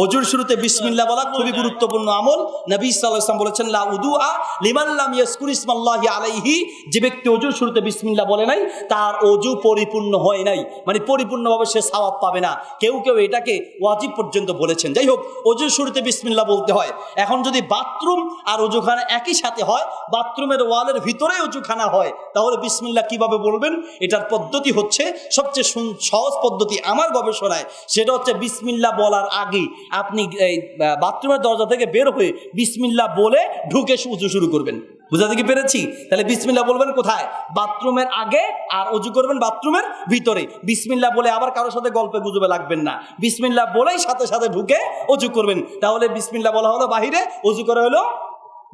অজুর শুরুতে বিসমিল্লাহ বলা খুবই গুরুত্বপূর্ণ আমল। নবী সাল্লাল্লাহু সাল্লাল্লাহু আলাইহি ওয়াসাল্লাম বলেছেন লা উদুআ লিমান লাম ইয়াজকুর ইসমাল্লাহি আলাইহি, যে ব্যক্তি ওযুর শুরুতে বিসমিল্লাহ বলে নাই তার ওযু পরিপূর্ণ হয় নাই, মানে পরিপূর্ণভাবে সে সওয়াব পাবে না। কেউ কেউ এটাকে ওয়াজিব পর্যন্ত বলেছেন। যাই হোক, ওযুর শুরুতে বিসমিল্লাহ বলতে হয়। এখন যদি বাথরুম আর ওযুখানা একই সাথে হয়, বাথরুমের ওয়ালের ভিতরে ওযুখানা হয়, তাহলে বিসমিল্লাহ কিভাবে বলবেন? এটার পদ্ধতি হচ্ছে সবচেয়ে সহজ পদ্ধতি আমার গবেষণায়, সেটা হচ্ছে বিসমিল্লাহ বলার আগে আপনি এই বাথরুমের দরজা থেকে বের হয়ে বিসমিল্লাহ বলে ঢুকে ওযু শুরু করবেন। বুঝাতে কি পেরেছি? তাহলে বিসমিল্লাহ বলবেন কোথায়? বাথরুমের আগে, আর ওযু করবেন বাথরুমের ভিতরে। বিসমিল্লাহ বলে আবার কারোর সাথে গল্পে গুজবে লাগবেন না, বিসমিল্লাহ বলেই সাথে সাথে ঢুকে ওযু করবেন। তাহলে বিসমিল্লাহ বলা হলো বাহিরে, ওযু করা হলো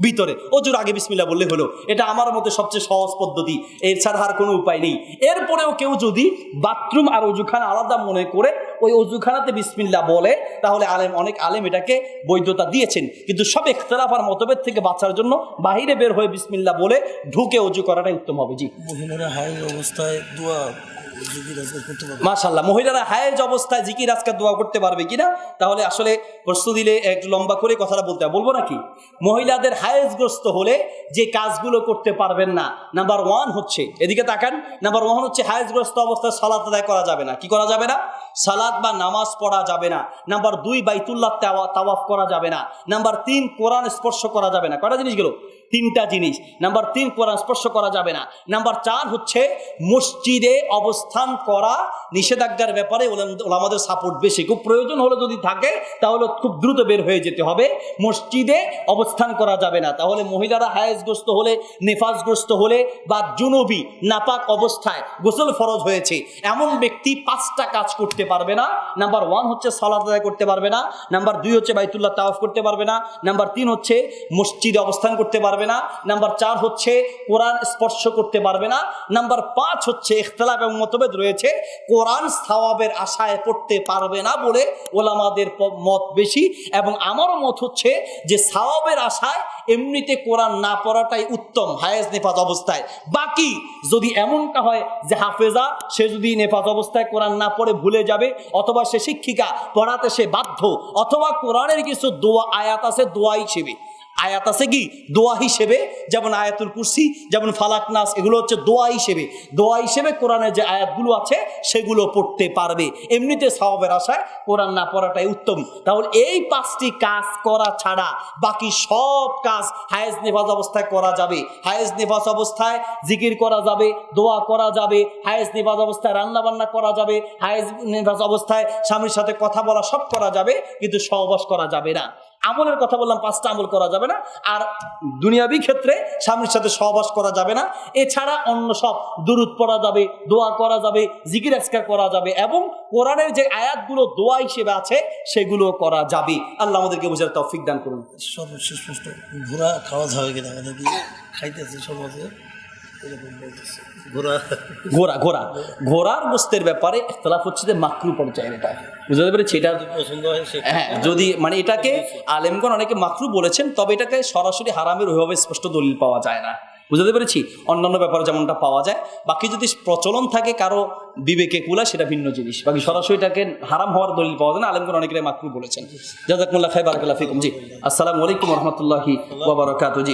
ভিতরে, ওযুর আগে বিসমিল্লাহ বললে হলো। এটা আমার মতে সবচেয়ে সহজ পদ্ধতি, এর ছাড়া আর কোনো উপায় নেই। এরপরেও কেউ যদি বাথরুম আর ওযুখানা আলাদা মনে করে ওই ওযুখানাতে বিসমিল্লাহ বলে, তাহলে অনেক আলেম এটাকে বৈধতা দিয়েছেন। কিন্তু সব ইখতিলাফ আর মতভেদ থেকে বাঁচার জন্য বাহিরে বের হয়ে বিসমিল্লাহ বলে ঢুকে ওযু করাটাই উত্তম হবে। জি, মহিলারা হায়েজ অবস্থায় দোয়া জিকির আজকার করতে পারবে? মাশাআল্লাহ, মহিলারা হায়েজ অবস্থায় জিকির আজকার দোয়া করতে পারবে কিনা? তাহলে আসলে প্রশ্ন দিলে একটু লম্বা করে কথাটা বলবো নাকি? মহিলাদের হায়েজগ্রস্ত হলে যে কাজগুলো করতে পারবেন না, নাম্বার 1 হচ্ছে, এদিকে তাকান, নাম্বার 1 হচ্ছে হায়েজগ্রস্ত অবস্থায় সালাত আদায় করা যাবে না। কি করা যাবে না? সালাত বা নামাজ পড়া যাবে না। নাম্বার 2, বাইতুল্লাহ তাওয়াফ করা যাবে না। নাম্বার 3, কোরআন স্পর্শ করা যাবে না। কয়টা জিনিস গেল? 3টা জিনিস। নাম্বার 3, কোরআন স্পর্শ করা যাবে না। নাম্বার 4 হচ্ছে মসজিদে অবস্থান করা নিষেধাজ্ঞার ব্যাপারে ওলামাদের সাপোর্ট বেশি। খুব প্রয়োজন হলে যদি থাকে তাহলে খুব দ্রুত বের হয়ে যেতে হবে, মসজিদে অবস্থান করা যাবে না। তাহলে মহিলারা হায়েজগ্রস্ত হলে, নেফাজগ্রস্ত হলে বা জুনুবি নাপাক অবস্থায় গোসল ফরজ হয়েছে এমন ব্যক্তি 5টা কাজ করতে পারবে না। নাম্বার 1 হচ্ছে সালাত আদায় করতে পারবে না। নাম্বার 2 হচ্ছে বাইতুল্লাহ তাওয়াফ করতে পারবে না। নাম্বার 3 হচ্ছে মসজিদে অবস্থান করতে পারবে না। নাম্বার 4 হচ্ছে কোরআন স্পর্শ করতে পারবে না। নাম্বার 5 হচ্ছে ইখতিলাফ এবং মতভেদ রয়েছে, কোরআন সওয়াবের আশায় পড়তে পারবে না বলে ওলামাদের মত বেশি। এবং আমারও মত হচ্ছে যে সওয়াবের আশায় এমনিতে কোরআন না পড়াটাই উত্তম হায়েজ নেফাজ অবস্থায়। বাকি যদি এমনটা হয় যে হাফেজা, সে যদি নেফাজ অবস্থায় কোরআন না পড়ে ভুলে যাবে, অথবা সে শিক্ষিকা, পড়াতে সে বাধ্য, অথবা কোরআনের কিছু দোয়া আয়াত আছে দোয়া হিসেবে, আয়াত আছে কি দোয়া হিসেবে, যেমন আয়াতুল কুরসি, যেমন ফালাক নাস, এগুলো হচ্ছে দোয়া হিসেবে। দোয়া হিসেবে কোরআনের যে আয়াতগুলো আছে সেগুলো পড়তে পারবে। এমনিতে সওয়াবের আশায় কোরআন না পড়াটাই উত্তম। তাহলে এই 5টি কাজ করা ছাড়া বাকি সব কাজ হায়েজ নেফাজ অবস্থায় করা যাবে। হায়েজ নেফাজ অবস্থায় জিকির করা যাবে, দোয়া করা যাবে, হায়েজ নেফাজ অবস্থায় রান্না বান্না করা যাবে, হায়েজ নেফাজ অবস্থায় স্বামীর সাথে কথা বলা সব করা যাবে, কিন্তু সহবাস করা যাবে না। আমলের কথা বললাম, 5টা আমল করা যাবে না। আর দুনিয়াবি ক্ষেত্রে স্বামীর সাথে সহবাস করা যাবে না। এছাড়া অন্য সব দুরুদ পড়া যাবে, দোয়া করা যাবে, জিকির আজকার করা যাবে, এবং কোরআনের যে আয়াতগুলো দোয়া হিসেবে আছে সেগুলো করা যাবে। আল্লাহ আমাদেরকে বোঝার তৌফিক দান করুন। সর্বশেষ প্রশ্ন, ঘোড়া খাওয়া যাবে কিনা? আমাদের কি খাইতেছে সমাজে এরকম বলতেছে? ঘোড়ার গোস্তের ব্যাপারে ইখতিলাফ হচ্ছে যে মাকরু পর্যায়ে, এটা বুঝতে পেরেছি। এটা পছন্দ হয় সে, হ্যাঁ, যদি মানে এটাকে আলেমগণ অনেকে মাকরু বলেছেন, তবে এটাকে সরাসরি হারামের ওইভাবে স্পষ্ট দলিল পাওয়া যায় না। বুঝতে পেরেছি? অন্যান্য ব্যাপারে যেমনটা পাওয়া যায়, বাকি যদি প্রচলন থাকে কারো বিবেকে কুলা, সেটা ভিন্ন জিনিস। বাকি সরাসরি এটাকে হারাম হওয়ার দলিল পাওয়া যায় না। আলেমগণ অনেকেই মাকরু বলেছেন। জাযাকুমুল্লাহ খাইর, বারাকাল্লাহু ফিকুম। জি, আসসালামু আলাইকুম ওয়া রাহমাতুল্লাহি ওয়া বারাকাতুহু। জি।